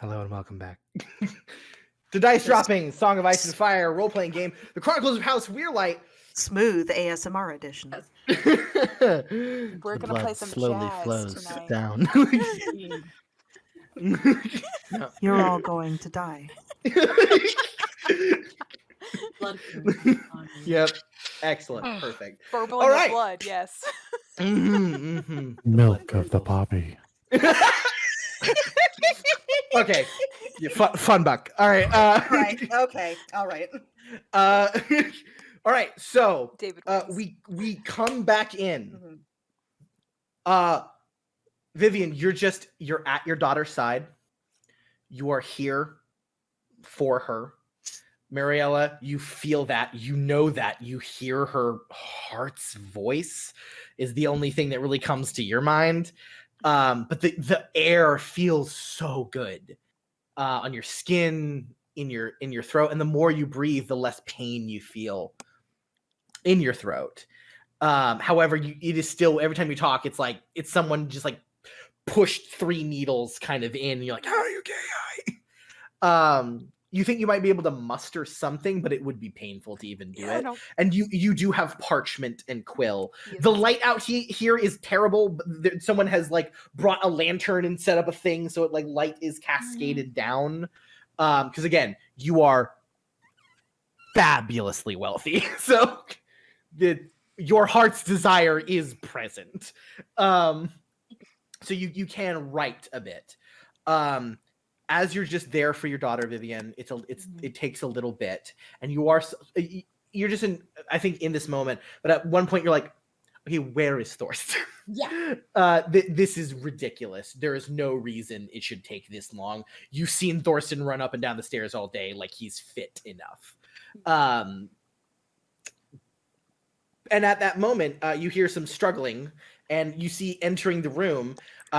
Hello and welcome back. The Dice Dropping Song of Ice and Fire role-playing game, The Chronicles of House Weirlight. Smooth ASMR edition. We're gonna play some slowly jazz flows tonight. down. No. You're all going to die. Blood. Yep. Excellent. Perfect. Verbal All in the right. blood, yes. Milk of the poppy. Okay. Yeah, fun buck. All right. Right. Okay. All right. All right. So David we come back in. Mhm. Vivian, you're at your daughter's side. You are here for her. Mariella, you feel that, you know that, you hear her heart's voice is the only thing that really comes to your mind. But the air feels so good on your skin, in your throat, and the more you breathe, the less pain you feel in your throat. However, it is still, every time you talk, it's like it's someone just like pushed 3 needles kind of in, and you're like, "Are you okay?" You think you might be able to muster something, but it would be painful to even do it. No. And you do have parchment and quill. Yes. The light out here is terrible. But someone has like brought a lantern and set up a thing so it like light is cascaded down. Because again, you are fabulously wealthy, so your heart's desire is present. So you can write a bit. As you're just there for your daughter, Vivian, it takes a little bit, and you're just in, I think, in this moment. But at one point, you're like, okay, where is Thorsten? Yeah. This is ridiculous. There is no reason it should take this long. You've seen Thorsten run up and down the stairs all day, like he's fit enough. And at that moment, you hear some struggling, and you see entering the room.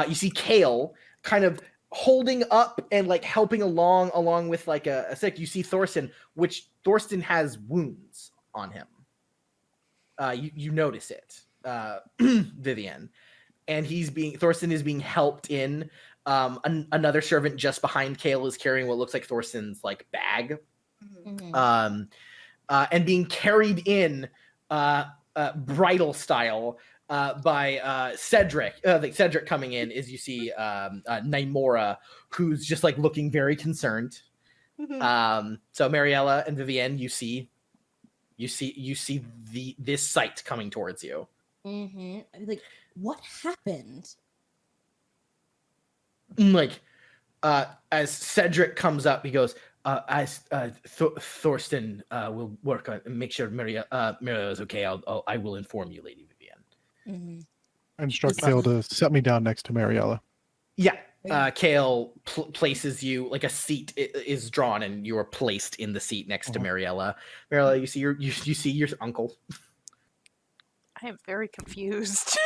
You see Kale kind of holding up and like helping along with like a stick. You see Thorsten, which Thorsten has wounds on him. You notice it, Vivian, and Thorsten is being helped in. Another servant just behind Kale is carrying what looks like Thorsten's like bag, and being carried in bridal style by Cedric. Cedric coming in is, you see Nymora, who's just like looking very concerned. So Mariella and Vivienne, you see this sight coming towards you. Like, what happened? Like, as Cedric comes up, he goes, Thorsten will work on make sure Mariella is okay. I will inform you, Lady Vivienne. I instruct Kale to set me down next to Mariella. Yeah. Kale places you, like a seat is drawn, and you are placed in the seat next to Mariella. Mariella, you see your uncle. I am very confused.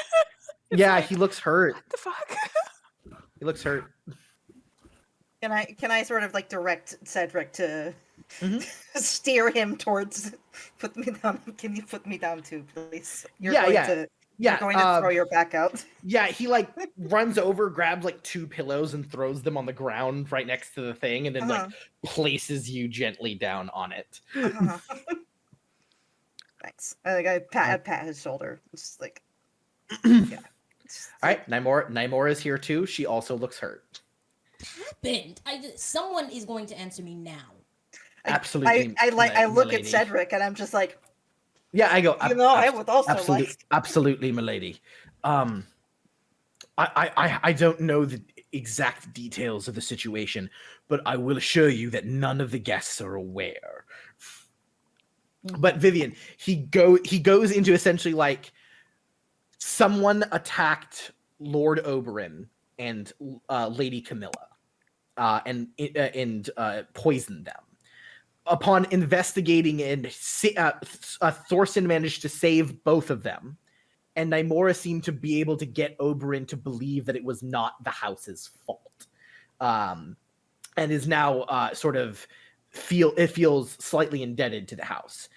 Yeah, like, he looks hurt. What the fuck? He looks hurt. Can I sort of like direct Cedric to steer him towards put me down? Can you put me down too, please? You're going to throw your back out. Yeah, he like runs over, grabs like 2 pillows and throws them on the ground right next to the thing, and then like places you gently down on it. Thanks. I pat his shoulder. It's just like, yeah. All right, Nymora is here too. She also looks hurt. Happened? Someone is going to answer me now. Absolutely. I look at Cedric and I'm just like, yeah, I go. I would also absolutely, milady. I don't know the exact details of the situation, but I will assure you that none of the guests are aware. But Vivian, he goes into essentially like someone attacked Lord Oberyn and Lady Camilla, and poisoned them. Upon investigating, and Thorsten managed to save both of them, and Nymora seemed to be able to get Oberyn to believe that it was not the house's fault, and is now feels slightly indebted to the house.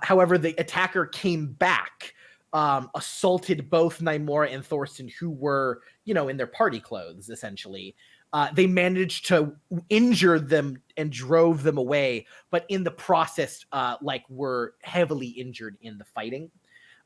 However, the attacker came back assaulted both Nymora and Thorsten, who were, in their party clothes, essentially. They managed to injure them and drove them away, but in the process, were heavily injured in the fighting.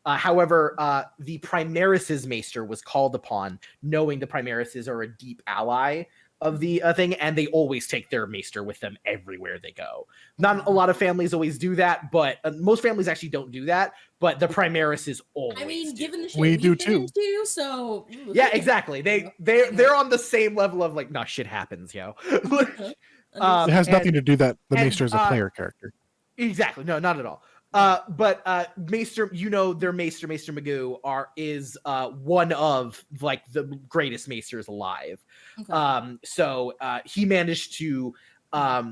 However, the Primaris's Maester was called upon, knowing the Primarises are a deep ally of the thing, and they always take their Maester with them everywhere they go. Not a lot of families always do that, but most families actually don't do that, but the Primarises always do. Given the shit We do we've been too. into, so... Yeah, exactly. They're on the same level of like, nah, shit happens, yo. It has nothing to do that the Maester is a player character. Exactly. No, not at all. But Maester, their Maester Magoo is one of like the greatest Maesters alive. Okay. So he managed to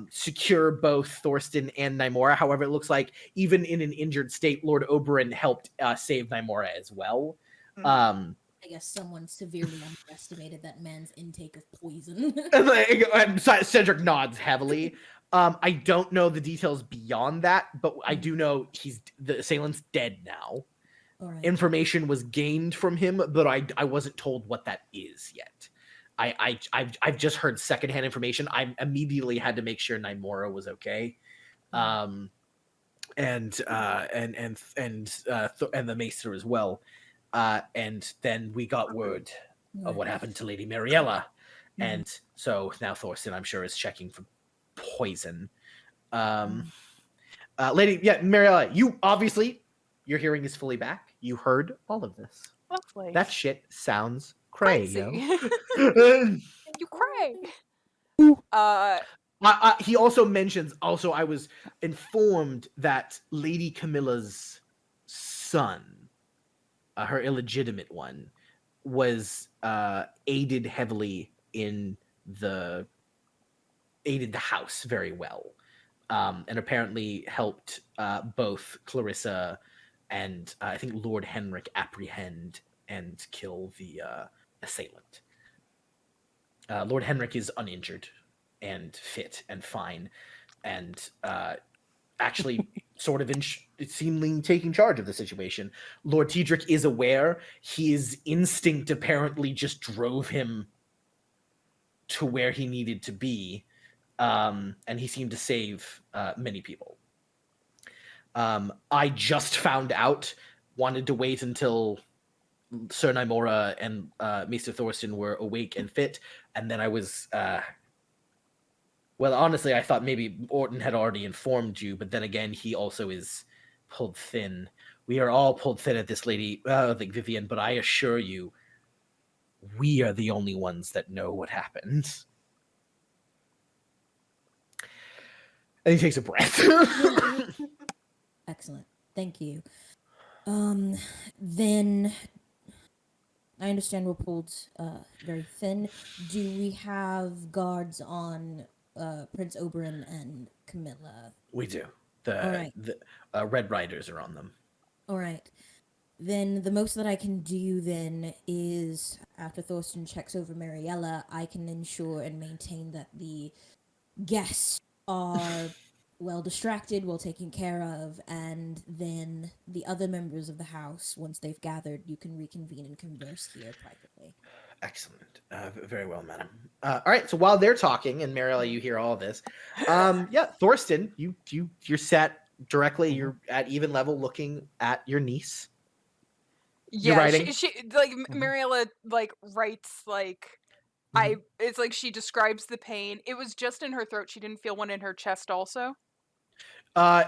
secure both Thorsten and Nymora. However, it looks like even in an injured state, Lord Oberyn helped save Nymora as well. I guess someone severely underestimated that man's intake of poison. and Cedric nods heavily. I don't know the details beyond that, but I do know the assailant's dead now. All right. Information was gained from him, but I wasn't told what that is yet. I've just heard secondhand information. I immediately had to make sure Nymora was okay, and the Maester as well. And then we got word of what happened to Lady Mariella, and so now Thorsten, I'm sure, is checking for poison. Mariella, your hearing is fully back. You heard all of this. Lovely. That shit sounds crazy. You cray. He also mentions, I was informed that Lady Camilla's son, her illegitimate one, was aided heavily in the house very well, and apparently helped both Clarissa and I think Lord Henric apprehend and kill the assailant. Lord Henric is uninjured and fit and fine, and actually sort of seemingly taking charge of the situation. Lord Tedric is aware. His instinct apparently just drove him to where he needed to be, and he seemed to save many people. I just found out, wanted to wait until Sir Nymora and Maester Thorsten were awake and fit, and then I was... well, honestly, I thought maybe Orton had already informed you, but then again, he also is pulled thin. We are all pulled thin at this, Lady Vivian, but I assure you, we are the only ones that know what happened. And he takes a breath. Excellent. Thank you. Then I understand we're pulled very thin. Do we have guards on Prince Oberyn and Camilla? We do. Right. The Red Riders are on them. All right. Then the most that I can do then is, after Thorsten checks over Mariella, I can ensure and maintain that the guests are well distracted, well taken care of, and then the other members of the house, once they've gathered, you can reconvene and converse here privately. Excellent. Very well, madam. All right, so while they're talking, and Mariella, you hear all of this, Thorsten, you're sat directly, you're at even level looking at your niece. Yeah, she like Mariella like writes like it's like she describes the pain. It was just in her throat. She didn't feel one in her chest also?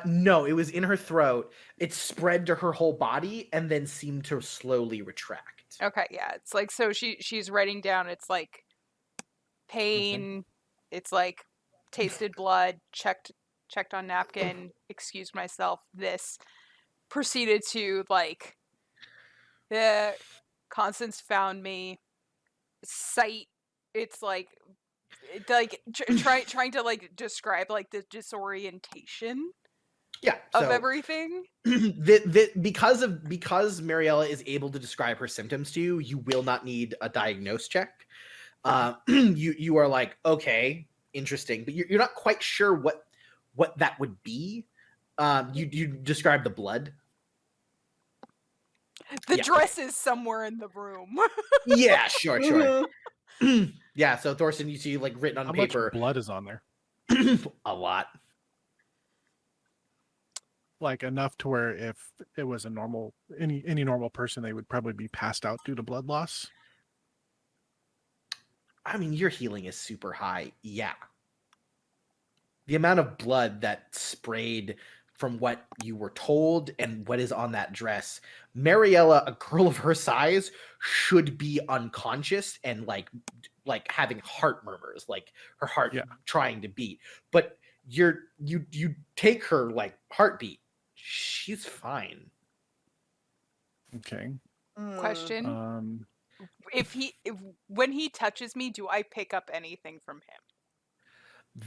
No, it was in her throat. It spread to her whole body and then seemed to slowly retract. Okay, yeah. It's like, so she's writing down, it's like pain, it's like tasted blood, checked on napkin, excused myself, this. Proceeded to like Constance found me, sight, it's like trying to like describe like the disorientation of everything. Because Mariella is able to describe her symptoms to you, you will not need a diagnose check. You are like, okay, interesting, but you're not quite sure what that would be. You describe the blood. The Yeah. dress is somewhere in the room. Yeah, sure. Yeah, so Thorsten, you see like written on How paper. much blood is on there? A lot. Like enough to where if it was a normal any normal person, they would probably be passed out due to blood loss. I mean, your healing is super high. Yeah. The amount of blood that sprayed from what you were told and what is on that dress, Mariella, a girl of her size, should be unconscious and like having heart murmurs, like her heart trying to beat. But you take her like heartbeat, she's fine. Okay. Question. When he touches me, do I pick up anything from him?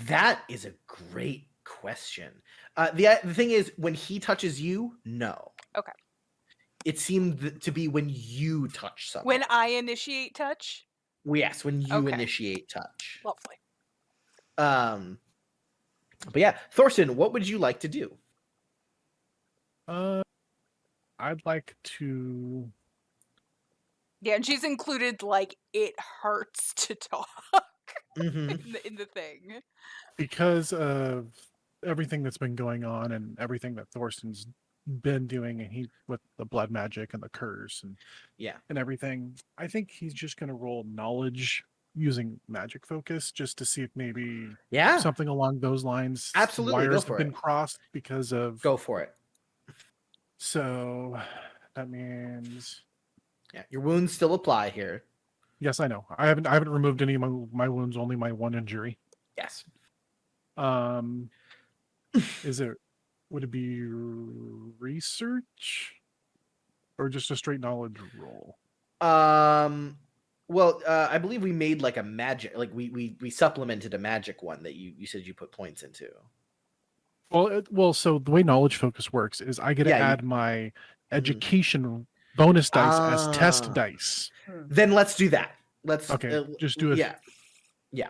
That is a great question. The thing is, when he touches you, no. Okay. It seemed to be when you touch someone. When I initiate touch? Yes, when you initiate touch. Lovely. But yeah, Thorsten, what would you like to do? I'd like to. Yeah, and she's included like it hurts to talk in the thing. Because of everything that's been going on and everything that Thorsten's been doing, and he with the blood magic and the curse and everything, I think he's just gonna roll knowledge using magic focus just to see if maybe something along those lines. Absolutely, wires have been crossed because of. Go for it. So that means. Yeah, your wounds still apply here. Yes, I know. I haven't removed any of my wounds. Only my one injury. Yes. Would it be research or just a straight knowledge roll? Well, I believe we made like a magic, like we supplemented a magic one that you said you put points into. Well, so the way knowledge focus works is I get to add my education bonus dice as test dice. Then let's do that. Let's just do it. Yeah.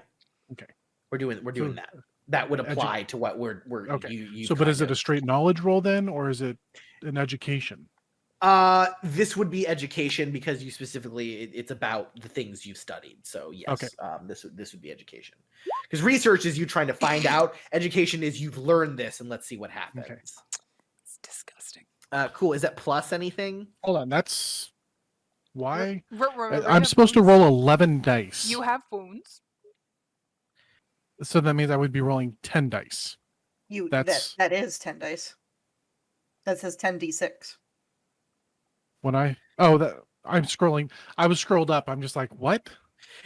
Okay. We're doing that. That would apply to what we're okay. You so, but is it a straight knowledge roll then, or is it an education? This would be education because you specifically it's about the things you've studied. So yes, okay. This would be education. Because research is you trying to find out. Education is you've learned this and let's see what happens. Okay. It's disgusting. Cool. Is that plus anything? Hold on. That's why remember, I'm supposed to roll 11 dice. You have wounds. So that means I would be rolling 10 dice. That is 10 dice. That says 10d6. When I'm scrolling. I was scrolled up. I'm just like, what?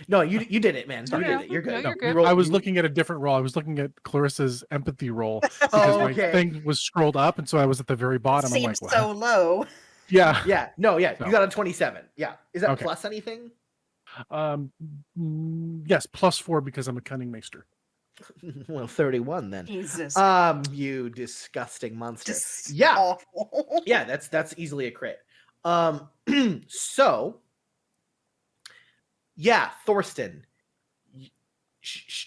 No, you did it, man. You did it. You're good. No, you're good. I was looking at a different roll. I was looking at Clarissa's empathy roll because my thing was scrolled up, and so I was at the very bottom. Seems I'm like, what? so low. Yeah. Yeah. No. Yeah. You got a 27. Yeah. Is that plus anything? Yes, +4 because I'm a cunning maester. Well, 31 then. Jesus. You disgusting monster. Just yeah. Awful. Yeah, that's easily a crit. So yeah, Thorsten,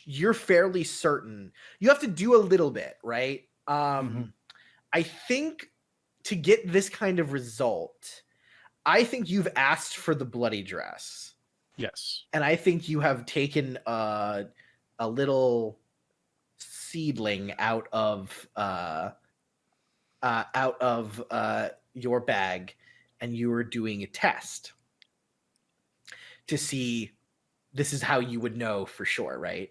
you're fairly certain. You have to do a little bit, right? I think to get this kind of result, I think you've asked for the bloody dress. Yes. And I think you have taken a little seedling out of your bag, and you were doing a test to see this is how you would know for sure, right?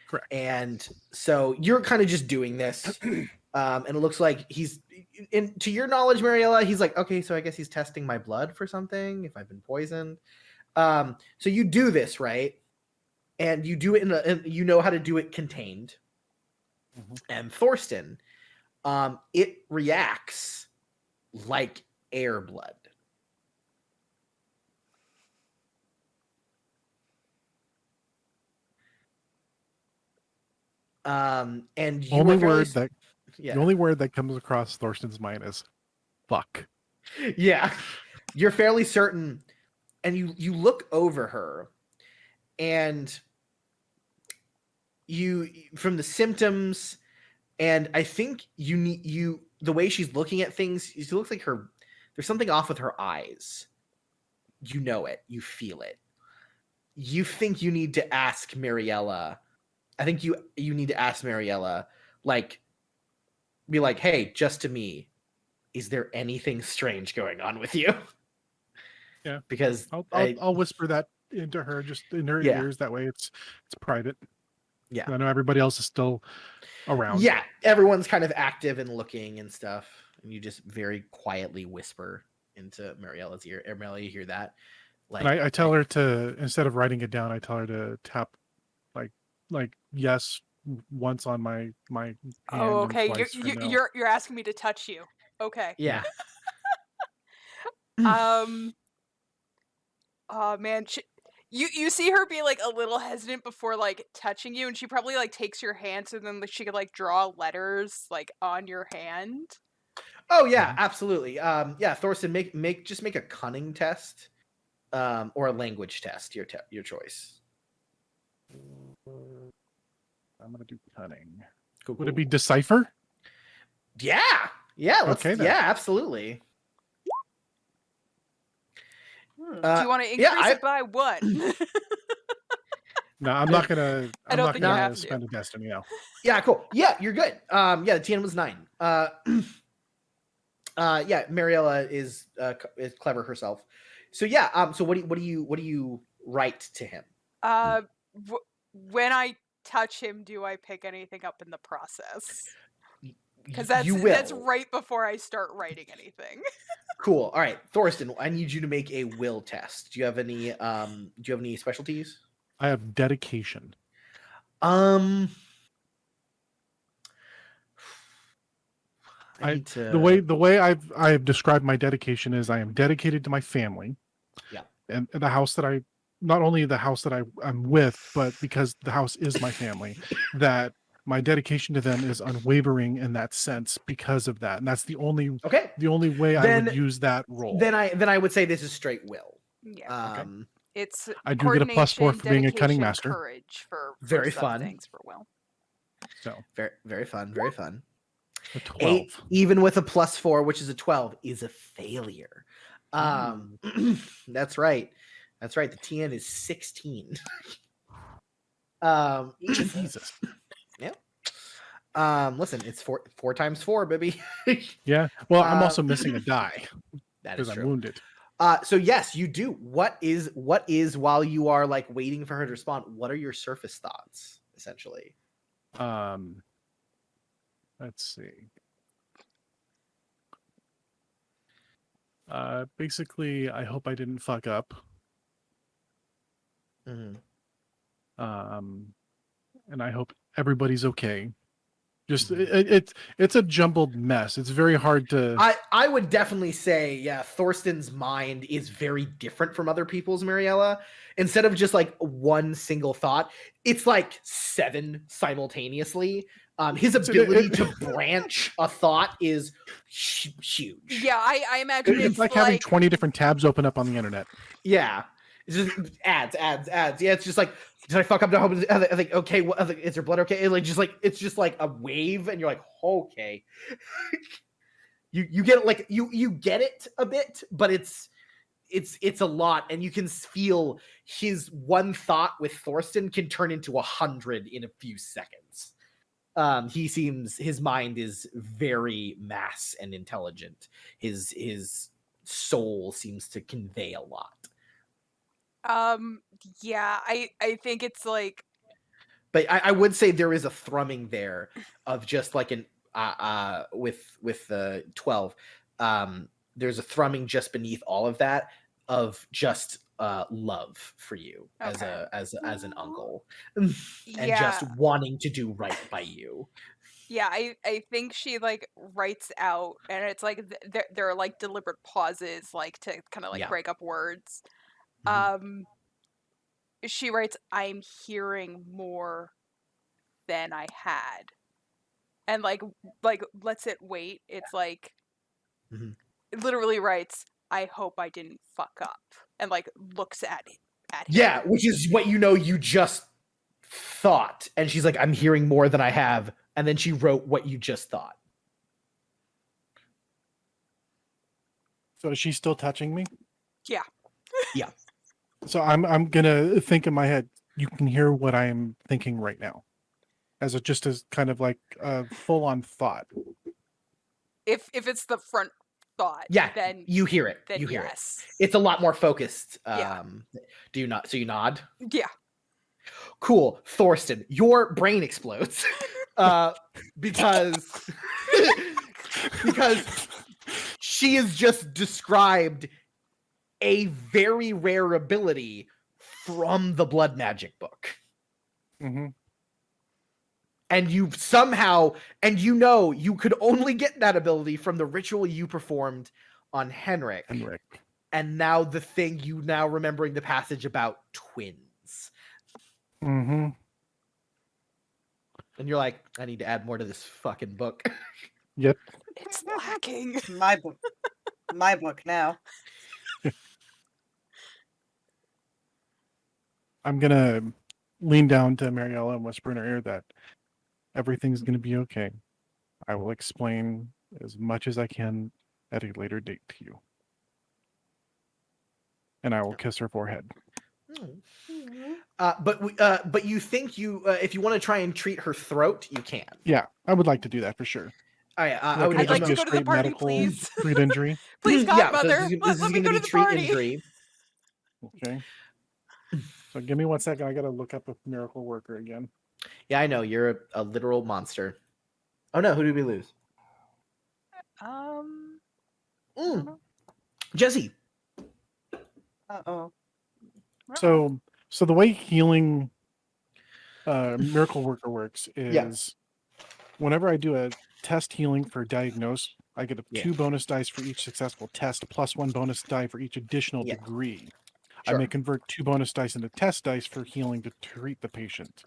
Correct. And so you're kind of just doing this, and it looks like he's, to your knowledge, Mariella, he's like, okay, so I guess he's testing my blood for something, if I've been poisoned. So you do this, right? And you do it you know how to do it contained. And Thorsten, it reacts like air blood. And the only word that comes across Thorsten's mind is fuck. Yeah. You're fairly certain, and you look over her, and you, from the symptoms, and I think the way she's looking at things, it looks like there's something off with her eyes. You know it. You feel it. You think you need to ask Mariella. I think you need to ask Mariella, like, be like, hey, just to me, is there anything strange going on with you? Yeah. Because I'll whisper that into her, just in her ears. That way it's private. Yeah. I know everybody else is still around. Yeah. Everyone's kind of active and looking and stuff. And you just very quietly whisper into Mariella's ear. Mariella, you hear that? Like, and I tell her to, instead of writing it down, I tell her to tap like yes once on my hand. Oh, okay. And You're asking me to touch you. Okay. Yeah. Oh man, you see her be like a little hesitant before like touching you, and she probably like takes your hand so then she could like draw letters like on your hand. Oh yeah, absolutely. Yeah, Thorsten, make a cunning test, or a language test. Your choice. I'm gonna do cunning. Cool. Would it be decipher? Yeah. Let's. Okay, yeah, absolutely. Do you want to increase it by what? No, I'm not gonna. I'm not gonna spend to. a destiny now. Yeah, cool. Yeah, you're good. Yeah, the TN was 9. Yeah, Mariella is clever herself. So yeah. So what do you write to him? When I touch him, do I pick anything up in the process? Because that's right before I start writing anything. Cool. All right, Thorsten, I need you to make a will test. Do you have any specialties? I have dedication. The way I've described my dedication is I am dedicated to my family. Yeah. And the house that not only the house that I'm with, but because the house is my family, that my dedication to them is unwavering in that sense because of that. And that's the only way I would use that role. Then I would say this is straight will. Yeah. It's I do get a +4 for being a cunning master. Courage for very some fun things for will. So very, very fun. Very fun. A 12. 8, even with a +4, which is a 12, is a failure. That's right. The TN is 16. Jesus. Yeah. Listen, it's 4 times 4, baby. Yeah. Well, I'm also missing a die because I'm wounded. So yes, you do. What is while you are like waiting for her to respond? What are your surface thoughts, essentially? Let's see. Basically, I hope I didn't fuck up. Mm-hmm. And I hope everybody's okay. Just it's a jumbled mess. It's very hard to. I would definitely say, yeah, Thorsten's mind is very different from other people's, Mariella. Instead of just like one single thought, it's like 7 simultaneously. His ability to branch a thought is huge. Yeah, I imagine it's like having 20 different tabs open up on the internet. Yeah. It's just ads. Yeah, it's just like, did I fuck up? I think, okay, is there blood okay? It's just like a wave, and you're like, okay. you get it, like you get it a bit, but it's a lot, and you can feel his one thought with Thorsten can turn into 100 in a few seconds. His mind is very mass and intelligent. His soul seems to convey a lot. Yeah, I think it's like, but I would say there is a thrumming there of just like an with the 12. There's a thrumming just beneath all of that of just love for you as an uncle, and just wanting to do right by you. Yeah, I think she like writes out, and it's like there are like deliberate pauses, like to kind of like break up words. She writes, "I'm hearing more than I had," and like lets it wait. It's like it literally writes, "I hope I didn't fuck up," and like looks at him. Yeah, which is what you just thought, and she's like, "I'm hearing more than I have," and then she wrote what you just thought. So is she still touching me? Yeah. Yeah. So I'm gonna think in my head. You can hear what I am thinking right now, as kind of like a full on thought. If it's the front thought, Yeah, then you hear it. Then you hear yes. it. It's a lot more focused. Yeah. Do you not? So you nod. Yeah. Cool, Thorsten, your brain explodes because because she has just described a very rare ability from the blood magic book. Mm-hmm. And you somehow, and you know you could only get that ability from the ritual you performed on Henric. And now the thing you now remembering the passage about twins. Mm-hmm. And you're like, I need to add more to this fucking book. Yep. It's lacking. My book. My book now. I'm gonna lean down to Mariella and whisper in her ear that everything's gonna be okay. I will explain as much as I can at a later date to you. And I will kiss her forehead. But you think if you want to try and treat her throat, you can. Yeah, I would like to do that for sure. I would I'd like to go to the party, please. Treat injury. Please, Godmother, so let me go to the party. Injury. Okay. So give me 1 second. I gotta look up a miracle worker again. Yeah, I know you're a literal monster. Oh no, who did we lose? Jesse. Uh-oh. So the way healing miracle worker works is whenever I do a test healing for diagnose, I get 2 bonus dice for each successful test, plus 1 bonus die for each additional degree. Sure. I may convert 2 bonus dice into test dice for healing to treat the patient.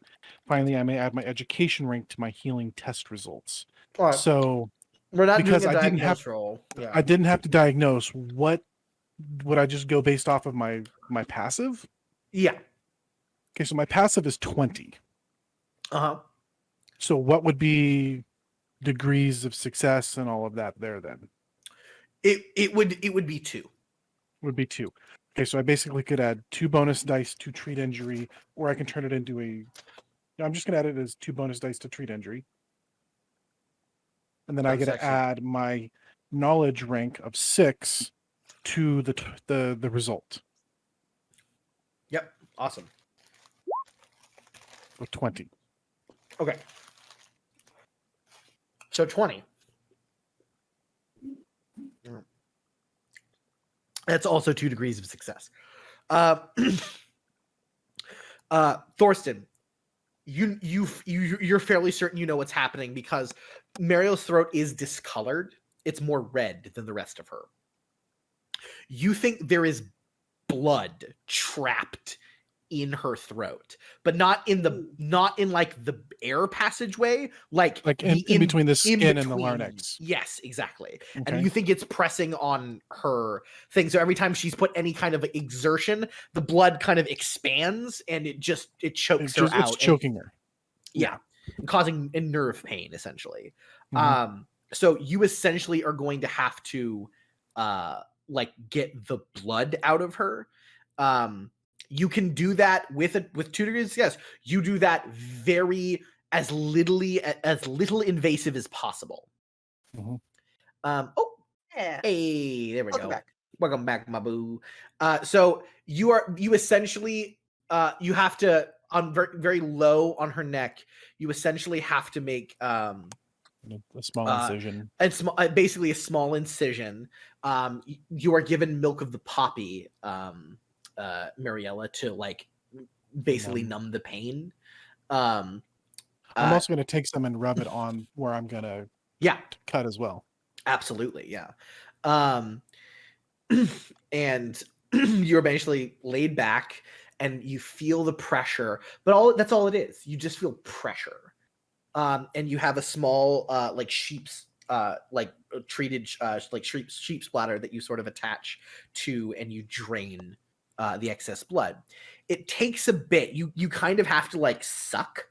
Finally, I may add my education rank to my healing test results. Right. So we're not because doing a I didn't have roll. Yeah. I didn't have to diagnose. What would I just go based off of my passive? Yeah. Okay, so my passive is 20. Uh-huh. So what would be degrees of success and all of that there then? It would be 2. Would be 2. Okay, so I basically could add 2 bonus dice to treat injury, or I can turn it into I'm just gonna add it as 2 bonus dice to treat injury. And then I get to add my knowledge rank of 6 to the result. Yep. Awesome. So 20. Okay. So 20. That's also 2 degrees of success. Thorsten, you're fairly certain you know what's happening because Mariel's throat is discolored. It's more red than the rest of her. You think there is blood trapped in her throat, but not in like the air passageway, like in between the skin and the larynx. Yes, exactly. Okay. And you think it's pressing on her thing. So every time she's put any kind of exertion, the blood kind of expands and it chokes her out. It's choking her. Yeah. And causing a nerve pain, essentially. Mm-hmm. So you essentially are going to have to get the blood out of her. You can do that with 2 degrees of success. You do that as little invasive as possible. Mm-hmm. Hey, there we go. Back. Welcome back, my boo. So you essentially you have to on very, very low on her neck. You essentially have to make a small incision. Basically a small incision. You are given milk of the poppy. Mariella to basically numb the pain. I'm also going to take some and rub it on where I'm going to cut as well. Absolutely, yeah. And you're eventually laid back and you feel the pressure, but that's all it is. You just feel pressure. And you have a small sheep's treated sheep splatter that you sort of attach to and you drain the excess blood. It takes a bit. You kind of have to suck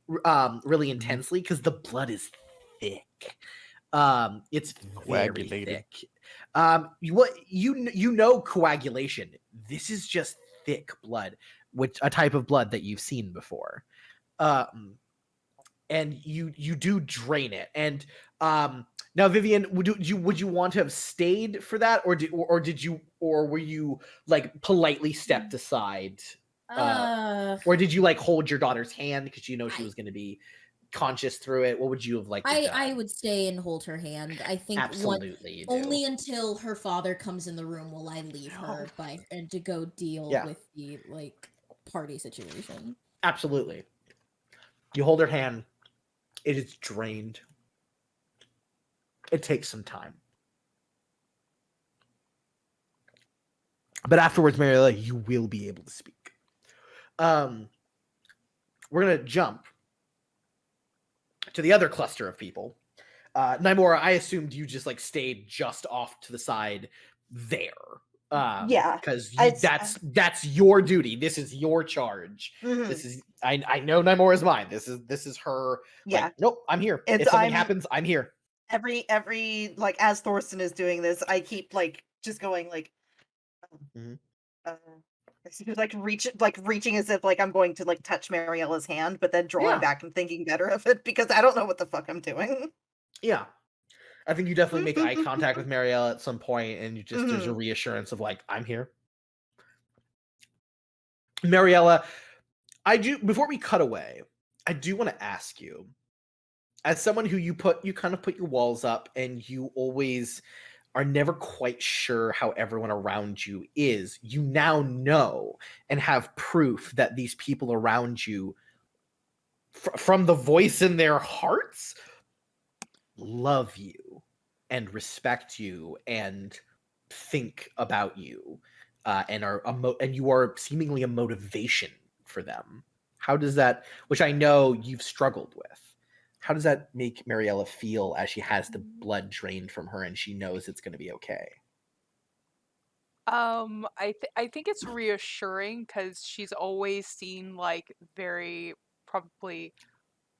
really intensely because the blood is thick. It's very thick. You know coagulation. This is just thick blood, which a type of blood that you've seen before. And you do drain it. And now, Vivian, would you want to have stayed for that, or were you like politely stepped aside, or did you like hold your daughter's hand because you know she was going to be conscious through it? What would you have liked to do? I would stay and hold her hand. I think absolutely only until her father comes in the room will I leave her and to go deal with the like party situation. Absolutely. You hold her hand. It is drained. It takes some time. But afterwards, Mariella, you will be able to speak. We're going to jump to the other cluster of people. Nymora, I assumed you just like stayed just off to the side there. Because that's your duty. This is your charge. Mm-hmm. This is I know Nymora's mine. This is her. Yeah. Like, nope, I'm here. If something happens, I'm here. Every like as Thorsten is doing this, I keep like just going like like reaching as if like I'm going to like touch Mariella's hand, but then drawing back and thinking better of it because I don't know what the fuck I'm doing. Yeah. I think you definitely make eye contact with Mariella at some point, and you just there's a reassurance of like, I'm here. Mariella, before we cut away, I do want to ask you, as someone who you kind of put your walls up, and you always are never quite sure how everyone around you is, you now know and have proof that these people around you, from the voice in their hearts, love you and respect you and think about you, and you are seemingly a motivation for them. How does that, which I know you've struggled with, how does that make Mariella feel as she has the blood drained from her and she knows it's going to be okay? I think it's reassuring because she's always seemed like very probably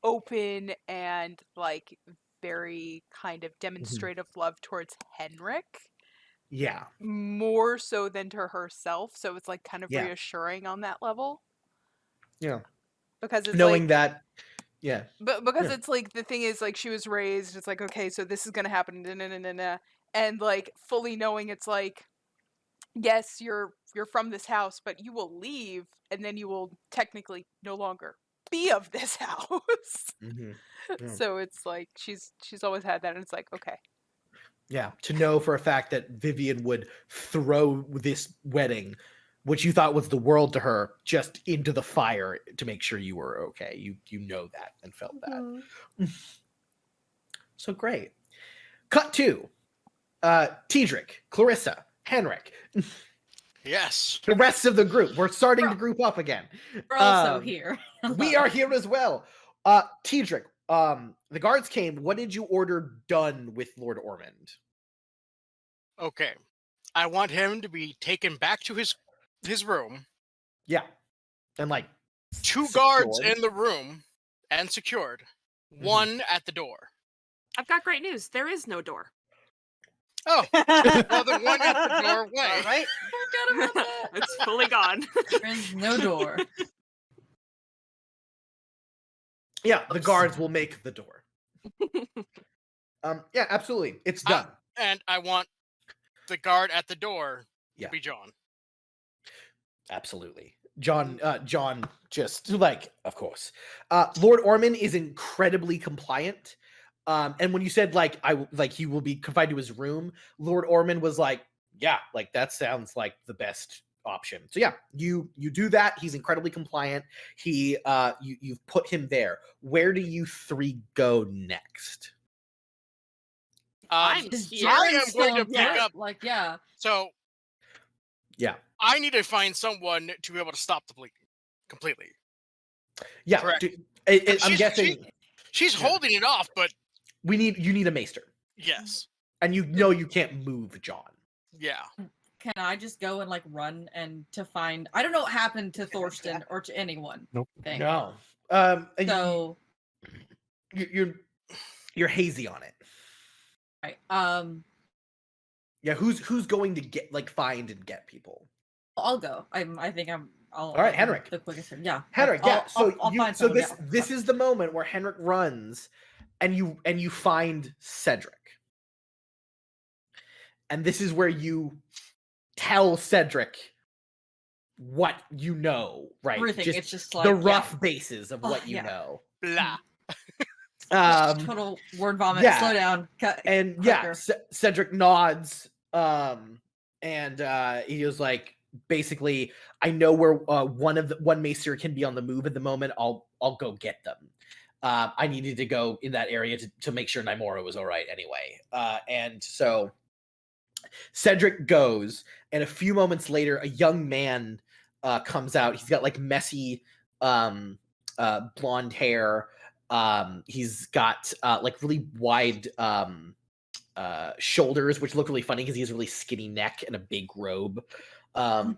open and like very kind of demonstrative love towards Henric. Yeah. More so than to herself. So it's like kind of reassuring on that level. Yeah. Because it's knowing like, that. Yeah. But because it's like the thing is like she was raised, it's like, okay, so this is gonna happen, and like fully knowing it's like, yes, you're from this house, but you will leave, and then you will technically no longer be of this house. So it's like she's always had that, and it's like, okay. Yeah, to know for a fact that Vivian would throw this wedding, which you thought was the world to her, just into the fire to make sure you were okay. You know that and felt that. So great. Cut to Tiedric, Clarissa, Henric. Yes. The rest of the group. We're starting to group up again. We're also here. We are here as well. Tiedric, the guards came. What did you order done with Lord Ormond? Okay. I want him to be taken back to his room. Yeah. And like 2 guards in the room and secured. 1 at the door. I've got great news. There is no door. Oh, well, the 1 at the doorway. All right. Forgot about that. It's fully gone. There is no door. Yeah, the guards will make the door. Yeah, absolutely. It's done. And I want the guard at the door to be John. Absolutely. John just like, of course. Lord Ormond is incredibly compliant. And when you said like he will be confined to his room, Lord Ormond was like, yeah, like that sounds like the best option. So yeah, you do that. He's incredibly compliant. You've put him there. Where do you 3 go next? I am going to pick up. Like, yeah. So yeah, I need to find someone to be able to stop the bleeding completely. Yeah, I'm guessing she's holding it off, but you need a maester. Yes, and you know you can't move John. Yeah. Can I just go and like run and to find? I don't know what happened to Thorsten or to anyone. Nope. No. So you're hazy on it. Right. Yeah, who's going to find and get people? I'll go. I think I'll. All right, Henric. The quickest. Yeah, Henric. Yeah. I'll find someone, this is the moment where Henric runs, and you find Cedric, and this is where you tell Cedric what you know, right? Everything. It's just like the rough basis of what you know. Blah. Total word vomit. Yeah. Slow down. And quicker. Cedric nods. And he was like, basically, I know where one maester can be on the move at the moment. I'll go get them. I needed to go in that area to make sure Nymora was all right anyway. And so Cedric goes, and a few moments later, a young man comes out. He's got like messy blonde hair. He's got like really wide shoulders, which look really funny because he has a really skinny neck and a big robe. You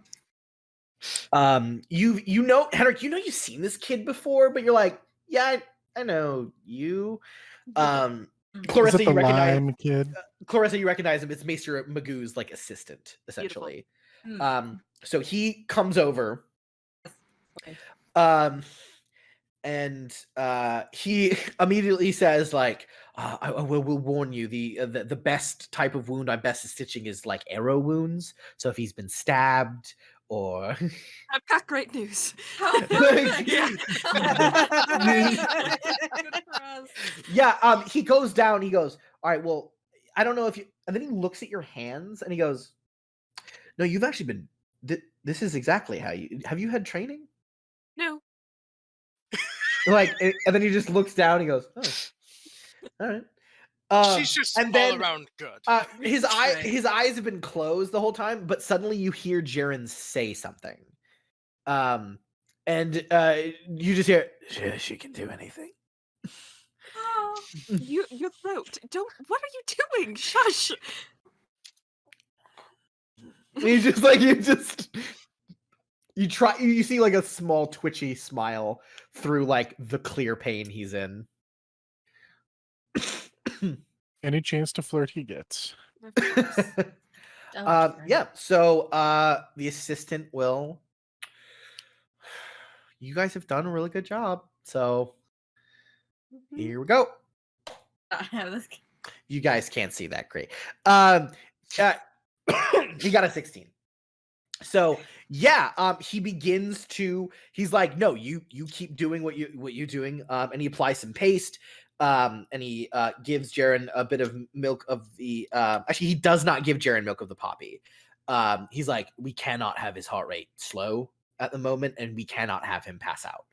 know, Henric, you've seen this kid before, but you're like, yeah, I know you. Clarissa, you recognize kid. Clarissa, you recognize him. It's Maester Magoo's like assistant, essentially. So he comes over. Okay. And he immediately says, like, I will warn you, the best type of wound I'm best at stitching is like arrow wounds. So if he's been stabbed or I've got great news. Yeah, he goes down, he goes, all right, well, I don't know if you, and then he looks at your hands and he goes, no, you've actually been, this is exactly how have you had training? No. Like, and then he just looks down and he goes, oh, all right. She's just all around good. His eyes have been closed the whole time, but suddenly you hear Jaren say something. And you just hear, she can do anything. Your throat. What are you doing? Shush. You see like a small twitchy smile through like the clear pain he's in. Any chance to flirt he gets. Yeah, so the assistant will, you guys have done a really good job, so here we go. You guys can't see that great. He got a 16. So yeah, he begins to, he's like, no, you keep doing what you're doing. And he applies some paste. And he gives Jaren a bit of milk of the actually he does not give Jaren milk of the poppy. He's like, we cannot have his heart rate slow at the moment, and we cannot have him pass out.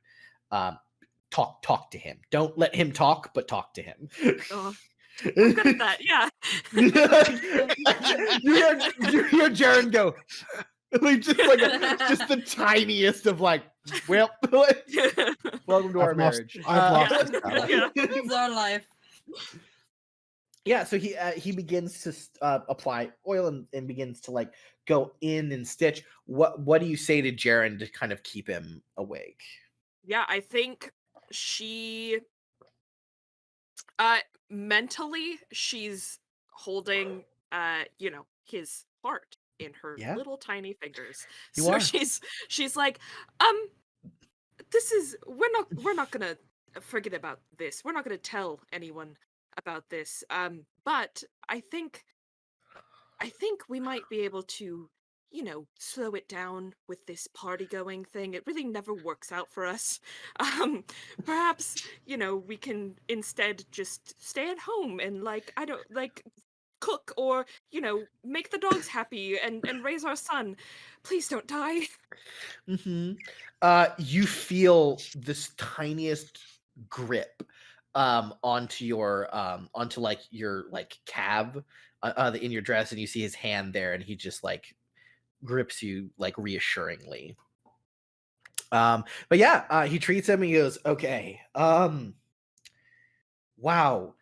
Talk to him. Don't let him talk, but talk to him. Oh, I'm good at that, yeah. you hear Jaren go, like just the tiniest of like, well, welcome to our marriage. I've lost It's our life. Yeah, so he begins to apply oil and begins to like go in and stitch. What do you say to Jaren to kind of keep him awake? Yeah, I think she mentally she's holding his heart in her little tiny fingers. She's like, this is we're not gonna forget about this. We're not gonna tell anyone about this. But I think we might be able to, slow it down with this party going thing. It really never works out for us. Perhaps, we can instead just stay at home and cook or, make the dogs happy and raise our son. Please don't die. Mm-hmm. You feel this tiniest grip onto your calf in your dress, and you see his hand there, and he just like grips you like reassuringly. But yeah, he treats him and he goes, okay, wow,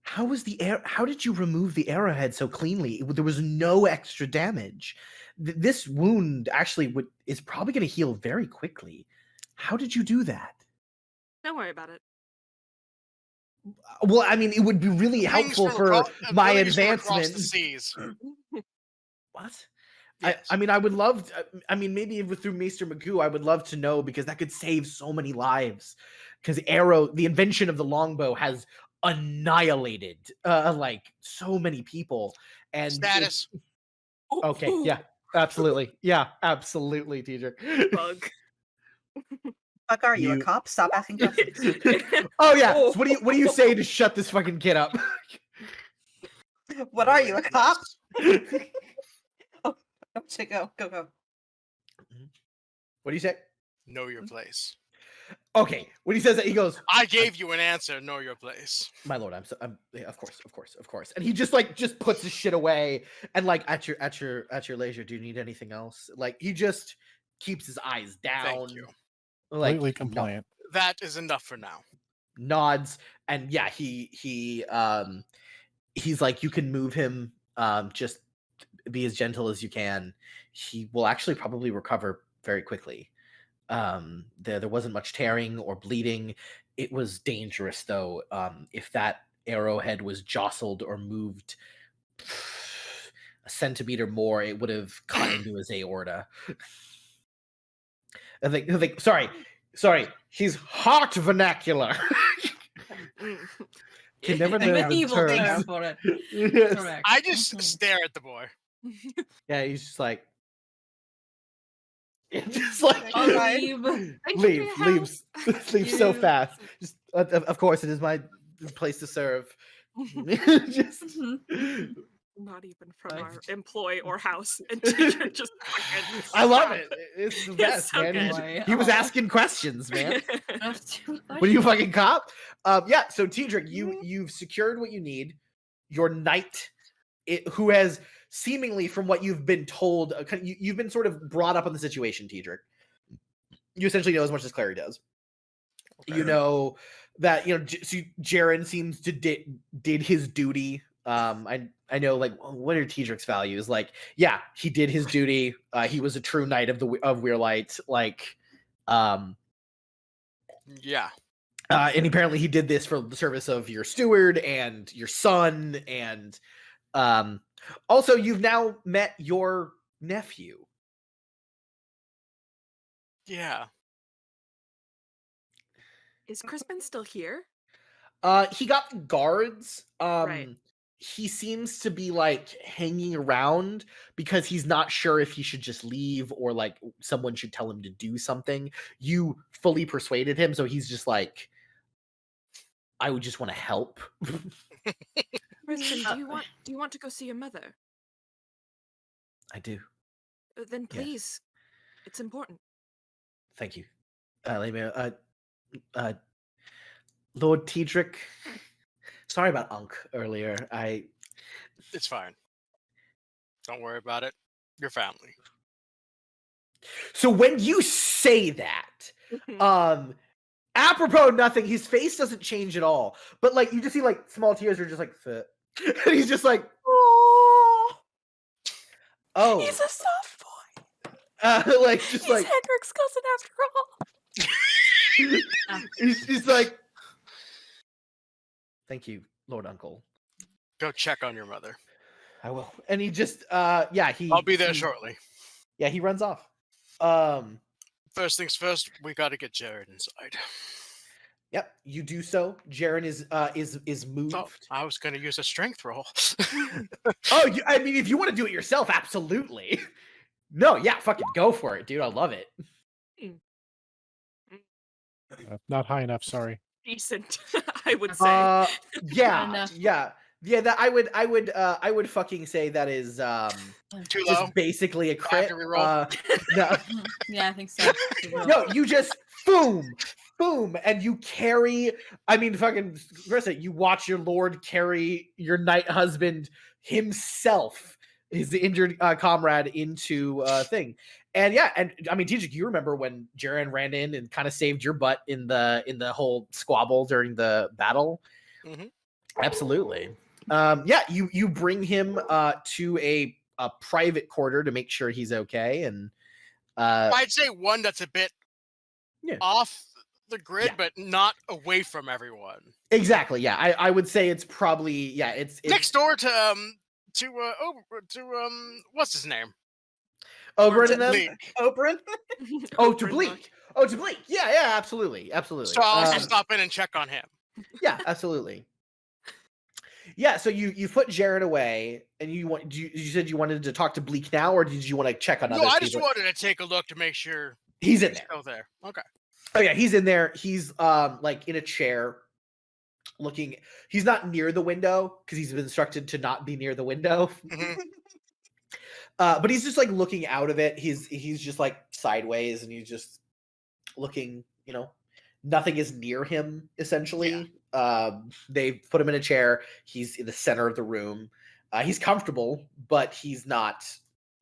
how did you remove the arrowhead so cleanly? There was no extra damage. This wound actually is probably going to heal very quickly. How did you do that? Don't worry about it. Well, I mean, it would be really helpful for my advancement. The seas. What? Yes. I mean, I would love. I mean, maybe through Maester Magoo, I would love to know because that could save so many lives. Because the invention of the longbow, has annihilated like so many people. And Status. Okay, yeah, absolutely, teacher. Bug. Fuck, are you a cop? Stop asking questions. Oh yeah. So what do you say to shut this fucking kid up? What are you, a cop? Oh, go. What do you say? Know your place. Okay, when he says that, he goes, I gave you an answer. Know your place. My lord, yeah, of course. And he just puts his shit away and like at your leisure. Do you need anything else? Like he just keeps his eyes down. Thank you. Like Completely compliant. That is enough for now. Nods, and yeah, he's like, you can move him. Just be as gentle as you can. He will actually probably recover very quickly. There wasn't much tearing or bleeding. It was dangerous though. If that arrowhead was jostled or moved a centimeter more, it would have cut into his aorta. I think sorry, he's heart vernacular. Can never know medieval term for it. Yes. Correct. I just stare at the boy. Yeah, he's just like, just like leaves so fast. Just of course, it is my place to serve. Just Not even from our employ or house, and teacher just fucking I love it. It's the best, so man. He was asking questions, man. What are you, fucking cop? Yeah. So Tedric, you've secured what you need. Your knight, who has seemingly, from what you've been told, you've been sort of brought up on the situation, Tedric. You essentially know as much as Clary does. Okay. You know that Jaren seems to did his duty. I know, like, what are Tedric's values? Like, yeah, he did his duty. He was a true knight of Weirlight. Like, yeah. And apparently he did this for the service of your steward and your son, and also you've now met your nephew. Yeah. Is Crispin still here? He got the guards. Right. He seems to be like hanging around because he's not sure if he should just leave or like someone should tell him to do something. You fully persuaded him, so he's just like, I would just want to help. Crispin, do you want to go see your mother? I do. Then please, it's important. Thank you. Lord Tedric, sorry about Unk earlier. It's fine. Don't worry about it. Your family. So when you say that, apropos nothing, his face doesn't change at all. But like you just see like small tears are just like fit. And he's just like, oh, he's a soft boy. He's Henric's cousin after all. he's like, thank you, Lord Uncle. Go check on your mother. I will. And he just I'll be there shortly. Yeah, he runs off. First things first, we got to get Jared inside. Yep, you do so. Jaren is moved. Oh, I was going to use a strength roll. I mean, if you want to do it yourself, absolutely. No, yeah, fucking go for it, dude. I love it. Not high enough. Sorry. Decent, I would say. Yeah. That I would fucking say that is too just low. Basically a crit. No. Yeah, I think so. No, you just boom, and you carry. I mean, fucking Marissa, you watch your lord carry your knight husband himself, his injured comrade, into thing. And yeah, and I mean, Tedric, you remember when Jaren ran in and kind of saved your butt in the whole squabble during the battle? Mm-hmm. Absolutely. Yeah, you bring him to a private quarter to make sure he's okay, and I'd say one that's a bit off the grid, but not away from everyone. Exactly. Yeah, I would say it's probably it's next door to what's his name? Oberyn and them. Oberyn. To Bleak. To Bleak. Yeah, absolutely. So I'll also stop in and check on him. Yeah, absolutely. Yeah, so you put Jared away, and you said you wanted to talk to Bleak now, or did you want to check on other people? No, I just wanted to take a look to make sure he's in there. Still there. Okay. Oh yeah, he's in there. He's like in a chair, looking. He's not near the window because he's been instructed to not be near the window. Mm-hmm. But he's just like looking out of it. He's just like sideways, and he's just looking. Nothing is near him. Essentially, they put him in a chair. He's in the center of the room. He's comfortable, but he's not.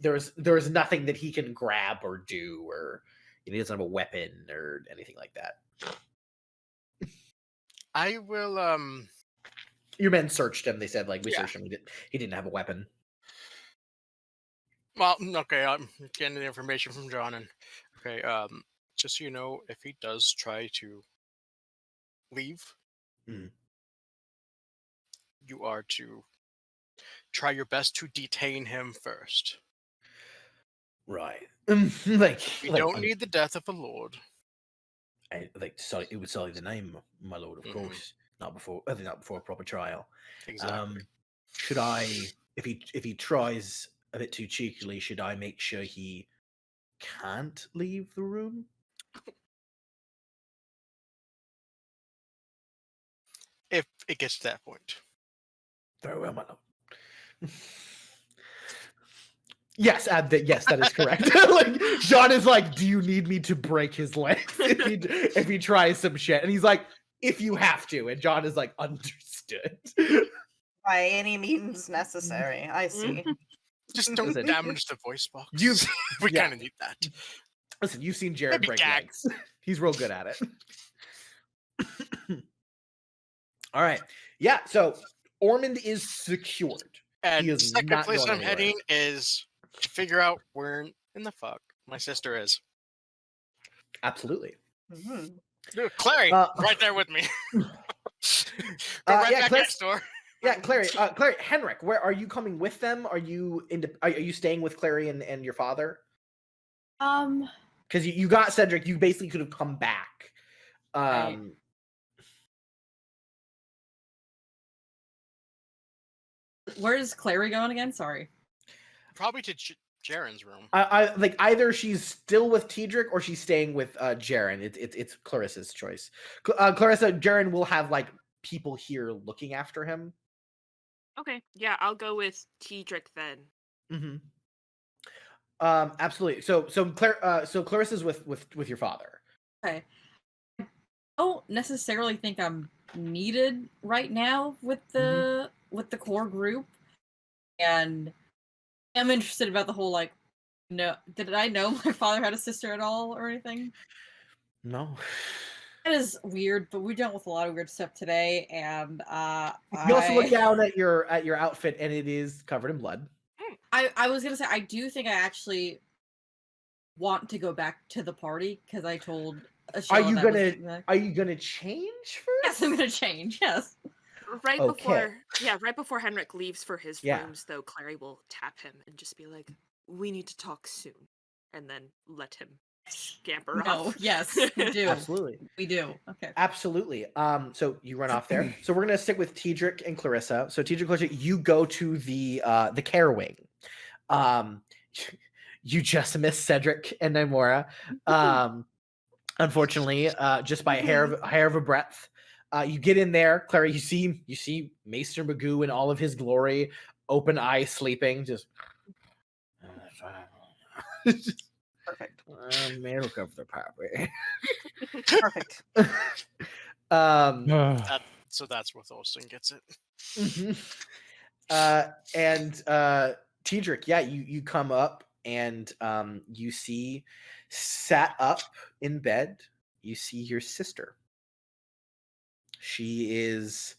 There's nothing that he can grab or do, or he doesn't have a weapon or anything like that. I will. Your men searched him. They said we searched him. He didn't have a weapon. Well, okay. I'm getting the information from John, and okay. Just so you know, if he does try to leave, you are to try your best to detain him first. Right. We don't need the death of a lord. It would sully the name, my lord, of course. Not before a proper trial. Exactly. Should I, if he tries a bit too cheekily, should I make sure he can't leave the room? If it gets to that point. Very well, my lord. Yes, that is correct. John is like, do you need me to break his legs if he tries some shit? And he's like, if you have to. And John is like, understood. By any means necessary. I see. Just don't damage the voice box. We kind of need that. Listen, you've seen Jared break legs. He's real good at it. All right. Yeah, so Ormond is secured. And the second place I'm heading is to figure out where in the fuck my sister is. Absolutely. Dude, Clary, right there with me. Go right back next door. Yeah, Clary, Henric, where are you coming with them? Are you staying with Clary and your father? Because you got Cedric, you basically could have come back. Right. Where's Clary going again? Sorry. Probably to Jaren's room. I either she's still with Tedric or she's staying with Jaren. It's Clarissa's choice. Clarissa, Jaren will have people here looking after him. Okay, yeah, I'll go with Tedric then. Mm-hmm. Absolutely. So Clarissa's with your father. Okay. I don't necessarily think I'm needed right now with the core group, and I'm interested about the whole no. Did I know my father had a sister at all or anything? No. That is weird, but we dealt with a lot of weird stuff today, and you also look down at your outfit, and it is covered in blood. I was gonna say I do think I actually want to go back to the party because I told Ashella Are you gonna change first? Yes, I'm gonna change. Yes. Right before Henric leaves for his rooms, though, Clary will tap him and just be like, "We need to talk soon," and then let him scamper off. Yes, we do. Absolutely, we do. Okay, absolutely. So you run off there. So we're gonna stick with Tedric and Clarissa. So Tedric, Clarissa, you go to the care wing. You just missed Cedric and Nymora. Unfortunately, just by a hair of a breadth. You get in there, Clary. You see Maester Magoo in all of his glory, open eye, sleeping. Just perfect. May look over the property. Perfect. So that's where Thorsten gets it. And Tedric, yeah, you come up and you see sat up in bed. You see your sister. She is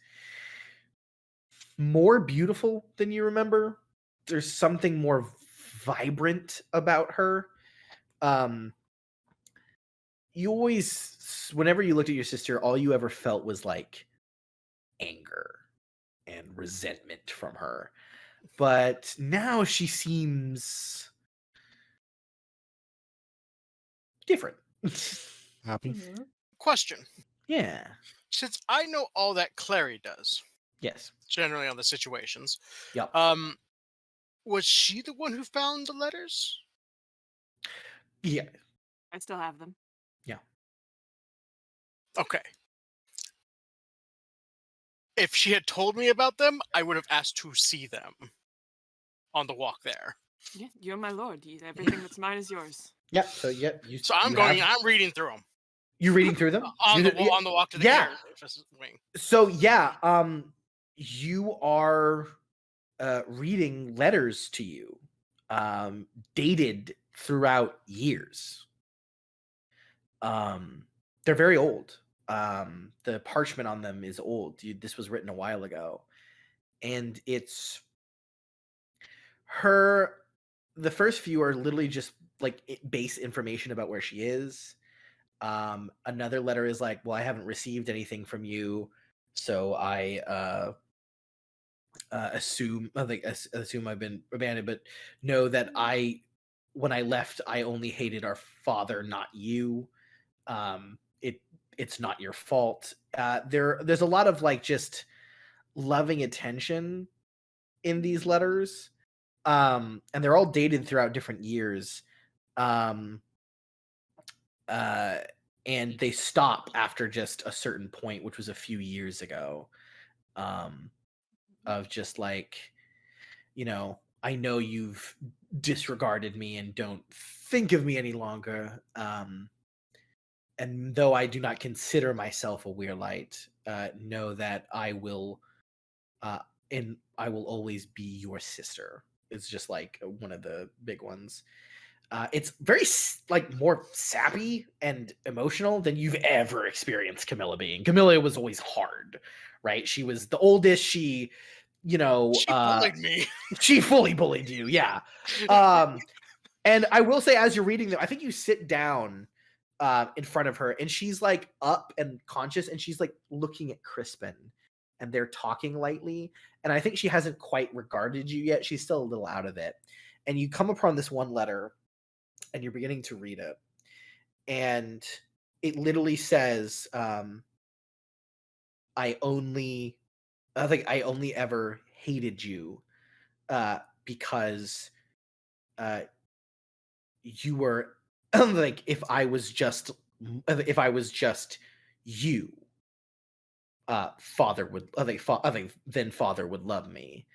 more beautiful than you remember. There's something more vibrant about her. You always, whenever you looked at your sister, all you ever felt was anger and resentment from her. but now she seems different. Happy. Mm-hmm. Question. Yeah. Since I know all that Clary does, Yes. generally on the situations, Yep. was she the one who found the letters? Yeah. I still have them. Yeah. Okay. If she had told me about them, I would have asked to see them on the walk there. Yeah, you're my lord. Everything that's mine is yours. Yep. So yep. So I'm reading through them. You reading through them on the walk to the carriage wing. So yeah, you are reading letters to you, dated throughout years. They're very old. The parchment on them is old. This was written a while ago, and it's her. The first few are literally just like base information about where she is. Another letter is like, well, I haven't received anything from you, so I assume I've been abandoned, but know that when I left, I only hated our father, not you. It's not your fault. There's a lot of like just loving attention in these letters, and they're all dated throughout different years. And they stop after just a certain point, which was a few years ago, of just like, I know you've disregarded me and don't think of me any longer. And though I do not consider myself a Weirlight, know that I will always be your sister. It's just like one of the big ones. It's very like more sappy and emotional than you've ever experienced Camilla being. Camilla was always hard, right? She was the oldest. She bullied me. She fully bullied you, yeah. And I will say, as you're reading them, I think you sit down in front of her, and she's like up and conscious, and she's like looking at Crispin, and they're talking lightly. And I think she hasn't quite regarded you yet. She's still a little out of it. And you come upon this one letter, and you're beginning to read it, and it literally says, I only ever hated you because you were like, if I was just you, father would then father would love me.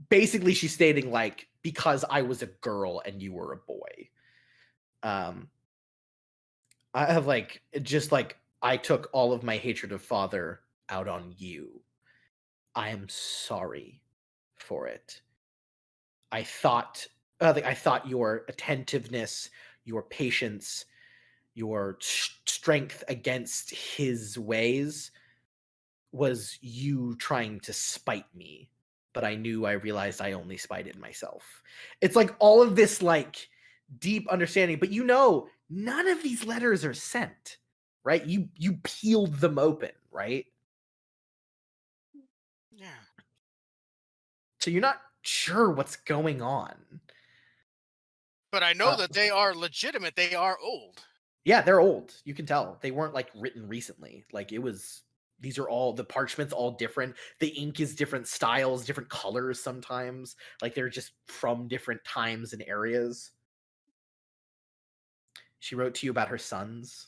Basically she's stating like, because I was a girl and you were a boy. I have like, just like, I took all of my hatred of father out on you. I am sorry for it. I thought your attentiveness, your patience, your strength against his ways was you trying to spite me, but I realized I only spited myself. It's like all of this like deep understanding, but none of these letters are sent, right? You peeled them open, right? Yeah. So you're not sure what's going on. But I know that they are legitimate. They are old. Yeah, they're old. You can tell. They weren't like written recently. Like these are all, the parchment's all different. The ink is different styles, different colors sometimes. Like they're just from different times and areas. She wrote to you about her sons.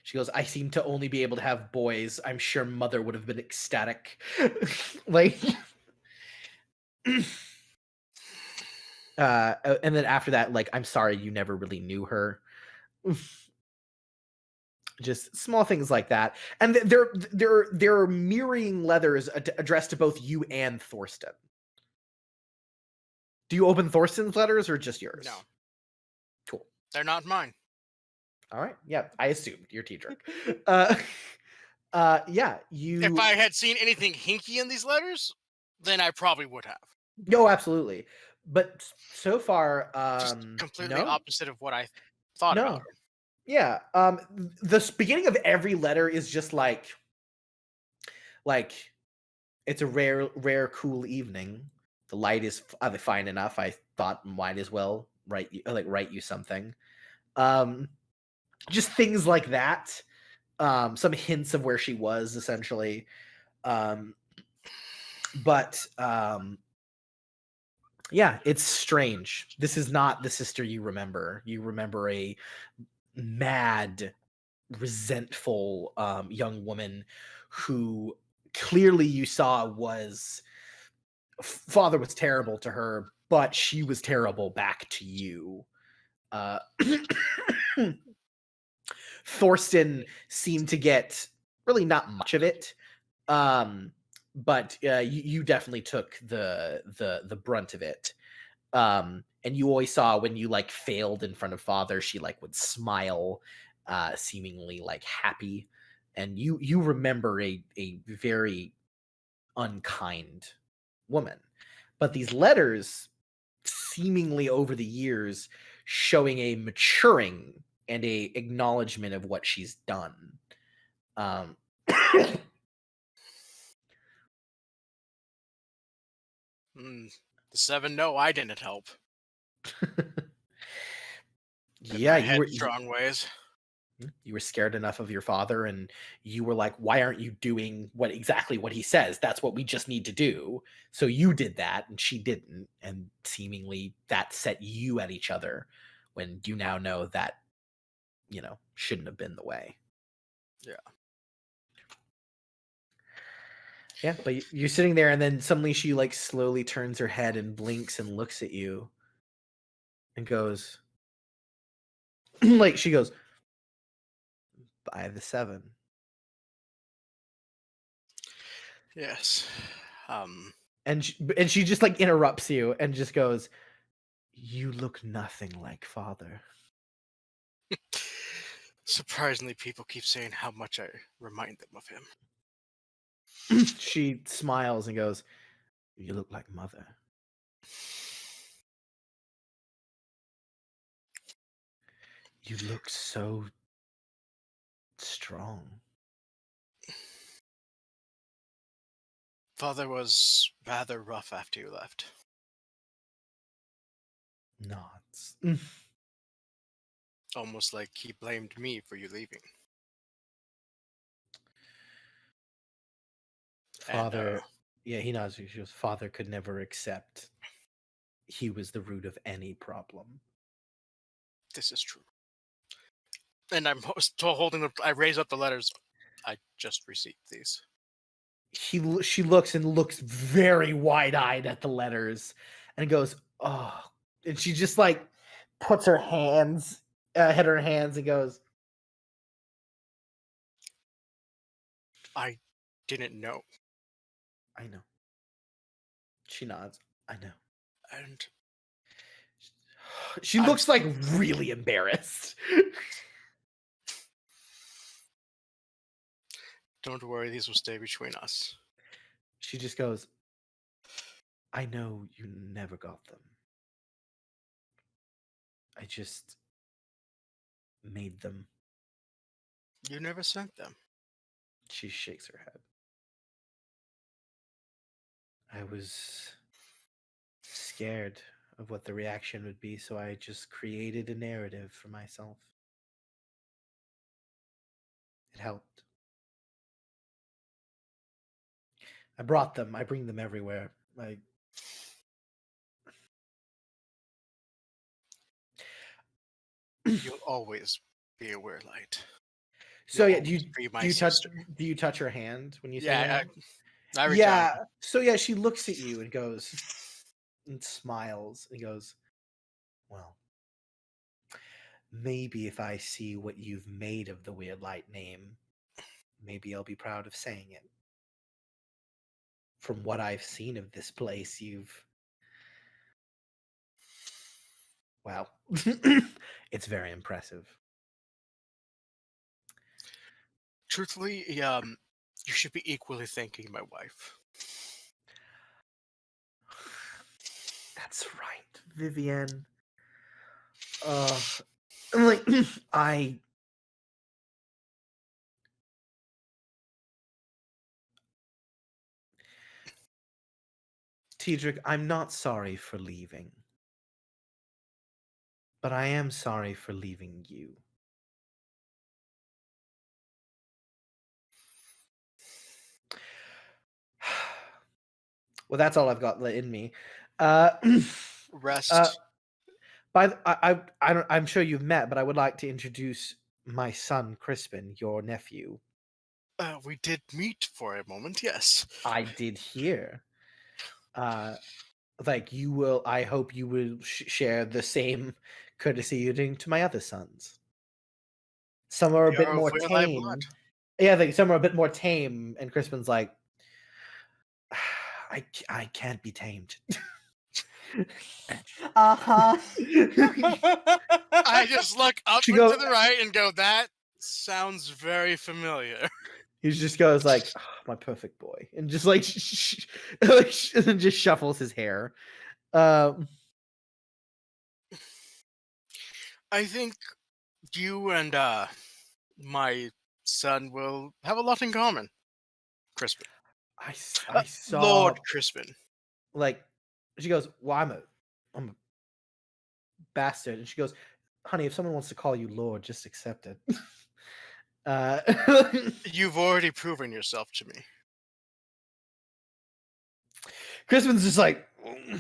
She goes, I seem to only be able to have boys. I'm sure mother would have been ecstatic. Like, and then after that, like, I'm sorry you never really knew her. Just small things like that. And they're mirroring letters addressed to both you and Thorsten. Do you open Thorsten's letters or just yours? No. Cool. They're not mine. All right. Yeah, I assumed you're teacher. Yeah, you. If I had seen anything hinky in these letters, then I probably would have. No, absolutely. But so far, just completely opposite of what I thought about her. Yeah. The beginning of every letter is just like it's a rare, cool evening. The light is fine enough. I thought might as well write you something. Just things like that. Some hints of where she was essentially. But yeah, it's strange. This is not the sister you remember. You remember a mad, resentful young woman who clearly you saw was father was terrible to her, but she was terrible back to you. Thorsten seemed to get really not much of it, but you definitely took the brunt of it. And you always saw when you like failed in front of father, she like would smile, seemingly like happy, and you remember a very unkind woman. But these letters, seemingly over the years, showing a maturing and a acknowledgement of what she's done. The 7 no, I didn't help. Yeah, you were strong ways. You were scared enough of your father, and you were like, why aren't you doing exactly what he says? That's what we just need to do. So you did that, and she didn't, and seemingly that set you at each other when you now know that, shouldn't have been the way. Yeah. Yeah, but you're sitting there, and then suddenly she like slowly turns her head and blinks and looks at you and goes, she goes, by the 7. Yes. And she just like interrupts you and just goes, you look nothing like father. Surprisingly, people keep saying how much I remind them of him. She smiles and goes, you look like mother. You look so strong. Father was rather rough after you left. Nods. Almost like he blamed me for you leaving. Father, he nods. He goes, father could never accept he was the root of any problem. This is true. And I'm still holding I raise up the letters. I just received these. She looks very wide-eyed at the letters and goes, oh, and she just like puts her hands and goes, I didn't know. I know. She nods. I know. And she looks like really embarrassed. Don't worry, these will stay between us. She just goes, I know you never got them. I just made them. You never sent them. She shakes her head. I was scared of what the reaction would be, so I just created a narrative for myself. It helped. I brought them. I bring them everywhere. You'll always be a Weirlight. So yeah, do you touch her hand when you say that? I reach out. So yeah, she looks at you and goes and smiles and goes, well, maybe if I see what you've made of the Weirlight name, maybe I'll be proud of saying it. From what I've seen of this place, wow. It's very impressive. Truthfully, you should be equally thanking my wife. That's right, Vivienne. I'm like, I Tiedric, I'm not sorry for leaving. But I am sorry for leaving you. Well, that's all I've got in me. Rest. I'm sure you've met, but I would like to introduce my son, Crispin, your nephew. We did meet for a moment, yes. I did hear. Like you will. I hope you will share the same courtesy you're doing to my other sons. Some are a bit more tame. Yeah, like some are a bit more tame, and Crispin's like, I can't be tamed. Uh-huh. I just look up to the right and go, that sounds very familiar. He just goes like, oh, my perfect boy, and just like, and just shuffles his hair. I think you and my son will have a lot in common, Crispin. I saw Lord Crispin. Like, she goes, well, I'm a bastard, and she goes, honey, if someone wants to call you Lord, just accept it. You've already proven yourself to me. Crispin's just like,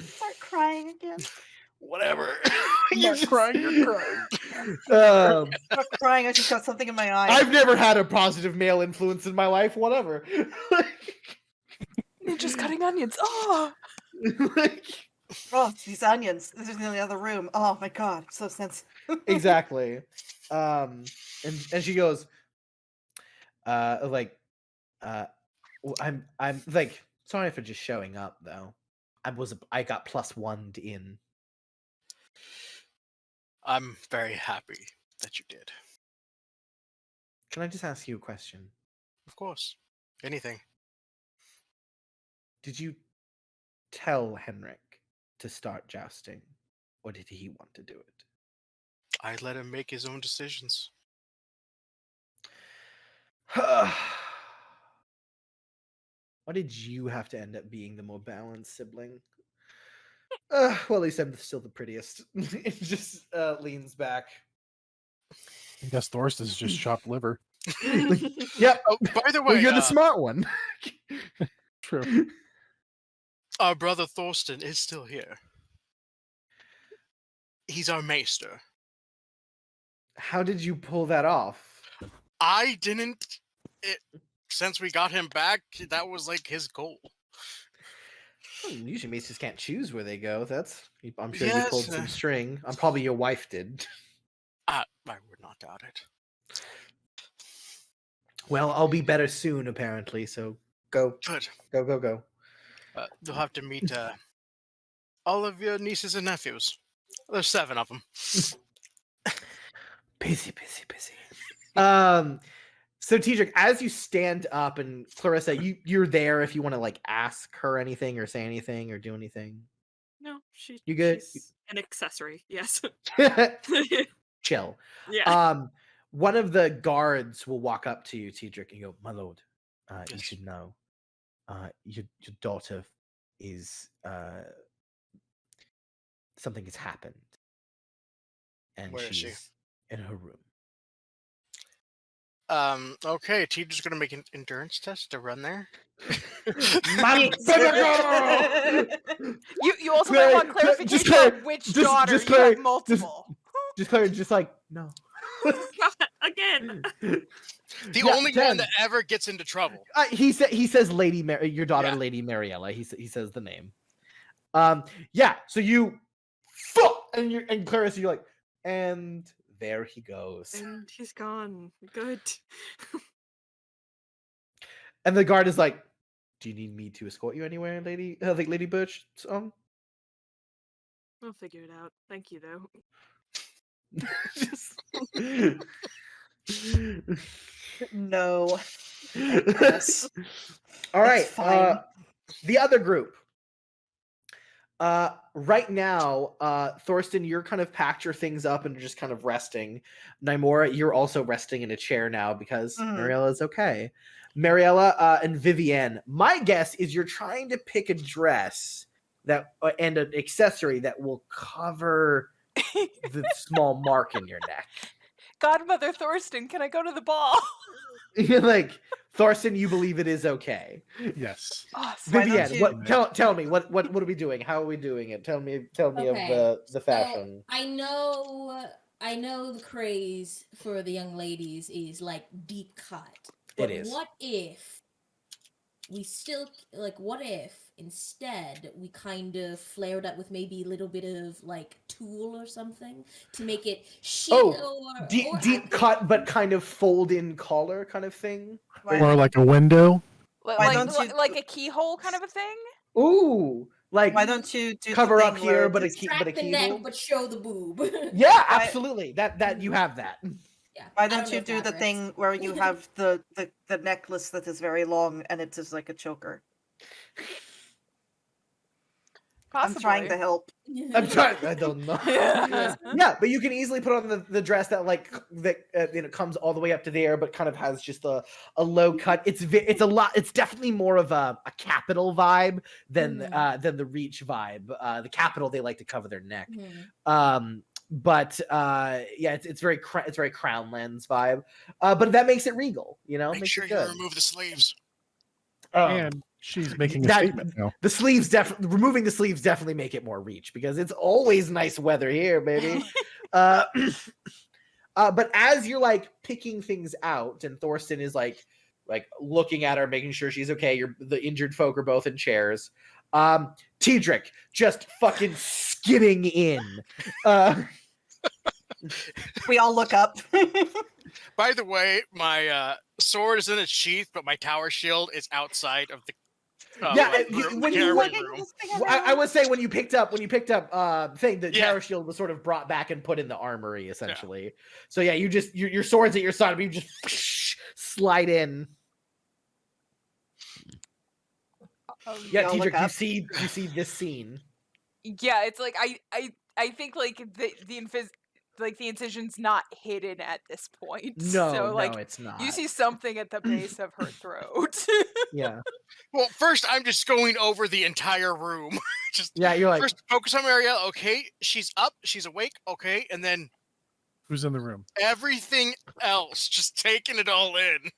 start crying again. Whatever. You're crying. Start crying. I just got something in my eye. I've never had a positive male influence in my life. Whatever. You're just cutting onions. Oh. Oh, these onions. This is in the other room. Oh my god, I'm so sensitive. Exactly. And she goes, I'm like, sorry for just showing up though. I got +1 in. I'm very happy that you did. Can I just ask you a question? Of course. Anything. Did you tell Henric to start jousting, or did he want to do it? I let him make his own decisions. Why did you have to end up being the more balanced sibling? Well, at least I'm still the prettiest. It just leans back. I guess Thorsten's just chopped liver. Yep. Oh, by the way, well, you're the smart one. True. Our brother Thorsten is still here. He's our maester. How did you pull that off? I didn't. Since we got him back, that was like his goal. Well, usually maesters can't choose where they go. I'm sure you pulled some string. Probably your wife did. I would not doubt it. Well, I'll be better soon, apparently. So go. Good. Go. You'll have to meet all of your nieces and nephews. There's 7 of them. Busy. So Tiedric, as you stand up, and Clarissa, you're there if you want to like ask her anything or say anything or do anything. No, you good? She's an accessory. Yes. Chill. Yeah. One of the guards will walk up to you, Tiedric, and go, "My lord, you should know, your daughter is something has happened, and Where is she? In her room." Okay, Tiedric's gonna make an endurance test to run there. You also might want clarification on which daughter. You have multiple. Just like, no. God, again. The only one that ever gets into trouble. He says Lady your daughter, Lady Mariella. He says the name. Yeah. So you, and Clarissa, you're like, and there he goes. And he's gone. Good. And the guard is like, do you need me to escort you anywhere, Lady Lady Birch? I'll figure it out. Thank you, though. No. Yes. All right. The other group. Right now, Thorsten, you're kind of packed your things up and just kind of resting. Nymora, you're also resting in a chair now because Mariella is okay. Mariella and Vivienne, my guess is you're trying to pick a dress and an accessory that will cover the small mark in your neck. Godmother Thorsten, can I go to the ball? You're like, Thorsten, you believe it is okay? Yes. Vivienne, tell me what are we doing? How are we doing it? Tell me of the fashion. I know the craze for the young ladies is like deep cut. But it is. What if instead we kind of flared up with maybe a little bit of like tulle or something to make it deep cut but kind of fold in collar kind of thing? Or like a window? Like a keyhole kind of a thing? Ooh. Like, why don't you do cover up here, but a the neck, but show the boob? Yeah, absolutely. That you have that. Yeah. Why don't you do the thing where you have the necklace that is very long and it is like a choker? Possibly. I'm trying to help. I don't know. Yeah, but you can easily put on the dress that comes all the way up to there, but kind of has just a low cut. It's definitely more of a capital vibe than the Reach vibe. The capital, they like to cover their neck. But it's very Crown Lens vibe. But that makes it regal, Make sure you remove the sleeves. And she's making a statement now. The sleeves removing the sleeves definitely make it more Reach, because it's always nice weather here, baby. But as you're like picking things out, and Thorsten is like looking at her, making sure she's okay. The injured folk are both in chairs. Tiedric just fucking skidding in. We all look up. By the way, my sword is in its sheath, but my tower shield is outside of the room. I would say when you picked up the tower shield was sort of brought back and put in the armory essentially. Yeah. So yeah, your sword's at your side, but you just slide in. Tiedric, you see this scene. Yeah, it's like I think like the incision's not hidden at this point. No, it's not. You see something at the base of her throat. Yeah. Well, first I'm just going over the entire room. You're like, first focus on Mariella. Okay, she's up, she's awake. Okay, and then who's in the room? Everything else, just taking it all in.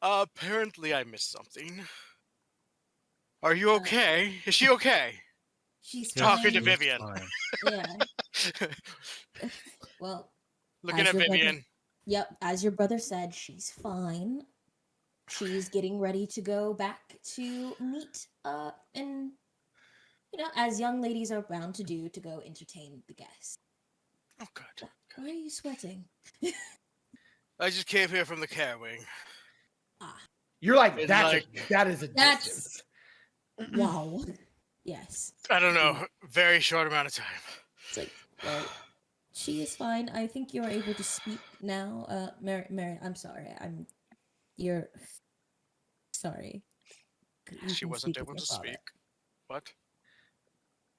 Apparently, I missed something. Are you okay? Is she okay? She's talking to Vivienne. Yeah. Well, looking at Vivienne. Yep, as your brother said, she's fine. She's getting ready to go back to meet and as young ladies are bound to do, to go entertain the guests. Oh, good. Why are you sweating? I just came here from the care wing. You're like, that is a distance. Wow. Yes. I don't know. Very short amount of time. It's like, well, she is fine. I think you're able to speak now. Mary, I'm sorry. You're sorry. She wasn't able to speak. What?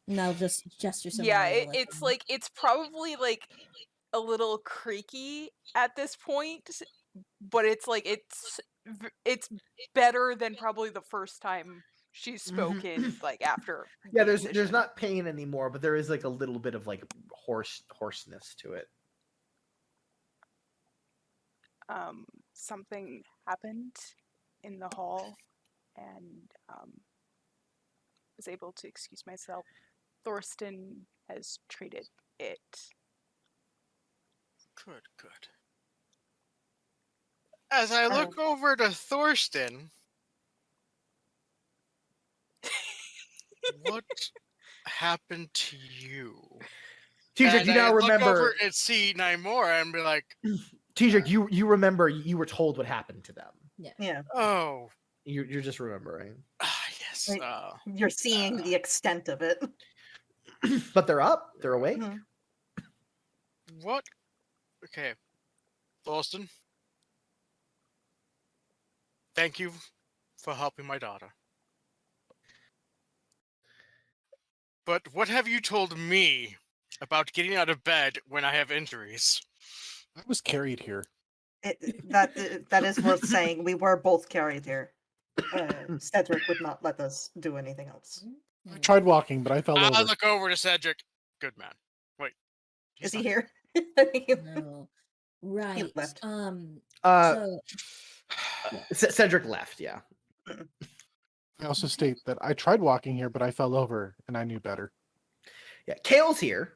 No, just gesture. Yeah, it's probably like a little creaky at this point, but it's like it's better than probably the first time she's spoken like after. Yeah, there's not pain anymore, but there is like a little bit of like hoarseness to it. Something happened in the hall, and was able to excuse myself. Thorsten has treated it. Good. As I look over to Thorsten, what happened to you? Tiedric, you now remember. Look over and see Nymora and be like, Tiedric, you remember you were told what happened to them. Yeah. Oh. You're just remembering. Yes. You're seeing the extent of it. But they're up. They're awake. Mm-hmm. What? Okay. Thorsten, thank you for helping my daughter. But what have you told me about getting out of bed when I have injuries? I was carried here. That is worth saying. We were both carried here. Cedric would not let us do anything else. I tried walking, but I fell over. I'll look over to Cedric. Good man. Wait. Is he here? No. Right. He left. Cedric left, yeah. I also state that I tried walking here, but I fell over, and I knew better. Yeah, Kale's here.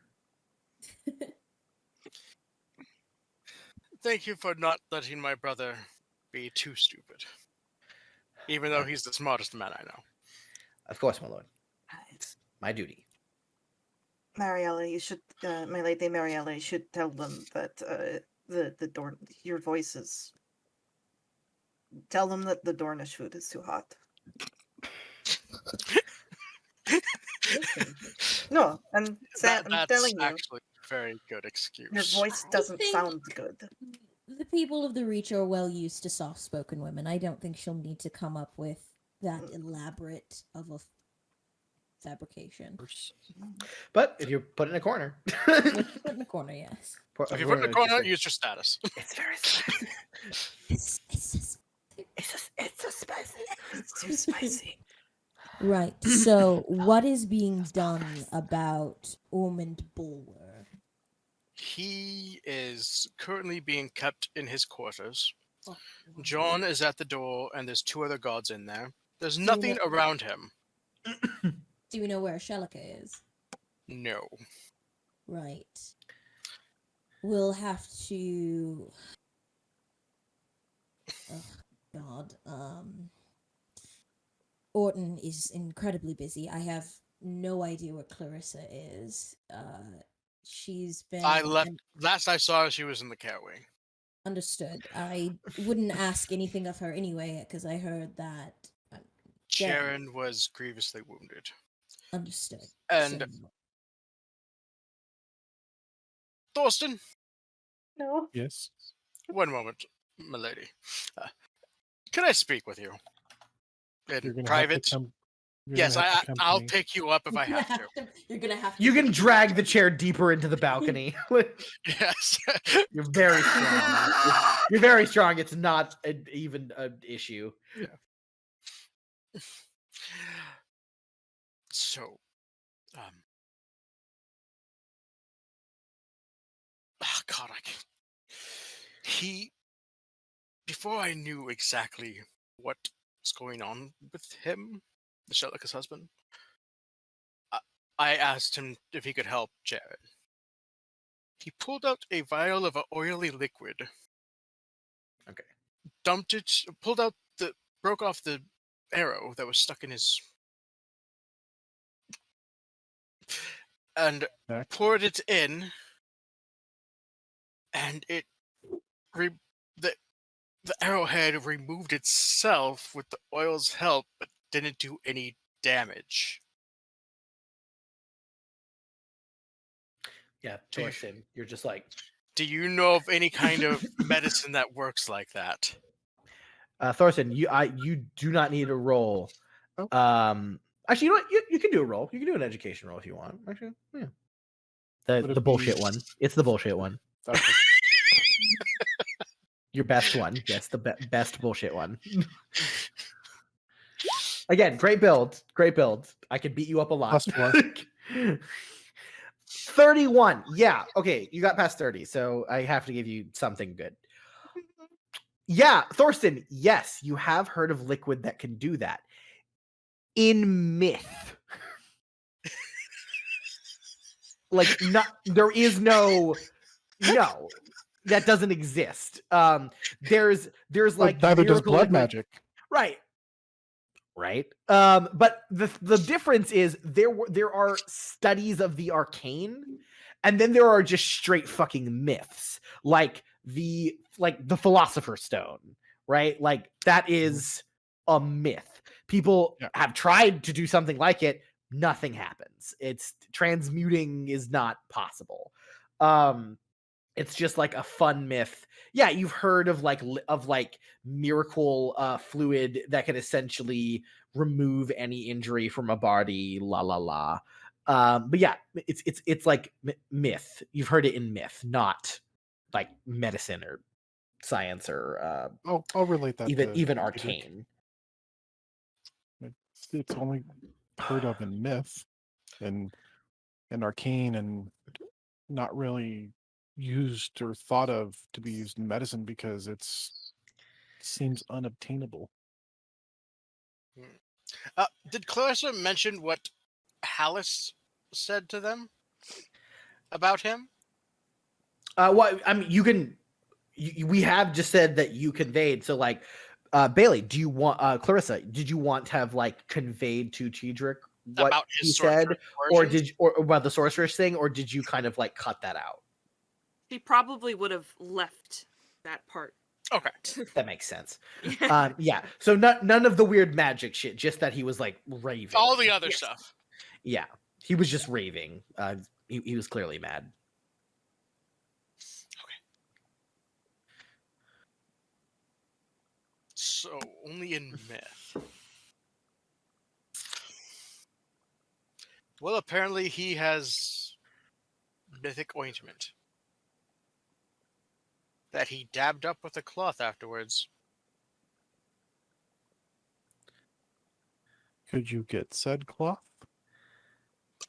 Thank you for not letting my brother be too stupid. Even though he's the smartest man I know. Of course, my lord. It's my duty. Mariella, you should, my lady Mariella, you should tell them that the door, your voice is. Tell them that the Dornish food is too hot. No, I'm telling you. That's actually a very good excuse. Your voice doesn't sound good. The people of the Reach are well used to soft-spoken women. I don't think she'll need to come up with that elaborate of a fabrication. But if you put it in a corner. Put it in a corner, yes. If you put it in a corner, use your status. It's very spicy. It's so spicy. It's too spicy. Right. So, what is being done about Ormond Bulwer? He is currently being kept in his quarters. Oh, John is at the door, and there's 2 other guards in there. There's nothing around him. Do we know where Ashella is? No. Right. We'll have to. Oh, God. Orton is incredibly busy. I have no idea where Clarissa is. She's been. I left. Last I saw her, she was in the cat wing. Understood. I wouldn't ask anything of her anyway, because I heard that. Sharon was grievously wounded. Understood. And So, Thorsten, No. Yes. one moment, milady. Can I speak with you? In private? Yes, I'll pick you up if I have to. You're gonna have to. You can drag the chair deeper into the balcony. Yes. You're very strong. You're very strong. It's not even an issue. Yeah. So, God, before I knew exactly what was going on with him, Ashellika's husband, I asked him if he could help Jared. He pulled out a vial of an oily liquid. Okay. Dumped it, broke off the arrow that was stuck in his, and poured it in, and the arrowhead removed itself with the oil's help, but didn't do any damage. Yeah, Thorsten, you're just like. Do you know of any kind of medicine that works like that? Thorsten, you do not need a roll. Oh. Actually, you know what? You can do a roll. You can do an education roll if you want. Actually, yeah. The bullshit one. It's the bullshit one. Your best one. Yes, the best bullshit one. Again, great build. Great build. I could beat you up a lot. +1. 31. Yeah. Okay. You got past 30. So I have to give you something good. Yeah. Thorsten. Yes. You have heard of liquid that can do that. In myth. Like, there is no, that doesn't exist. There's like, neither does blood magic. Right. But the difference is there are studies of the arcane, and then there are just straight fucking myths, like the Philosopher's Stone, right? Like that is a myth. People have tried to do something like it. Nothing happens. It's transmuting is not possible. It's just like a fun myth. Yeah, you've heard of like miracle fluid that can essentially remove any injury from a body. But yeah, it's like myth. You've heard it in myth, not like medicine or science or I'll relate that even arcane. it's only heard of in myth and arcane, and not really used or thought of to be used in medicine because it seems unobtainable. Did Clarissa mention what Hallis said to them about him? Well, I mean, you can. We have just said that you conveyed. So, like, Bailey, do you want Clarissa? Did you want to have like conveyed to Chidrick what about he said, or about the sorceress thing, or did you kind of like cut that out? He probably would have left that part. Okay, that makes sense. Yeah. So none of the weird magic shit. Just that he was like raving. All the other stuff. Yeah, he was just raving. He was clearly mad. So, only in myth. Well, apparently he has mythic ointment that he dabbed up with a cloth afterwards. Could you get said cloth?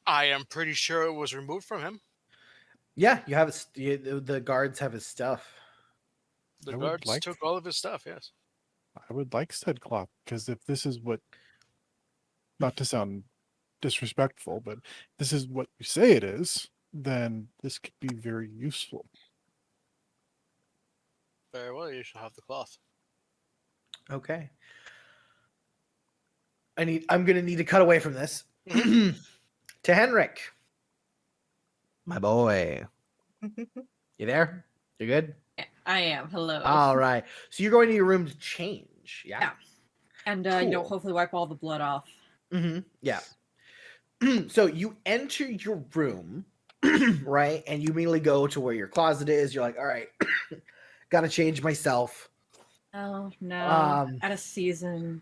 I am pretty sure it was removed from him. Yeah, you have the guards have his stuff. The guards took all of his stuff, yes. I would like said cloth, because if this is what, not to sound disrespectful, but this is what you say it is, then this could be very useful. Very well, you shall have the cloth. Okay. I'm gonna need to cut away from this. To Henric. My boy. You there? You good? I am. Hello. All right. So you're going to your room to change, yeah? Yeah. And cool. Hopefully wipe all the blood off. Yeah. So you enter your room, right? And you immediately go to where your closet is. You're like, all right, gotta change myself. Oh no! Out of season.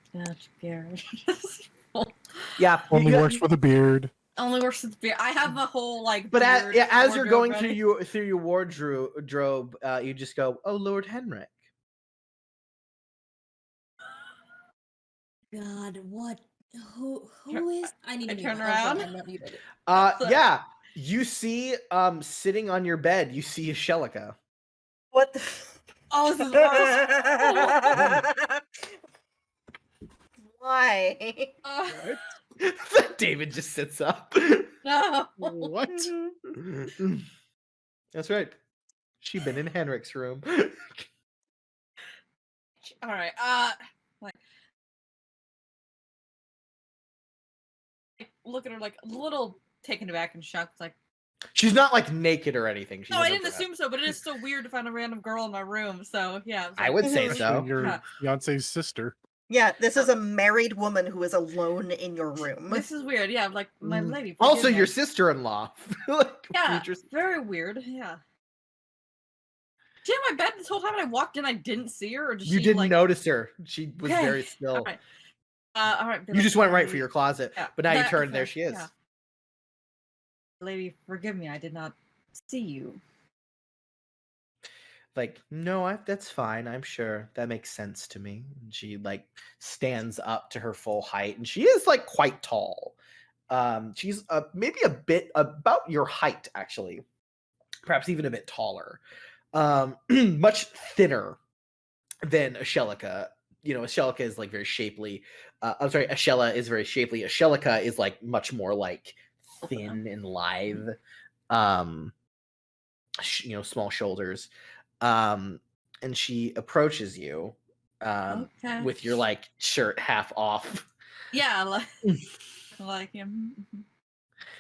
Yeah. Only works with a beard. Only works with beard. I have a whole like. But as you're going through your wardrobe, you just go, "Oh, Lord Henric." God, what? Who is? I need to turn around. Yeah. You see, sitting on your bed, you see Ashella. What the? Oh, this is Why? David just sits up. No. What? That's right. She been in Henric's room. All right. Like, look at her like a little taken aback and shocked. Like, she's not like naked or anything. No, I didn't assume so, but it is so weird to find a random girl in my room. So yeah, I would say so. Your fiance's sister. Yeah, this is a married woman who is alone in your room. This is weird. Yeah, like my lady. Also, your sister-in-law. Yeah, very weird. Yeah. She had my bed this whole time, and I walked in. I didn't see her, or you didn't notice her. She was very still. All right. All right. You just went right for your closet, but now you turn. There she is. Yeah. Lady, forgive me. I did not see you. Like, no, that's fine. I'm sure that makes sense to me. And she like stands up to her full height, and she is like quite tall. She's maybe a bit about your height, actually, perhaps even a bit taller. Much thinner than Ashella. You know, Ashella is like very shapely. I'm sorry, Ashella is very shapely. Ashella is like much more like thin and lithe. You know, small shoulders. And she approaches you with your like shirt half off. Yeah, like him.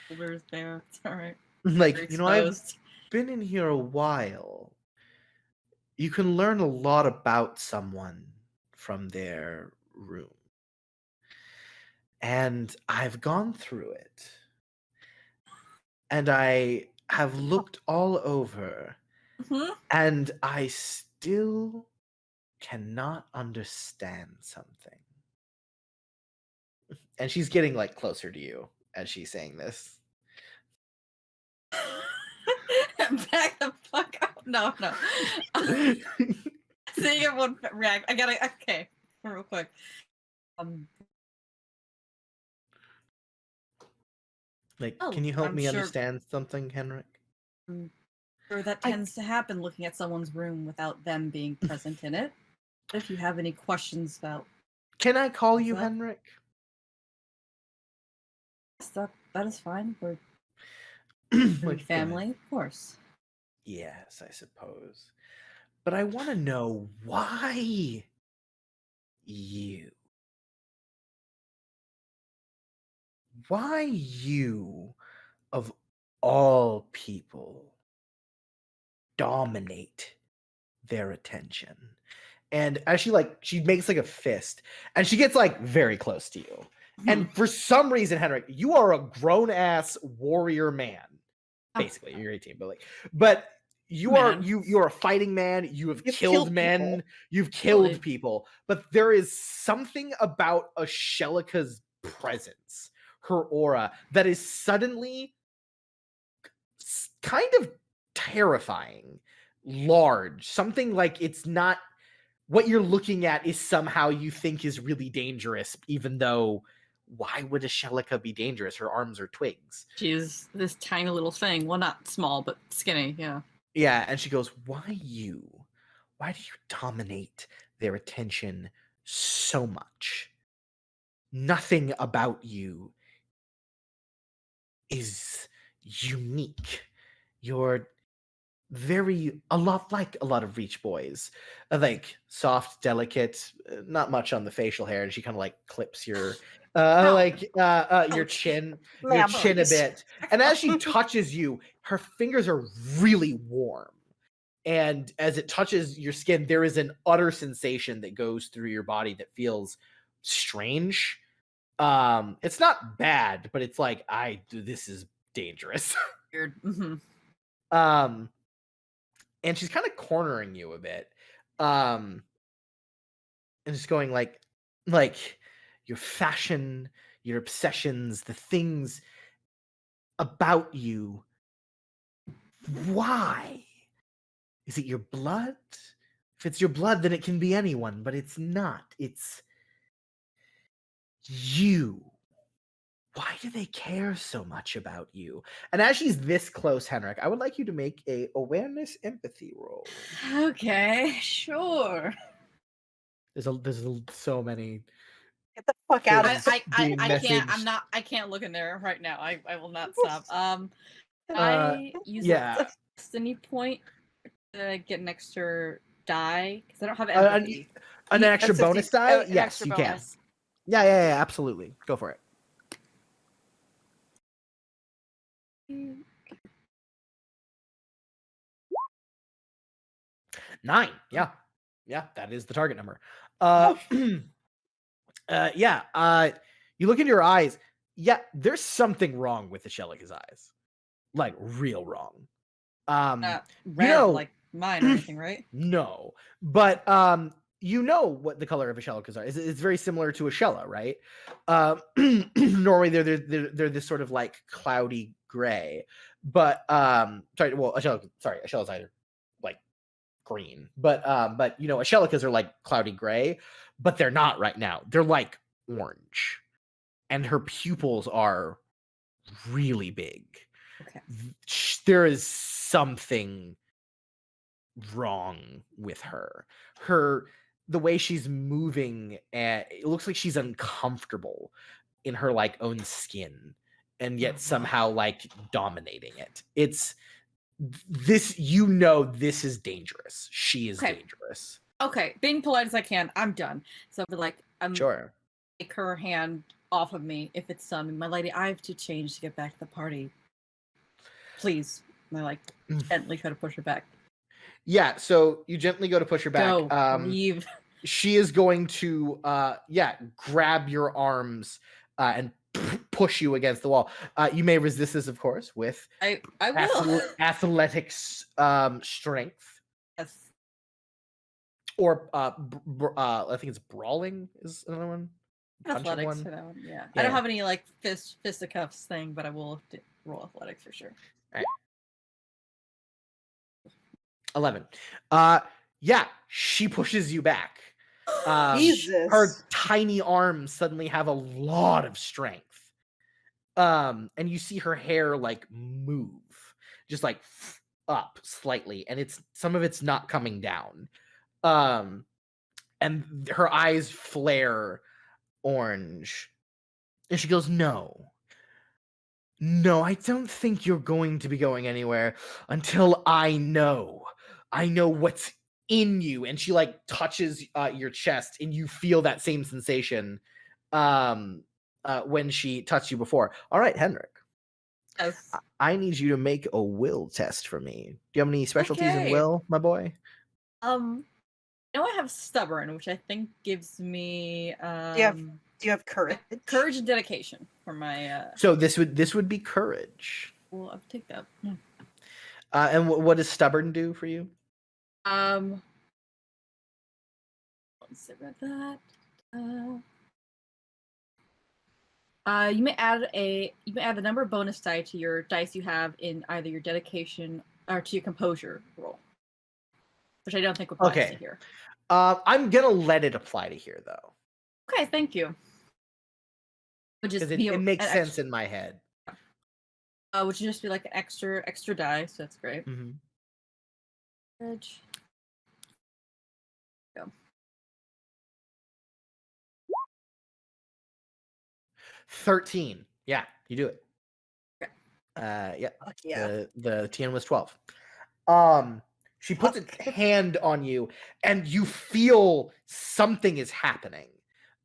Shoulders bare. It's all right. Like, you know, I've been in here a while. You can learn a lot about someone from their room. And I've gone through it. And I have looked all over. And I still cannot understand something. And she's getting like closer to you as she's saying this. Back the fuck up. No. Seeing everyone react. I gotta, okay, real quick. Like, can you help me understand something, Henric? I'm sure that tends to happen looking at someone's room without them being present in it. If you have any questions about... Can I call you Henric? Yes, that is fine. We're family, of course. Yes, I suppose. But I want to know why you. Why you, of all people, dominate their attention. And as she makes like a fist, and she gets like very close to you. And for some reason, Henric, you are a grown-ass warrior man. Basically, you're 18, but you are a fighting man. You've killed men. People. You've killed people. But there is something about Ashellika's presence, her aura, that is suddenly kind of terrifying, large. Something like it's not what you're looking at is somehow you think is really dangerous, even though why would Ashellika be dangerous? Her arms are twigs. She's this tiny little thing. Well, not small, but skinny, yeah. Yeah, and she goes, why you? Why do you dominate their attention so much? Nothing about you is unique. You're a lot like a lot of Reach boys, like soft, delicate, not much on the facial hair, and she kind of like clips your your chin a bit. And as she touches you, her fingers are really warm. And as it touches your skin, there is an utter sensation that goes through your body that feels strange. It's not bad, but it's like, this is dangerous. Weird. And she's kind of cornering you a bit. And just going like your fashion, your obsessions, the things about you. Why? Is it your blood? If it's your blood, then it can be anyone, but it's not. It's you. Why do they care so much about you? And as she's this close, Henric, I would like you to make a awareness empathy roll. Okay, sure. There's so many. Get the fuck out of I can't look in there right now. I will not stop. I use a destiny point to get an extra die because I don't have empathy. An extra bonus die? Yes, you can. Yeah, absolutely. Go for it. 9. Yeah, that is the target number. You look into your eyes. Yeah, there's something wrong with Ashellika's eyes, like real wrong. Red, like mine or anything, right? No, but you know what the color of Ashellika's are. It's very similar to Ashella, right? Normally they're this sort of like cloudy gray, but Ashella's either like green, but Ashellika's are like cloudy gray, but they're not right now. They're like orange, and her pupils are really big. Okay. There is something wrong with her. The way she's moving, it looks like she's uncomfortable in her like own skin, and yet somehow like dominating it. It's this, this is dangerous. She is dangerous. Okay, being polite as I can, I'm done. So I'll be like, sure. Take her hand off of me if it's my lady. I have to change to get back to the party. Please. And I like gently try to push her back. Yeah, so you gently go to push her back. Leave. She is going to grab your arms and push you against the wall. You may resist this, of course, with I will. Athletics strength. Yes. Or I think it's brawling is another one. Athletics for that one, yeah. I don't have any like fisticuffs thing, but I will roll athletics for sure. All right. 11. She pushes you back. Jesus. Her tiny arms suddenly have a lot of strength. And you see her hair like move, just like up slightly, and some of it's not coming down. And her eyes flare orange, and she goes, No, I don't think you're going to be going anywhere until I know what's in you. And she like touches your chest, and you feel that same sensation when she touched you before. All right, Henric. Yes. I need you to make a will test for me. Do you have any specialties in will, my boy? I have stubborn, which I think gives me do you have courage? Courage and dedication for my So this would be courage. Well, I'll take that. Yeah. And what does stubborn do for you? Let's see about that. You may add the number of bonus die to your dice you have in either your dedication or to your composure roll, which I don't think applies to here. I'm gonna let it apply to here though. Okay, thank you. Because it makes sense in my head. Which would just be like an extra die, so that's great. Mm-hmm. Go. 13. Yeah, you do it. Okay. Yeah. Yeah. The TN was 12. She puts a hand on you, and you feel something is happening.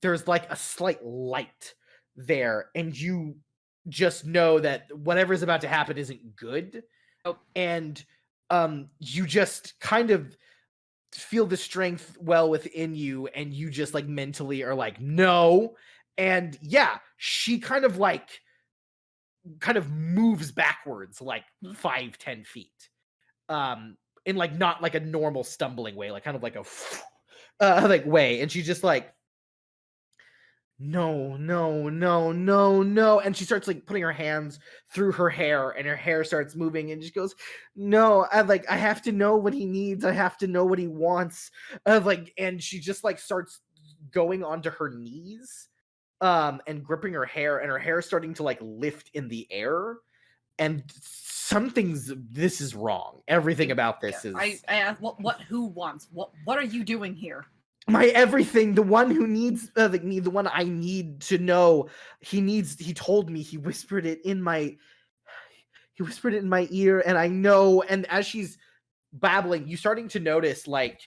There's like a slight light there, and you just know that whatever's about to happen isn't good. Nope. And you just kind of feel the strength well within you, and you just like mentally are like, no. And yeah, she kind of moves backwards like 5-10 feet. In like not like a normal stumbling way, like kind of like a like way. And she's just like, no. And she starts like putting her hands through her hair, and her hair starts moving, and she goes, no, I have to know what he needs. I have to know what he wants. And she just like starts going onto her knees, and gripping her hair, and her hair is starting to like lift in the air. And this is wrong. Everything about this is. I asked who wants? What are you doing here? My everything, the one who needs the one I need to know. He told me, he whispered it in my ear, and I know. And as she's babbling, you're starting to notice like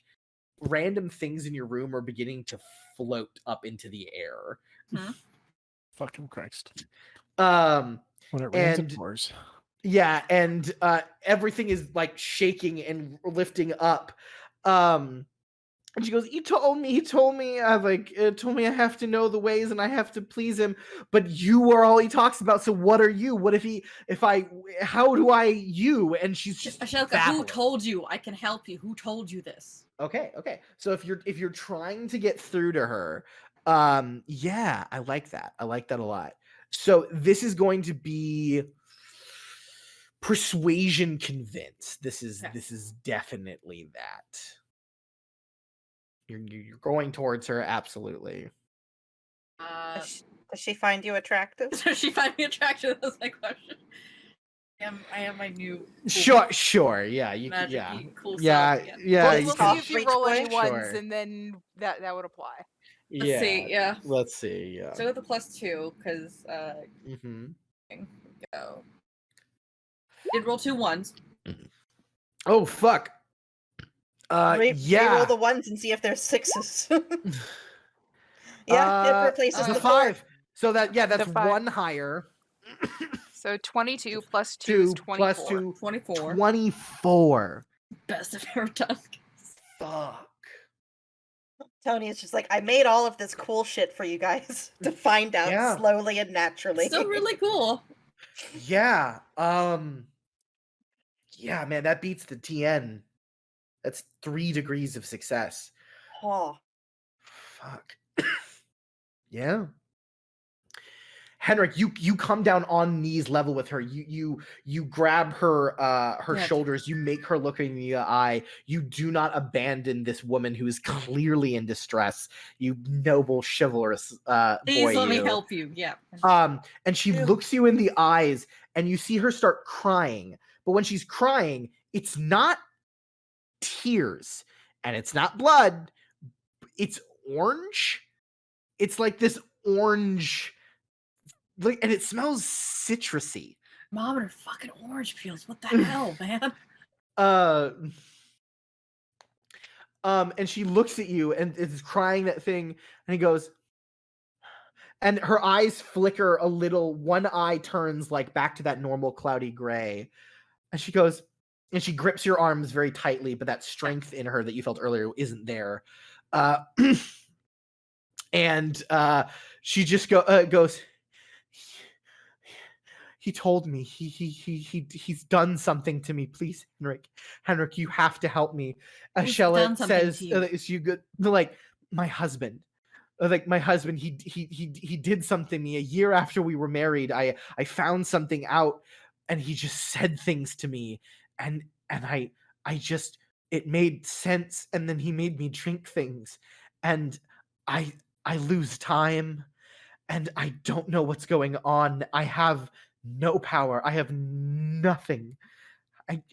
random things in your room are beginning to float up into the air. Fucking Christ. When it rains, it pours. Yeah, and everything is like shaking and lifting up. And she goes, he told me I have to know the ways and I have to please him, but you are all he talks about. So what are you? What how do I you? And she's just Ashella, who told you I can help you? Who told you this? Okay. So if you're trying to get through to her, yeah, I like that. I like that a lot. So this is going to be persuasion convince. This is definitely that. You're going towards her, absolutely. Does she find you attractive? Does she find me attractive? That's my question. I am my new. Sure. Yeah, cool yeah. We'll see if you roll any ones, and then that would apply. Let's see. Yeah. Let's see. Yeah. So with the +2, because go. Did roll 2 1s. Oh fuck. Re-roll the ones and see if there's 6s. Yeah, it replaces the 5. So that's 1 higher. So 22 plus 2 is 24. Plus 2, 24. Best I've ever done. Fuck. Tony is just like, I made all of this cool shit for you guys to find out slowly and naturally. Still really cool. Yeah. Yeah, man, that beats the TN. That's 3 degrees of success. Oh. Fuck. Yeah. Henric, you come down on knees level with her. You grab her shoulders. You make her look in the eye. You do not abandon this woman who is clearly in distress. You noble, chivalrous Please boy. Let me help you. Yeah. And she looks you in the eyes, and you see her start crying. But when she's crying, it's not tears, and it's not blood. It's orange. It's like this orange. And it smells citrusy. Mom and her fucking orange peels. What the hell, man? And she looks at you and is crying that thing, and he goes, and her eyes flicker a little. One eye turns like back to that normal cloudy gray, and she goes, and she grips your arms very tightly, but that strength in her that you felt earlier isn't there. And she just goes, he told me he's done something to me. Please, Henric, you have to help me. Ashella says, "Is you good?" Like my husband, he did something to me. A year after we were married, I found something out, and he just said things to me, and I just, it made sense, and then he made me drink things, and I lose time, and I don't know what's going on. I have no power. I have nothing.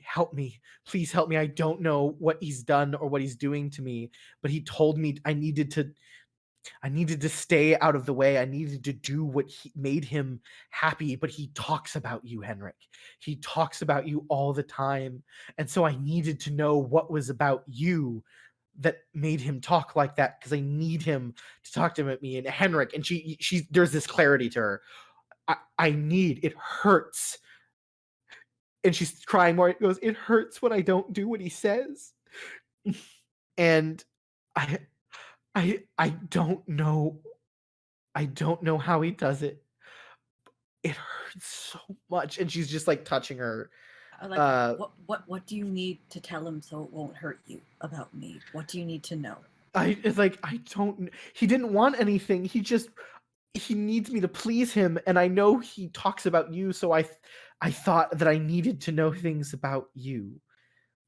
Help me. Please help me. I don't know what he's done or what he's doing to me, but he told me I needed to stay out of the way. I needed to do what made him happy, but he talks about you, Henric. He talks about you all the time. And so I needed to know what was about you that made him talk like that, because I need him to talk to him at me. And Henric, and she there's this clarity to her. It hurts. And she's crying more. It goes, it hurts when I don't do what he says. And I don't know. I don't know how he does it. It hurts so much. And she's just like touching her. Like, what do you need to tell him so it won't hurt you about me? What do you need to know? I don't. He didn't want anything. He needs me to please him, and I know he talks about you, so I thought that I needed to know things about you.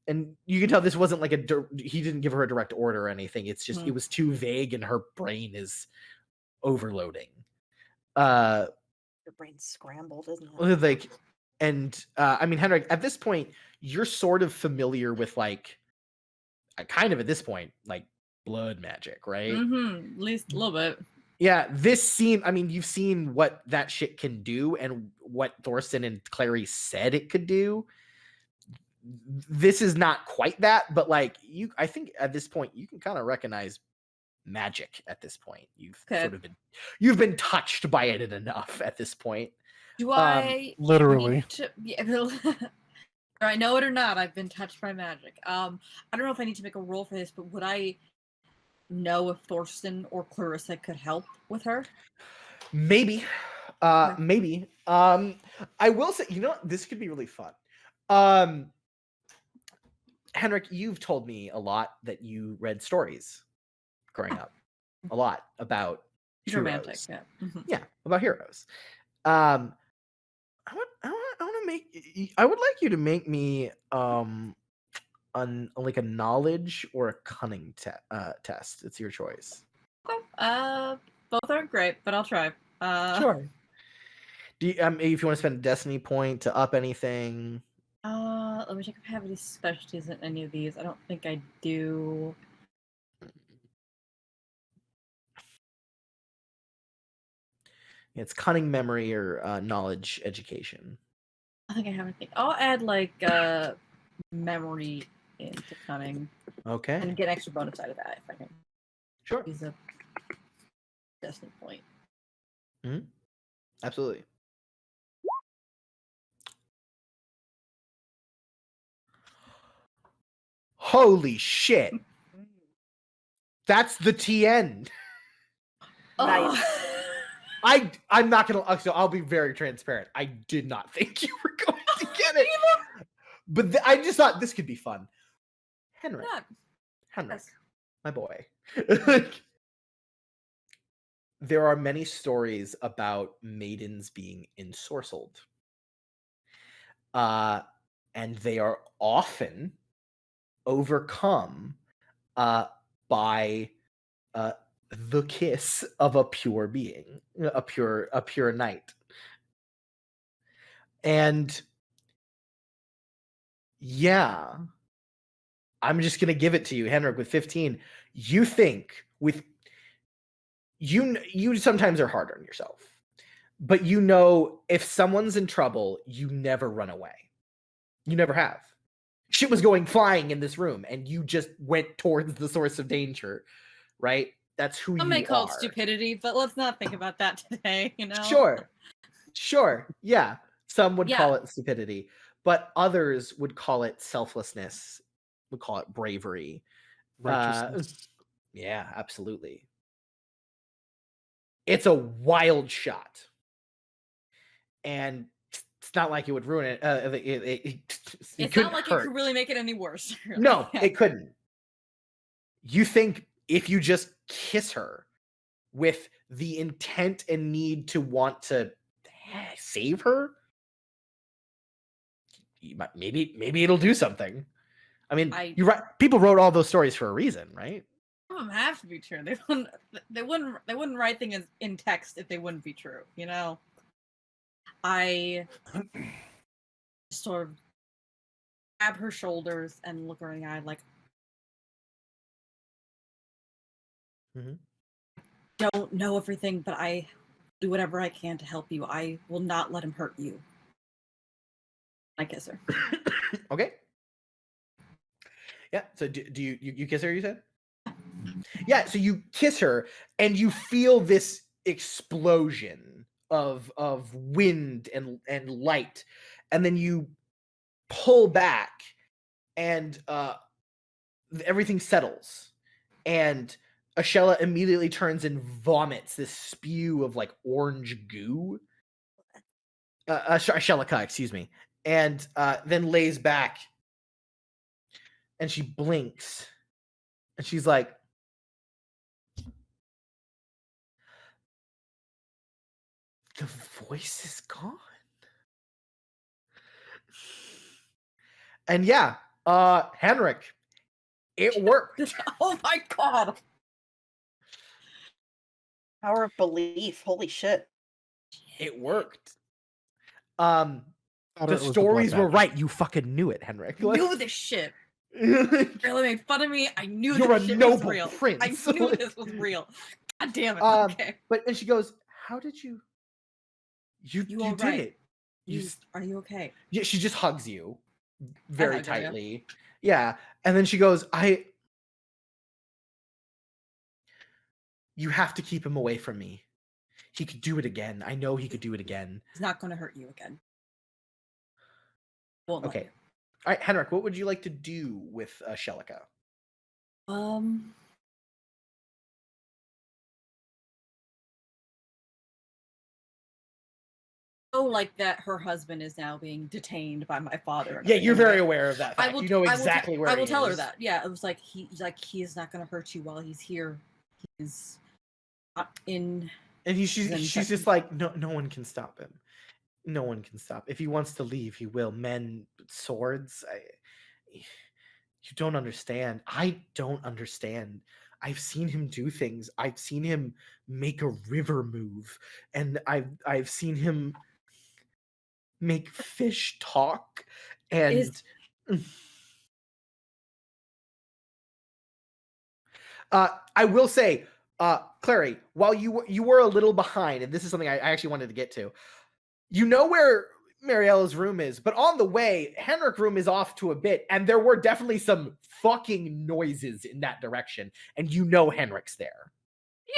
And you can tell this wasn't like he didn't give her a direct order or anything. It's just it was too vague, and her brain is overloading. Your brain's scrambled, isn't it? Like, and I mean, Henric, at this point, you're sort of familiar with like, kind of at this point, like blood magic, right? At least a little bit. Yeah, this scene, I mean, you've seen what that shit can do and what Thorsten and Clary said it could do. This is not quite that, but like I think at this point you can kind of recognize magic at this point. You've been touched by it enough at this point. Do I literally? I know it or not, I've been touched by magic. I don't know if I need to make a roll for this, but would I know if Thorsten or Clarissa could help with her? Maybe. Maybe. I will say, this could be really fun. Henric, you've told me a lot that you read stories growing up. A lot about romantic, heroes. yeah. Yeah, about heroes. I would like you to make me like a knowledge or a cunning test. It's your choice. Okay. Both aren't great, but I'll try. Sure. Do you, if you want to spend a destiny point to up anything? Let me check if I have any specialties in any of these. I don't think I do. It's cunning, memory, or knowledge, education. I think I have anything. I'll add like memory into cunning. Okay. And get an extra bonus out of that if I can. Sure. Use a destiny point. Mm-hmm. Absolutely. Holy shit. That's the TN. Nice. I'm not gonna. So I'll be very transparent. I did not think you were going to get it, but I just thought this could be fun. Henric, Yes. my boy. there are many stories about maidens being ensorcelled. And they are often overcome by the kiss of a pure being, a pure knight. And yeah, I'm just gonna give it to you, Henric, with 15. You think with you sometimes are hard on yourself, but you know if someone's in trouble, you never run away. You never have. Shit was going flying in this room, and you just went towards the source of danger, right? That's who you are. Some may call it stupidity, but let's not think about that today, you know? Sure. Yeah. Some would call it stupidity, but others would call it selflessness, would call it bravery. Righteousness. Yeah, absolutely. It's a wild shot. And it's not like it would ruin it. It's not like it could really make it any worse. Really. No, it couldn't. You think if you just kiss her with the intent and need to want to save her, maybe it'll do something. I mean, you're right. People wrote all those stories for a reason, right? Some of them have to be true. They wouldn't write things in text if they wouldn't be true. You know, I sort of grab her shoulders and look her in the eye, like, don't know everything, but I do whatever I can to help you. I will not let him hurt you. I kiss her. Okay. Yeah. So do you kiss her? You said. Yeah. So you kiss her, and you feel this explosion of wind and light, and then you pull back, and everything settles, and Ashella immediately turns and vomits this spew of like orange goo. Ashella, excuse me, and then lays back, and she blinks, and she's like, "The voice is gone." And yeah, Henric, it worked. Oh my god. Power of belief. Holy shit. It worked. The stories were right. You fucking knew it, Henric. I knew this shit. Really made fun of me. I knew this shit was real. Prince. I knew this was real. God damn it. Okay. And she goes, "How did you? You did it. Are you okay?" Yeah, she just hugs you very tightly. Yeah. And then she goes, you have to keep him away from me. He could do it again. I know he could do it again. He's not going to hurt you again. Okay. All right, Henric, what would you like to do with Shelika? Oh, like that her husband is now being detained by my father. Yeah, you're very aware of that fact. You know exactly where he is. I will tell her that. Yeah, it was like he is not going to hurt you while he's here. He's not in. And she's just like, no one can stop him. No one can stop. If he wants to leave, he will. Men, swords. You don't understand. I don't understand. I've seen him do things. I've seen him make a river move, and I've seen him make fish talk. And I will say, Clary, while you were a little behind, and this is something I actually wanted to get to. You know where Mariella's room is, but on the way, Henric's room is off to a bit, and there were definitely some fucking noises in that direction, and you know Henric's there.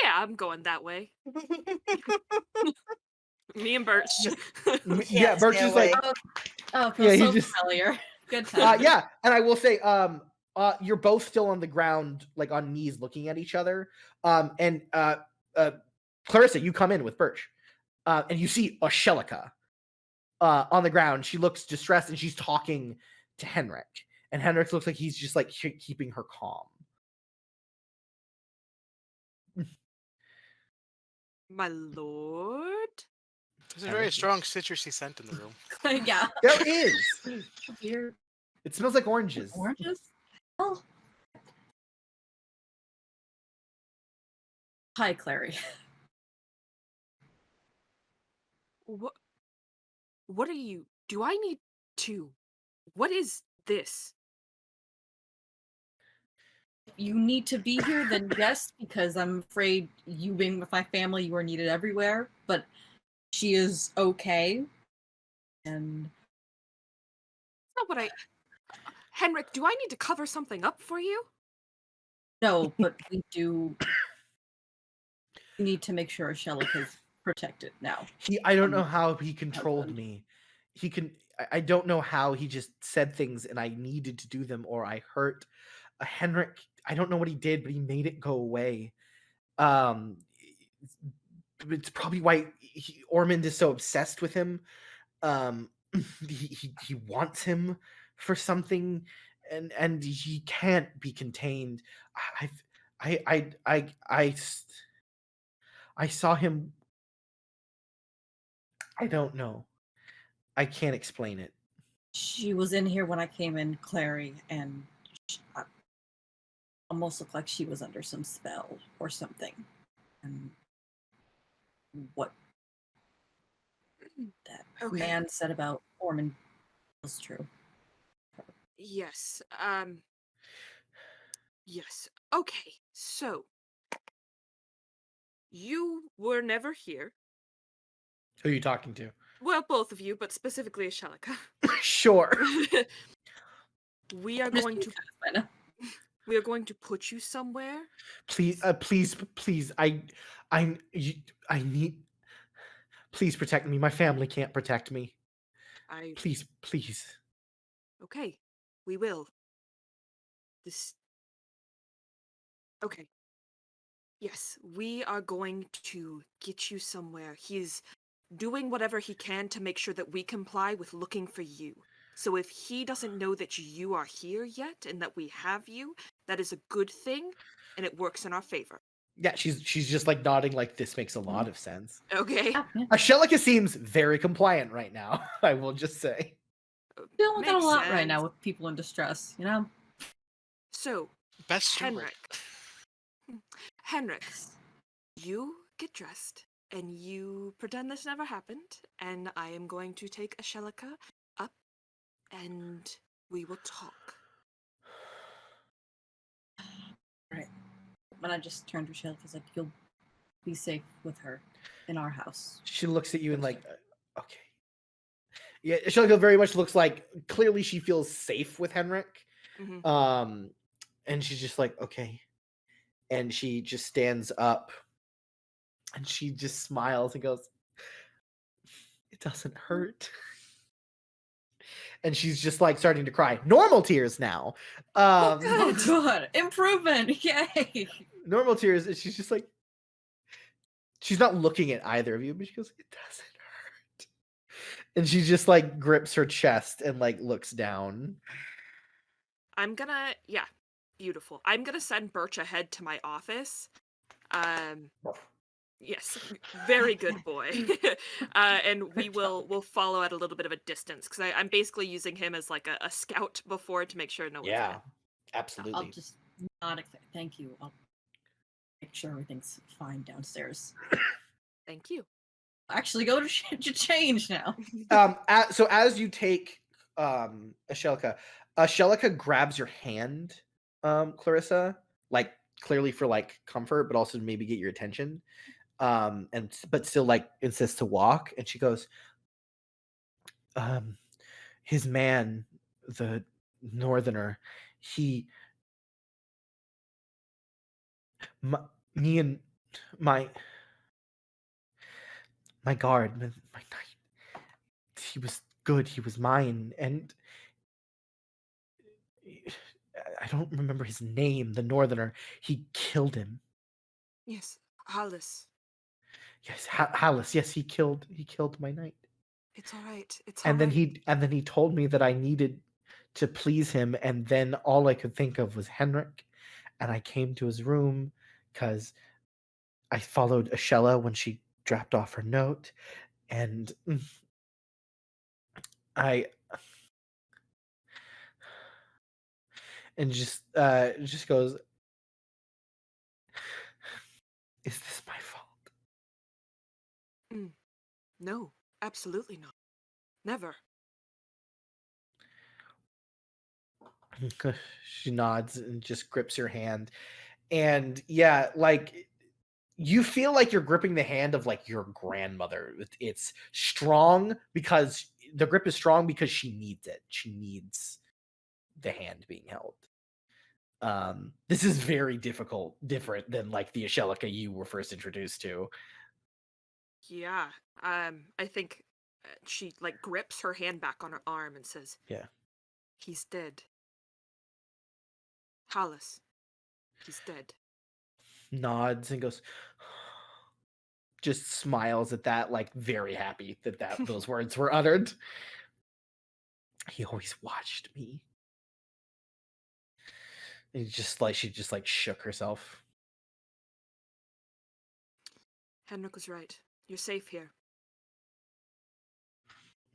Yeah, I'm going that way. Me and Birch. Yeah, Birch is like, so familiar. Good time. Yeah, and I will say, you're both still on the ground, like on knees, looking at each other. And Clarissa, you come in with Birch. And you see Ashella on the ground. She looks distressed, and she's talking to Henric. And Henric looks like he's just like keeping her calm. My lord? There's a very strong citrusy scent in the room. Yeah. There is. Weird. It smells like oranges. Oranges? Oh. Hi, Clary. What are you? Do I need to? What is this? If you need to be here, then yes, because I'm afraid you being with my family, you are needed everywhere. But she is okay. And That's not what I... Henric, do I need to cover something up for you? no, but we do need to make sure Ashella is protected now. I don't know how he controlled me. I don't know how he just said things and I needed to do them or I hurt Henric. I don't know what he did, but he made it go away. It's probably why Ormond is so obsessed with him. He wants him for something, and he can't be contained. I saw him. I don't know. I can't explain it. She was in here when I came in, Clary, and almost looked like she was under some spell or something. And what that man said about Ormond was true. Yes. Yes. Okay. So you were never here. Who are you talking to? Well, both of you, but specifically Ashella. Sure. We are going to put you somewhere. Please, I need. Please protect me. My family can't protect me. Please. Okay, we will. Okay. Yes, we are going to get you somewhere. He's doing whatever he can to make sure that we comply with looking for you. So if he doesn't know that you are here yet and that we have you, that is a good thing, and it works in our favor. Yeah, she's just like nodding like this makes a lot of sense. Okay. Ashella seems very compliant right now, I will just say. Dealing with that a lot right now with people in distress, you know? So, Henric, you get dressed and you pretend this never happened, and I am going to take Ashella up and we will talk. Right. When I just turned to Ashella, he's like, you'll be safe with her in our house. She looks at you and like, okay. Yeah, Ashella very much looks like clearly she feels safe with Henric. Mm-hmm. And she's just like, okay. And she just stands up and she just smiles and goes, it doesn't hurt. And she's just like starting to cry. Normal tears now. Oh, good. Improvement. Yay. Normal tears. And she's just like, she's not looking at either of you, but she goes, it doesn't hurt. And she just like grips her chest and like looks down. Beautiful. I'm gonna send Birch ahead to my office. Yes, very good boy. And we'll follow at a little bit of a distance because I'm basically using him as like a scout before to make sure no one's there. Absolutely. I'll just nod. Thank you. I'll make sure everything's fine downstairs. Thank you. Actually, go to change now. So as you take Ashella grabs your hand, Clarissa, like clearly for like comfort, but also maybe get your attention. But still like insists to walk, and she goes, his man, the northerner, me and my guard, my knight, he was good, he was mine, and I don't remember his name, the northerner, he killed him. Yes, Hallis. Yes, Hallis. Yes, he killed my knight. It's all right. And then he told me that I needed to please him, and then all I could think of was Henric, and I came to his room because I followed Ashella when she dropped off her note, and I and just goes, "Is this my fault?" No, absolutely not. Never. She nods and just grips your hand. And yeah, like you feel like you're gripping the hand of like your grandmother. It's strong because the grip is strong because she needs it. She needs the hand being held. This is very different than like the Ashella you were first introduced to. Yeah. I think she like grips her hand back on her arm and says, "Yeah. He's dead. Hollis. He's dead." Nods and goes, just smiles at that, like very happy that those words were uttered. "He always watched me." And she just like shook herself. Henric was right. You're safe here.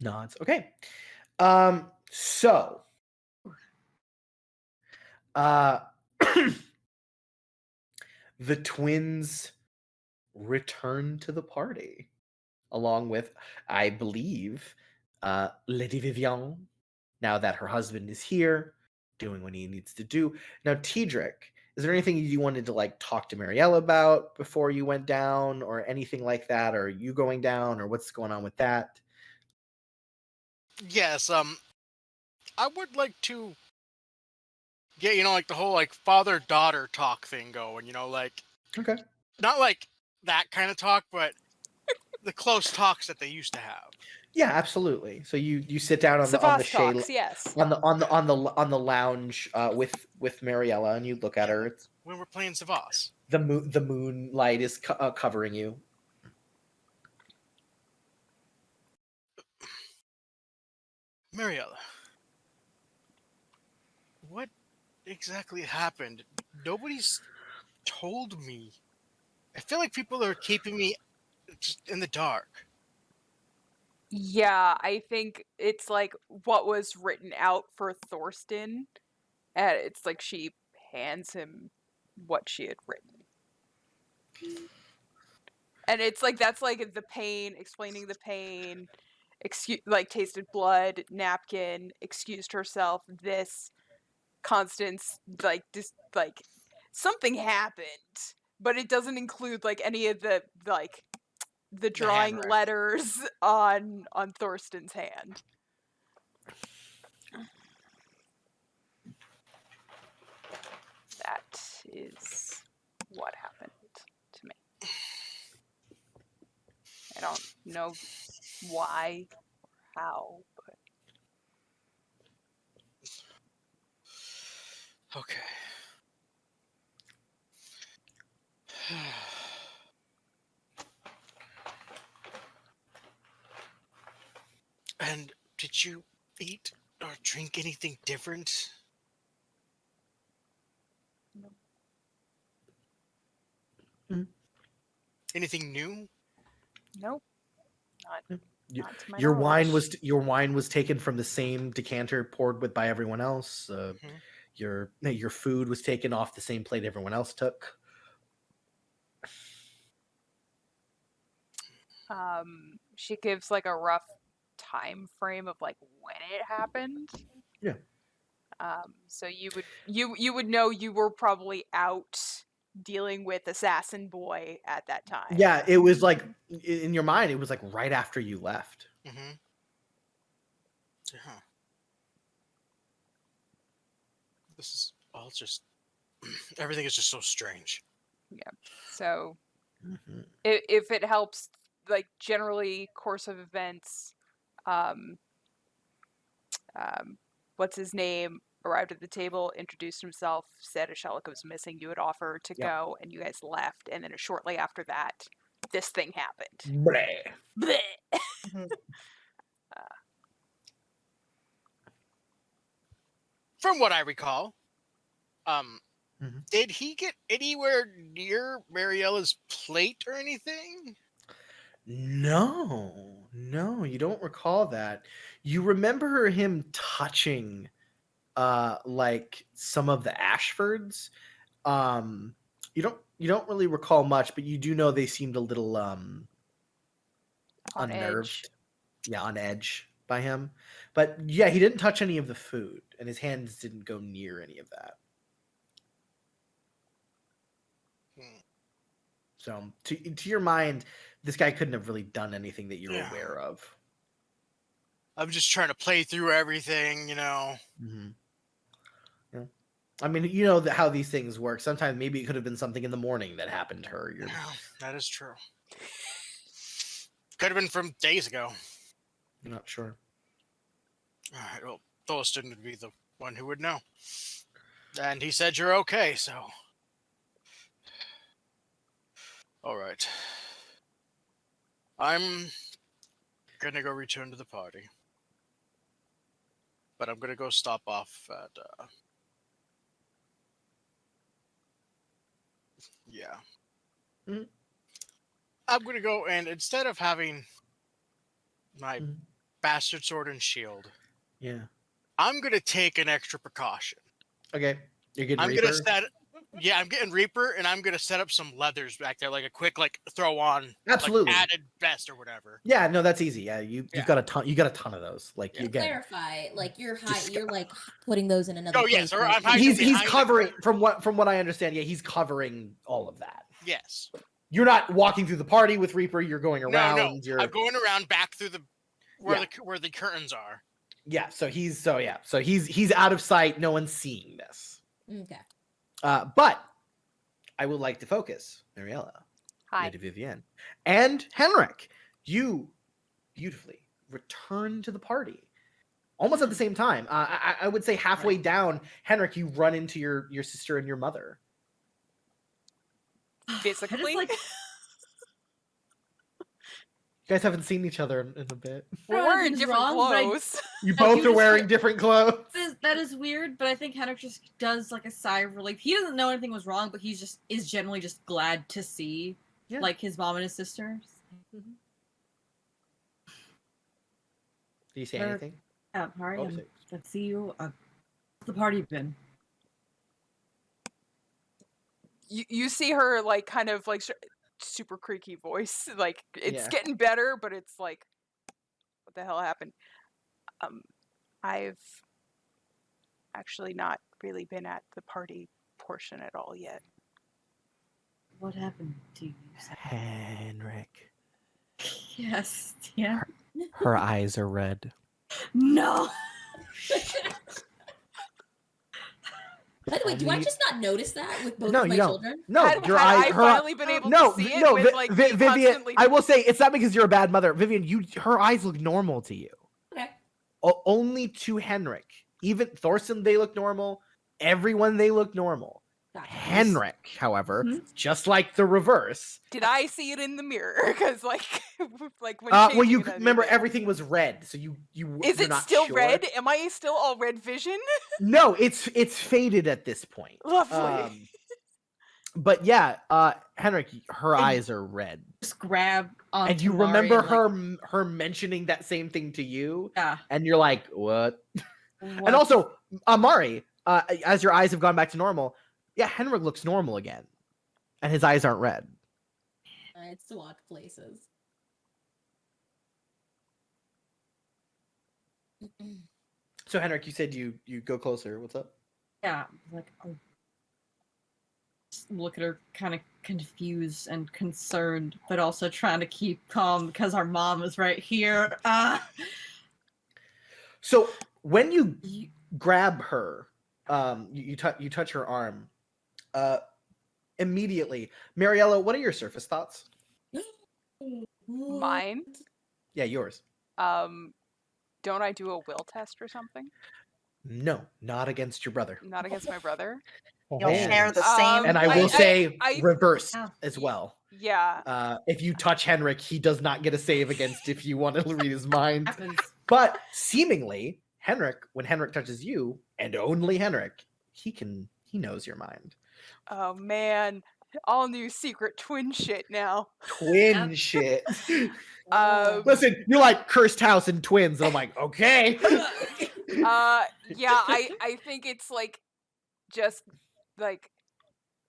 Nods. Okay. So the twins return to the party along with, I believe, Lady Vivian, now that her husband is here doing what he needs to do. Now, Tidric, is there anything you wanted to like talk to Mariella about before you went down or anything like that? Or are you going down or what's going on with that? Yes, I would like to get, like the whole like father-daughter talk thing going, like Okay. not like that kind of talk, but the close talks that they used to have. Yeah, absolutely. So you sit down on the talks, yes. on the lounge with Mariella, and you look at her. It's, when we're playing Savas, the moonlight is covering you. Mariella, what exactly happened? Nobody's told me. I feel like people are keeping me just in the dark. Yeah, I think it's like what was written out for Thorsten, and it's like she hands him what she had written. And it's like that's like the pain, explaining the pain, like tasted blood, napkin, excused herself, this Constance, like just like something happened, but it doesn't include like any of the like the drawing letters on Thorsten's hand. That is what happened to me. I don't know why or how, but okay. And did you eat or drink anything different? No. Anything new? Nope. Not to my your knowledge. Your wine was taken from the same decanter poured with by everyone else. Your food was taken off the same plate everyone else took. She gives like a rough time frame of like when it happened. Yeah. So you would know you were probably out dealing with Assassin Boy at that time. Yeah, it was like in your mind, it was like right after you left. Mm-hmm. Yeah. This is all just everything is just so strange. Yeah. So if it helps, like generally course of events, what's his name arrived at the table, introduced himself, said Ashella was missing. You had offered to go, and you guys left. And then shortly after that, this thing happened. Bleh. Bleh. From what I recall, Did he get anywhere near Mariella's plate or anything? No, you don't recall that. You remember him touching like some of the Ashfords. You don't really recall much, but you do know they seemed a little unnerved. Edge. Yeah, on edge by him. But yeah, he didn't touch any of the food, and his hands didn't go near any of that. So to your mind, this guy couldn't have really done anything that you're aware of. I'm just trying to play through everything, Yeah. I mean, you know how these things work. Sometimes maybe it could have been something in the morning that happened to her. That is true. Could have been from days ago. I'm not sure. All right, well, Thorsten would be the one who would know. And he said you're okay, so... All right. I'm gonna go return to the party. But I'm gonna go stop off at... Yeah. Mm-hmm. I'm gonna go, and instead of having my bastard sword and shield, I'm gonna take an extra precaution. Okay, you're getting Reaper? I'm getting Reaper, and I'm gonna set up some leathers back there, like a quick throw on, absolutely, added vest or whatever. Yeah, no, that's easy. Yeah, you've got a ton. You got a ton of those. Like you clarify, like you're like putting those in another. Oh yes, or I'm hiding. He's covering from what I understand. Yeah, he's covering all of that. Yes. You're not walking through the party with Reaper. You're going around. No. I'm going around back through where the curtains are. Yeah. So he's out of sight. No one's seeing this. Okay. But I would like to focus, Mariella, Lady Vivienne, and Henric. You beautifully return to the party almost at the same time. I would say halfway down, Henric, you run into your sister and your mother. Physically, you guys haven't seen each other in a bit. We're wearing different clothes. You both are wearing different clothes. That is weird, but I think Henric just does like a sigh of relief. He doesn't know anything was wrong, but is generally just glad to see like his mom and his sister. Mm-hmm. Do you say anything? Sorry, let's see you. The party been. You see her like kind of like super creaky voice, like it's getting better, but it's like, what the hell happened? I've actually not really been at the party portion at all yet. What happened to you, Henric? Yes, yeah. Her eyes are red. No. By the way, do I just not notice that with both of my children? No, your eyes. I've finally been able to see it with like Vivian. I will say it's not because you're a bad mother, Vivian. Her eyes look normal to you. Okay. Only to Henric. Even Thorsten, they look normal. Everyone, they look normal. Henric, however, just like the reverse. Did I see it in the mirror? Because like when well, you remember everything was red, so you. Is it still red? Am I still all red vision? No, it's faded at this point. Lovely. But yeah, Henric, her eyes are red. Just grab on. And you remember her mentioning that same thing to you. Yeah. And you're like, what? And also, Mari, as your eyes have gone back to normal. Yeah, Henric looks normal again. And his eyes aren't red. I swapped places. So, Henric, you said you go closer. What's up? Yeah, like, look at her kind of confused and concerned, but also trying to keep calm because our mom is right here. So, when you grab her, you touch her arm, immediately, Mariella, what are your surface thoughts? Mine? Yeah, yours. Don't I do a will test or something? No, not against your brother. Not against my brother? You'll share the same. And I will say reverse as well. Yeah. If you touch Henric, he does not get a save against if you want to read his mind. But seemingly, Henric, when Henric touches you, and only Henric, he knows your mind. Oh man, all new secret twin shit now. Twin shit. Listen, you're like cursed house and twins. And I'm like, okay. Yeah, I think it's like just like,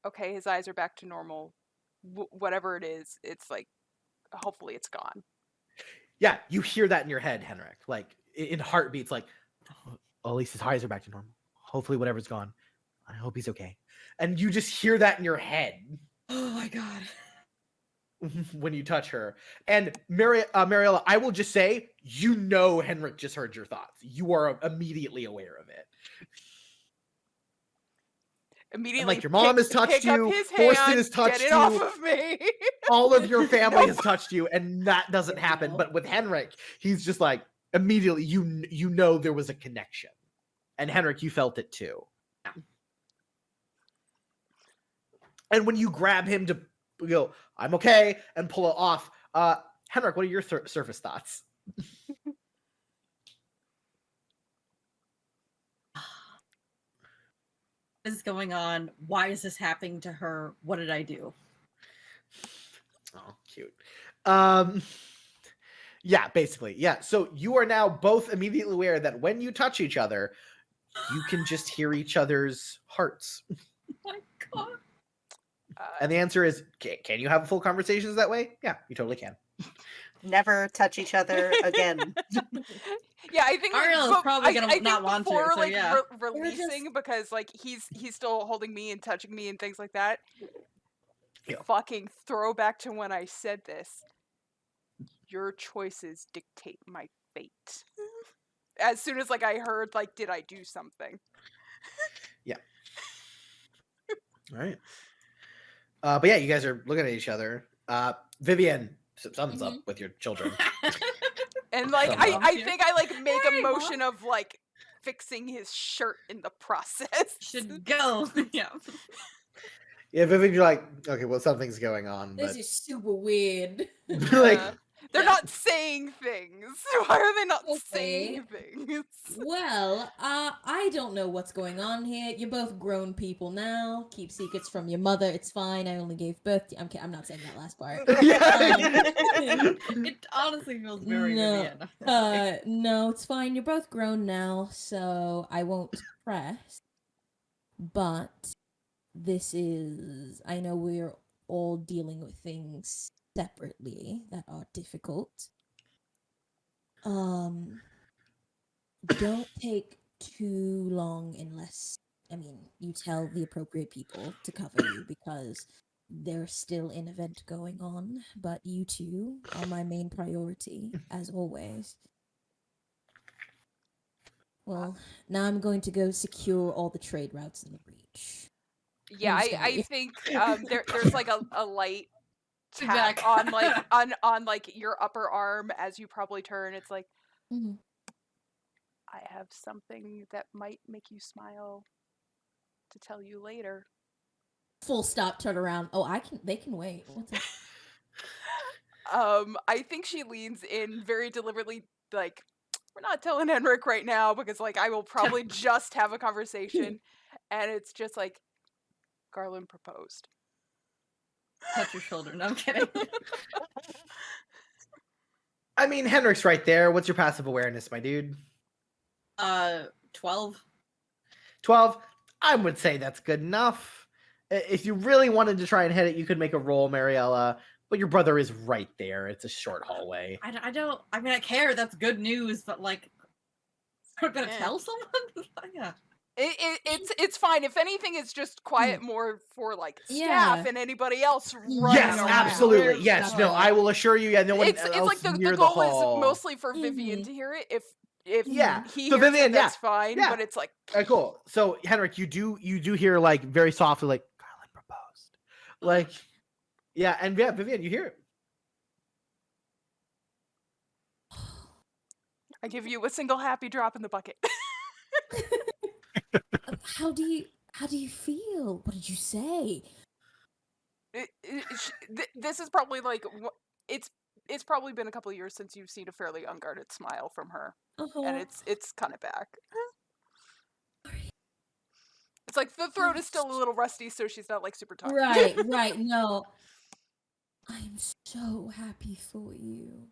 okay, his eyes are back to normal. Whatever it is, it's like, hopefully it's gone. Yeah, you hear that in your head, Henric. Like in heartbeats, like, oh, at least his eyes are back to normal. Hopefully whatever's gone. I hope he's okay. And you just hear that in your head. Oh my god. When you touch her. And Mariella, I will just say, you know Henric just heard your thoughts. You are immediately aware of it. Immediately, and like your mom has touched you, Thorsten has touched get it you, off of me. all of your family has touched you, and that doesn't happen. But with Henric, he's just like, immediately, you know there was a connection. And Henric, you felt it too. And when you grab him to go, I'm okay, and pull it off, Henric, what are your surface thoughts? What is going on? Why is this happening to her? What did I do? Oh, cute. Yeah, basically. Yeah. So you are now both immediately aware that when you touch each other, you can just hear each other's hearts. Oh my god. And the answer is, can you have full conversations that way? Yeah, you totally can. Never touch each other again. Yeah, I think Ariel is probably gonna not want to. So like yeah. Releasing because like he's still holding me and touching me and things like that. Yeah. Fucking throwback to when I said this. Your choices dictate my fate. As soon as like I heard like, did I do something? Yeah. All right. But yeah, you guys are looking at each other. Vivian, something's up with your children. And like I think I like make a motion of like fixing his shirt in the process. Should go. Yeah. Yeah, Vivian, you're like, okay, well, something's going on. This is super weird. Like, they're not saying things. Why are they not saying things? Well, I don't know what's going on here. You're both grown people now. Keep secrets from your mother. It's fine. I only gave birth to... I'm not saying that last part. It honestly feels very Vivian. No, it's fine. You're both grown now, so I won't press. But this is... I know we're all dealing with things separately that are difficult. Don't take too long unless, you tell the appropriate people to cover you because there's still an event going on, but you two are my main priority, as always. Well, now I'm going to go secure all the trade routes in the breach. Yeah, I think there's like a light tap on like on like your upper arm as you probably turn. It's like, I have something that might make you smile to tell you later. Full stop, turn around. Oh, they can wait. What's up? I think she leans in very deliberately, like, we're not telling Henric right now because like I will probably just have a conversation. And it's just like, Garland proposed. Touch your shoulder. No, I'm kidding. I mean, Henric's right there. What's your passive awareness, my dude? 12. 12? I would say that's good enough. If you really wanted to try and hit it, you could make a roll, Mariella. But your brother is right there. It's a short hallway. I care. That's good news. But like, I'm gonna tell someone? Yeah. It's fine. If anything, it's just quiet more for like staff and anybody else. Yes, absolutely. Yes, no, I will assure you. Yeah, no one else it's like the goal is mostly for Vivian to hear it. If he hears Vivian, that's fine. Yeah. But it's like, cool. So Henric, you do hear like very softly like Garland proposed, like and Vivian, you hear it. I give you a single happy drop in the bucket. How do you feel? What did you say? This is probably like it's probably been a couple of years since you've seen a fairly unguarded smile from her, and it's kind of back. It's like the throat is still a little rusty, so she's not like super tired. Right. No. I'm so happy for you.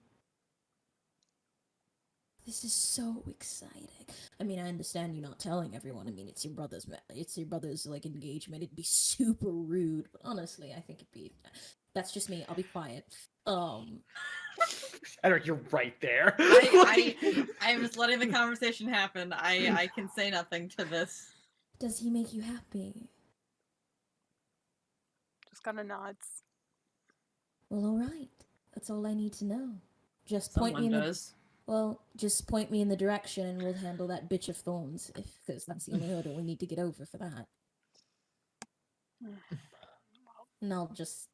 This is so exciting. I mean, I understand you not telling everyone. I mean, it's your brother's like engagement. It'd be super rude, but honestly, I think it'd be. That's just me. I'll be quiet. Henric, you're right there. I'm just letting the conversation happen. I can say nothing to this. Does he make you happy? Just kind of nods. Well, all right. That's all I need to know. Just Someone point me in does. just point me in the direction, and we'll handle that bitch of thorns. Because that's the only hurdle we need to get over for that. And I'll just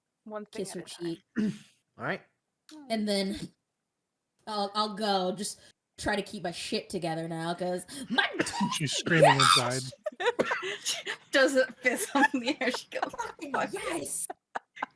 kiss her cheek. All right. And then I'll go. Just try to keep my shit together now, because she's screaming inside. Doesn't fist on the air. She goes, yes.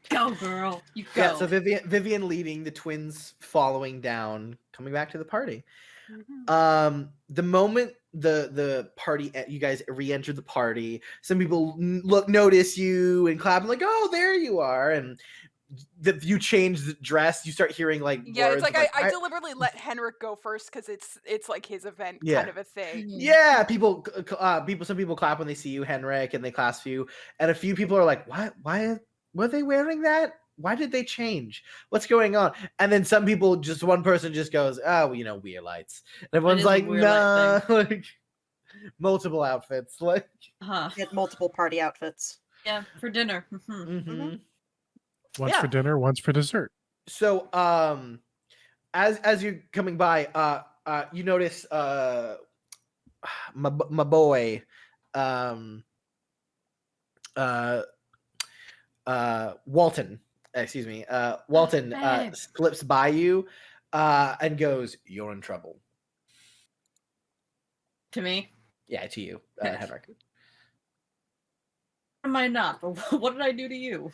Go, girl. You go. Yeah, so Vivian leading, the twins following down, coming back to the party. Mm-hmm. The moment the party, you guys re-enter the party, some people notice you and clap, and like, oh, there you are. And you change the dress, you start hearing like words, it's like I deliberately let Henric go first because it's like his event kind of a thing. Yeah, some people clap when they see you, Henric, and they clasp you, and a few people are like, why were they wearing that? Why did they change? What's going on? And then some people, just one person just goes, oh, Weirlights. And everyone's like, nah, like multiple outfits, like get multiple party outfits. Yeah, for dinner. Once for dinner, once for dessert. So, as you're coming by, you notice my boy, Walton. Excuse me. Walton slips by you, and goes, "You're in trouble." To me? Yeah, to you, Henric. Am I not? What did I do to you?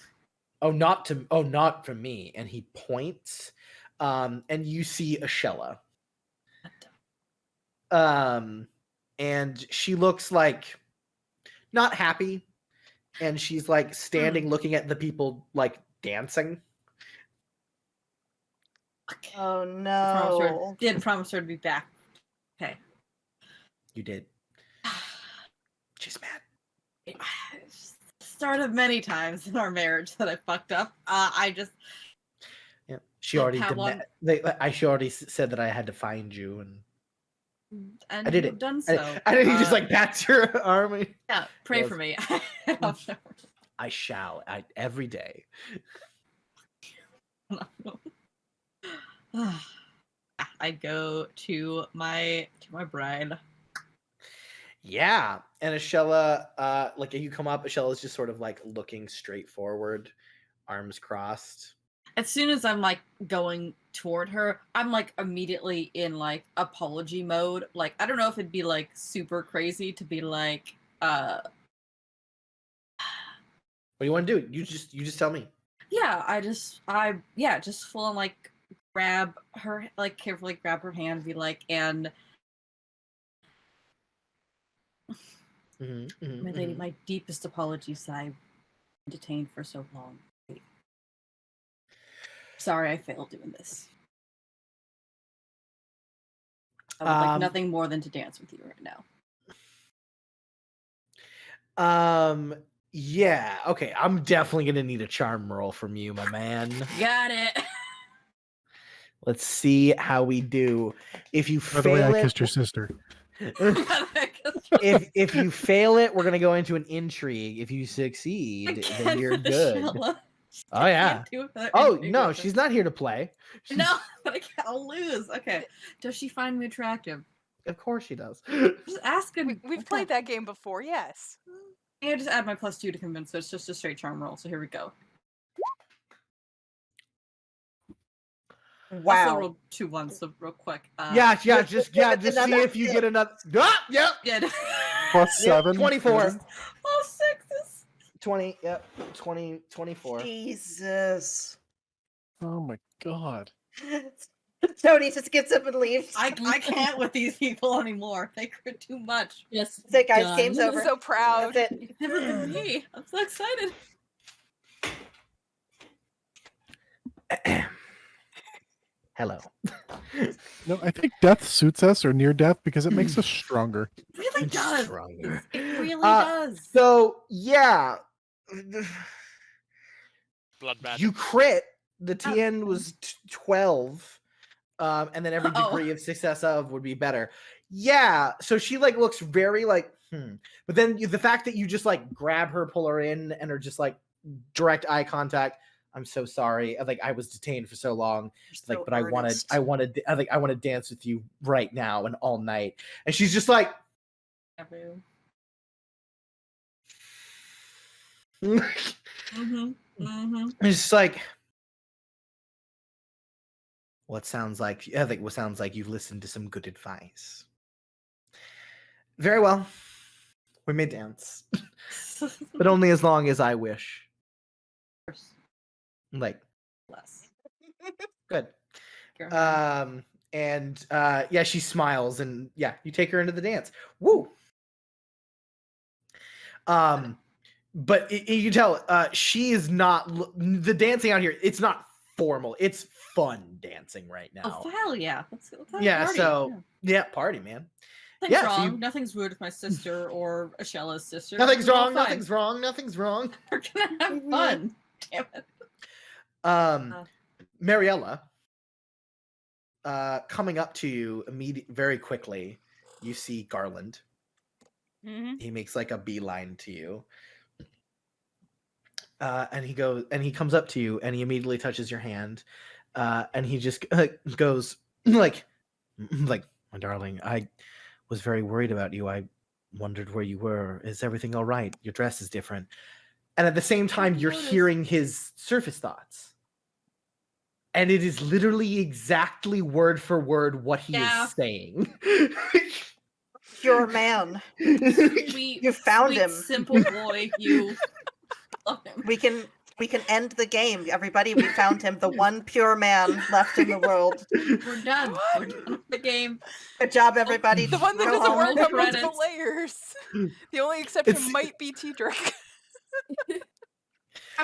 Not for me. And he points, and you see Ashella. And she looks like not happy, and she's like standing looking at the people like dancing. Oh no. Did promise her to be back. Okay. You did. She's mad. Started many times in our marriage that I fucked up. She already she already said that I had to find you, and I did it. Done so. I didn't just like pat your arm. Yeah, pray for me. I shall. Every day. I go to my bride. Yeah, and Ashella, like you come up, Ashella's just sort of like looking straight forward, arms crossed. As soon as I'm like going toward her, I'm like immediately in like apology mode. Like I don't know if it'd be like super crazy to be like, what do you want to do? You just tell me. Yeah, just full on like grab her, like carefully grab her hand, be like, and my lady, my deepest apologies that I've been detained for so long. Sorry I failed doing this. I would like nothing more than to dance with you right now. Yeah, okay. I'm definitely gonna need a charm roll from you, my man. Got it. Let's see how we do. If you fail it, by the way, I kissed your sister. if you fail it, we're gonna go into an intrigue. If you succeed, then you're good. Oh yeah. Oh no, she's not here to play. No, but I'll lose. Okay. Does she find me attractive? Of course she does. Just ask him. We've played that game before, yes. Yeah, just add my +2 to convince, so it's just a straight charm roll. So here we go. Wow. Also rolled 2 1s, so real quick. Just see if you get another. Yep. Good. +7. 24. Oh, 6s. 20. Yep. 24. Jesus. Oh my god. Tony just gets up and leaves. I can't with these people anymore. They crit too much. Yes. Say, guys, game's over. I'm so proud. That's it. It's never been me. I'm so excited. Hello. No, I think death suits us, or near death, because it makes us stronger. It really does. Stronger. It really does. So yeah, Blood magic. you crit. The TN was 12, and then every degree of success of would be better. Yeah, so she like looks very like but then the fact that you just like grab her, pull her in, and are just like direct eye contact. I'm so sorry. Like I was detained for so long. So but I want to dance with you right now and all night. And she's just like, It's just like, what sounds like you've listened to some good advice. Very well. We may dance, but only as long as I wish. Like Less. Good. And yeah, she smiles, and yeah, you take her into the dance. Woo. But you can tell she is not the dancing out here. It's not formal. It's fun dancing right now. Oh, hell yeah. Let's yeah. party. So yeah, party, man. Nothing's wrong. Nothing's weird with my sister or Ashella's sister. Nothing's wrong. Nothing's wrong. Nothing's wrong. We're gonna have fun. Damn it. Mariella, coming up to you very quickly, you see Garland. He makes like a beeline to you, and he comes up to you, and he immediately touches your hand, and he just goes like, my darling, I was very worried about you. I wondered where you were. Is everything all right? Your dress is different. And at the same time, you're hearing his surface thoughts. And it is literally exactly word for word what he is saying. You're a man. You found him. Simple boy, you love him. We can end the game, everybody. We found him, the one pure man left in the world. We're done. We're done with the game. Good job, everybody. The one that doesn't work on multiple layers. The only exception might be T-Drake.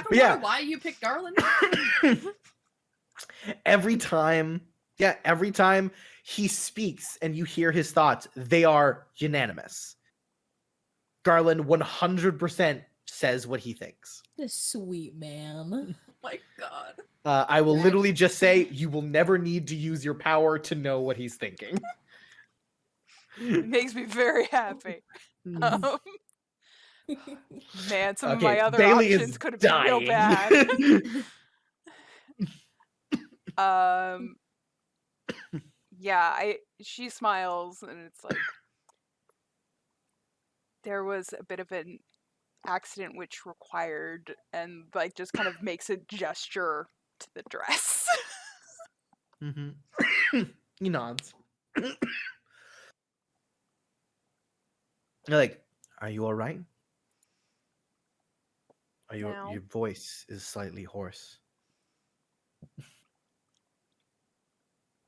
Why you picked Garland? Every time he speaks and you hear his thoughts, they are unanimous. Garland 100% says what he thinks. This sweet man. Oh my God. I will literally just say you will never need to use your power to know what he's thinking. It makes me very happy. Man, some of my other Bailey options could have been real bad. Yeah, she smiles, and it's like there was a bit of an accident which required, and like just kind of makes a gesture to the dress. He nods. You're like, are you all right? Your voice is slightly hoarse.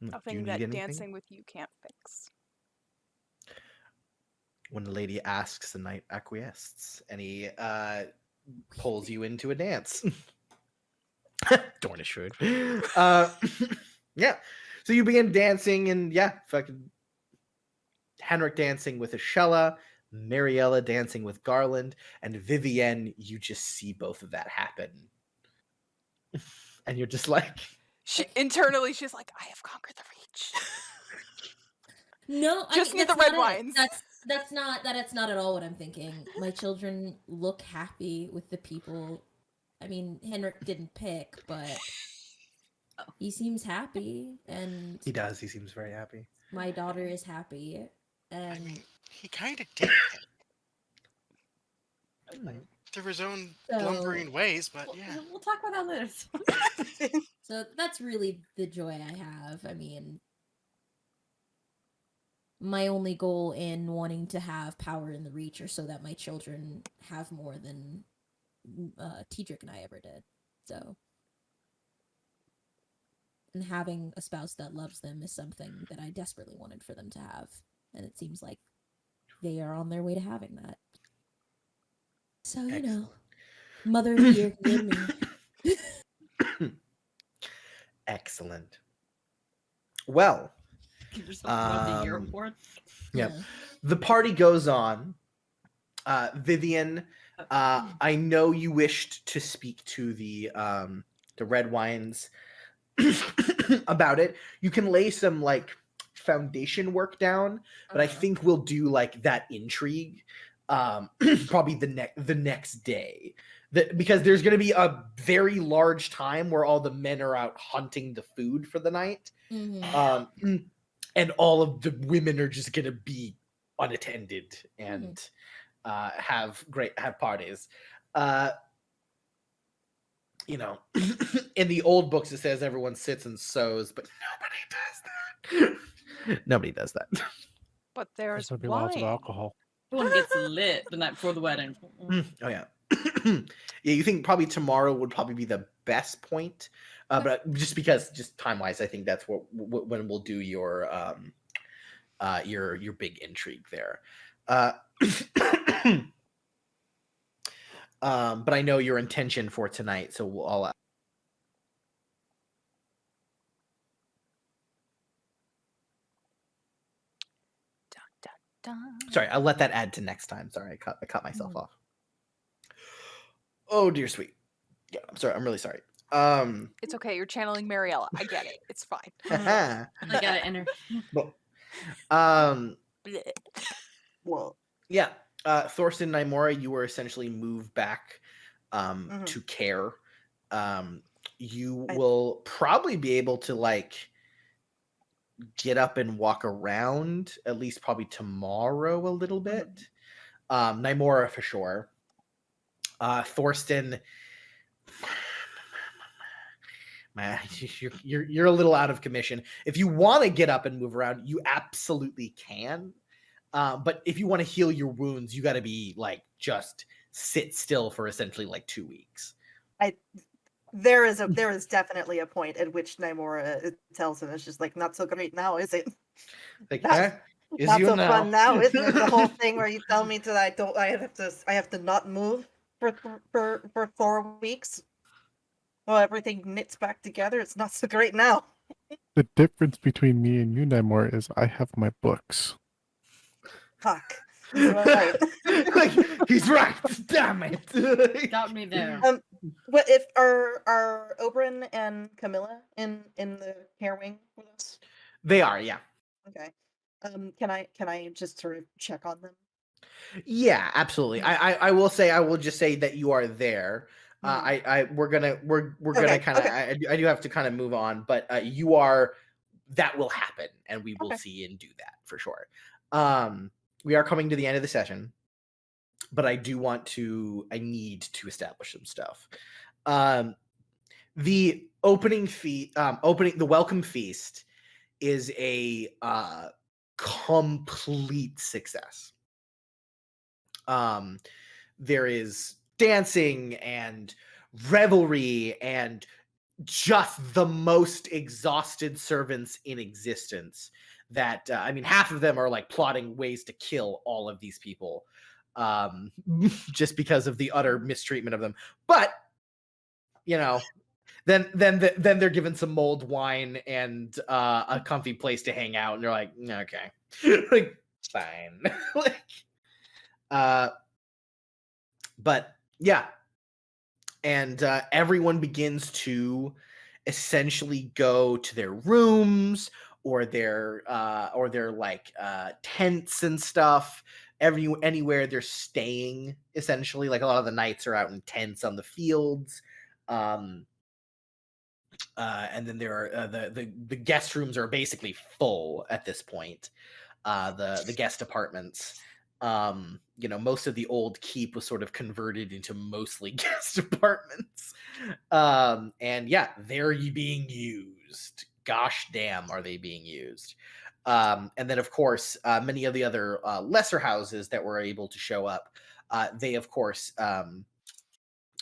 Nothing that dancing with you can't fix. When the lady asks, the knight acquiesces, and he pulls you into a dance. Dorn assured. Yeah. So you begin dancing, and yeah, fucking Henric dancing with Ashella, Mariella dancing with Garland, and Vivienne, you just see both of that happen. And you're just like... Internally, she's like, I have conquered the reach. No, just need the red wines. That's not at all what I'm thinking. My children look happy with the people. I mean, Henric didn't pick, but he seems happy, and he does. He seems very happy. My daughter is happy, and I mean, he kind of did. Through his own lumbering ways, but yeah. We'll talk about that later. So that's really the joy I have. I mean, my only goal in wanting to have power in the reach are so that my children have more than T-Drake and I ever did. So And having a spouse that loves them is something that I desperately wanted for them to have. And it seems like they are on their way to having that. So, you know, Mother of the Year, you and me. Excellent. Well, give yourself Mother of the Year award. Yeah. The party goes on. Vivian, I know you wished to speak to the red wines about it. You can lay some like foundation work down, but I think we'll do like that intrigue probably the next day. Because there's going to be a very large time where all the men are out hunting the food for the night. Mm-hmm. And all of the women are just going to be unattended and have parties. You know, in the old books it says everyone sits and sews, but nobody does that. Nobody does that. But there's going to be lots of alcohol. Everyone gets lit the night before the wedding. Oh yeah. Yeah, you think probably tomorrow would probably be the best point, but just time-wise, I think that's when we'll do your big intrigue there. But I know your intention for tonight, so we'll all. Sorry, I'll let that add to next time. Sorry, I cut myself off. Oh dear sweet. Yeah, I'm sorry. I'm really sorry. It's okay. You're channeling Mariella. I get it. It's fine. I gotta enter. Well, yeah. Thorsten Nymora, you were essentially moved back to care. You will probably be able to like get up and walk around at least probably tomorrow a little bit. Nymora for sure. Thorsten, man, you're a little out of commission. If you want to get up and move around, you absolutely can. But if you want to heal your wounds, you got to be like just sit still for essentially like 2 weeks. There is definitely a point at which Nymora tells him it's just like not so great now, is it? Like is not so fun now, isn't it? The whole thing where you tell me that I have to not move for 4 weeks. Well, everything knits back together. It's not so great now. The difference between me and you, Nymora, is I have my books. Fuck. He's right. Like, he's right. Damn it. Got me there. What if are Oberyn and Camilla in the care wing for this? They are, yeah. Okay. Can I just sort of check on them? Yeah, absolutely. I will just say that you are there. We're gonna kind of I do have to kind of move on, but you are, that will happen and we will see and do that for sure. We are coming to the end of the session, but I need to establish some stuff. The the welcome feast is a complete success. There is dancing and revelry and just the most exhausted servants in existence that half of them are like plotting ways to kill all of these people just because of the utter mistreatment of them, but then they're given some mulled wine and a comfy place to hang out and they're like, okay. Like, fine. But yeah, and everyone begins to essentially go to their rooms or their like tents and stuff. Anywhere they're staying, essentially, like a lot of the knights are out in tents on the fields, and then there are the guest rooms are basically full at this point. The guest apartments. Most of the old keep was sort of converted into mostly guest apartments. And yeah, they're being used. Gosh damn, are they being used? And then, of course, many of the other lesser houses that were able to show up, they, of course,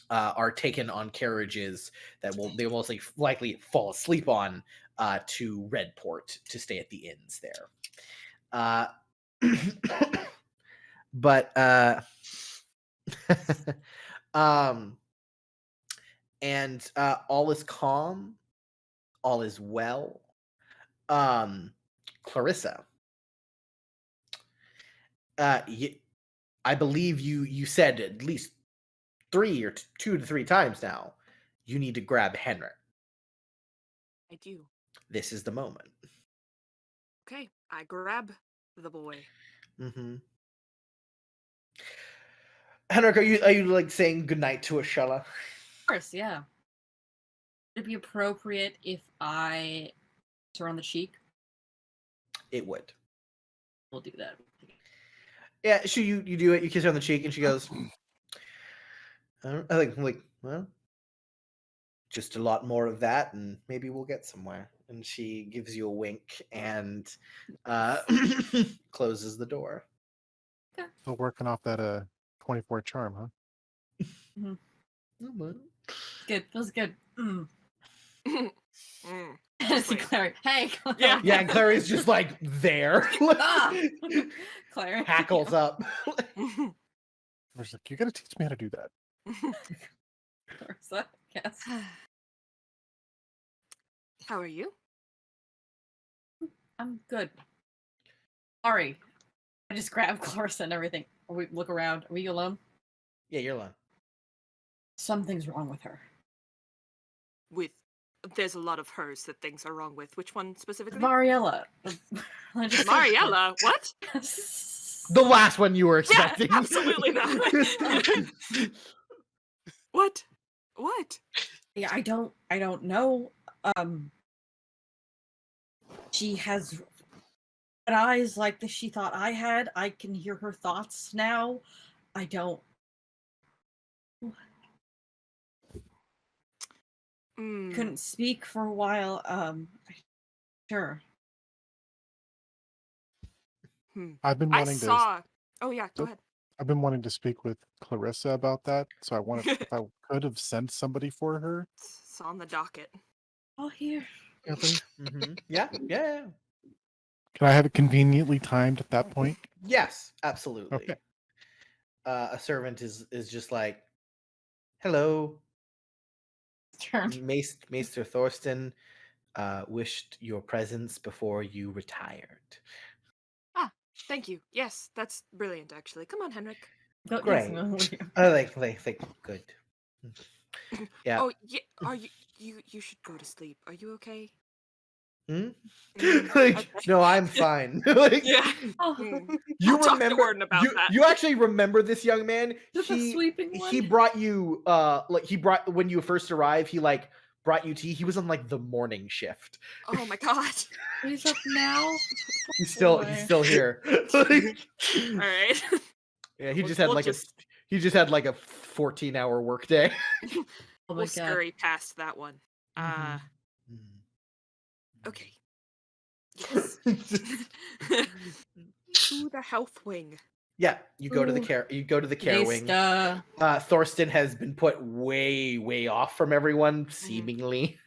are taken on carriages that they will most likely fall asleep on to Redport to stay at the inns there. But and all is calm, all is well. Clarissa, I believe you said at least 2 to 3 times now you need to grab Henric. I do. This is the moment. Okay, I grab the boy. Mm-hmm. Henric, are you like saying goodnight to Ashella? Of course, yeah. Would it be appropriate if I kiss her on the cheek? It would. We'll do that. Yeah, so you do it. You kiss her on the cheek, and she goes, "I think, well, just a lot more of that, and maybe we'll get somewhere." And she gives you a wink and closes the door. Still working off that 24 charm, huh? Mm-hmm. Good. Feels good. Mm. I see Clary. Hey. Yeah, and Clary's just like there. Clary hackles up. I was like, you gotta teach me how to do that. Yes. How are you? I'm good. Sorry. I just grabbed Clarissa and everything. We look around. Are we alone? Yeah, you're alone. Something's wrong with her. There's a lot of hers that things are wrong with. Which one specifically? Mariella. Mariella? What? The last one you were expecting. Yeah, absolutely not. What? Yeah, I don't know. She has eyes like she thought I had. I can hear her thoughts now. I don't. Couldn't speak for a while. Sure. I've been wanting to. Oh yeah, go ahead. I've been wanting to speak with Clarissa about that, so I wanted if I could have sent somebody for her. It's on the docket. Oh, here. Mm-hmm. Yeah. Can I have it conveniently timed at that point? Yes, absolutely. Okay. A servant is just like, hello. Maester Thorsten wished your presence before you retired. Ah, thank you. Yes, that's brilliant, actually. Come on, Henric. Great. I like good. Yeah. Oh, yeah. Are you should go to sleep. Are you okay? No, I'm fine. Yeah. You remember you actually remember this young man. He brought you when you first arrived, he brought you tea. He was on the morning shift. Oh my god. He's up now. He's still here. All right. Yeah, he just had a 14-hour workday. We'll scurry past that one. Okay. Yes. To the health wing. Yeah, you go to the care wing. Thorsten has been put way off from everyone, seemingly.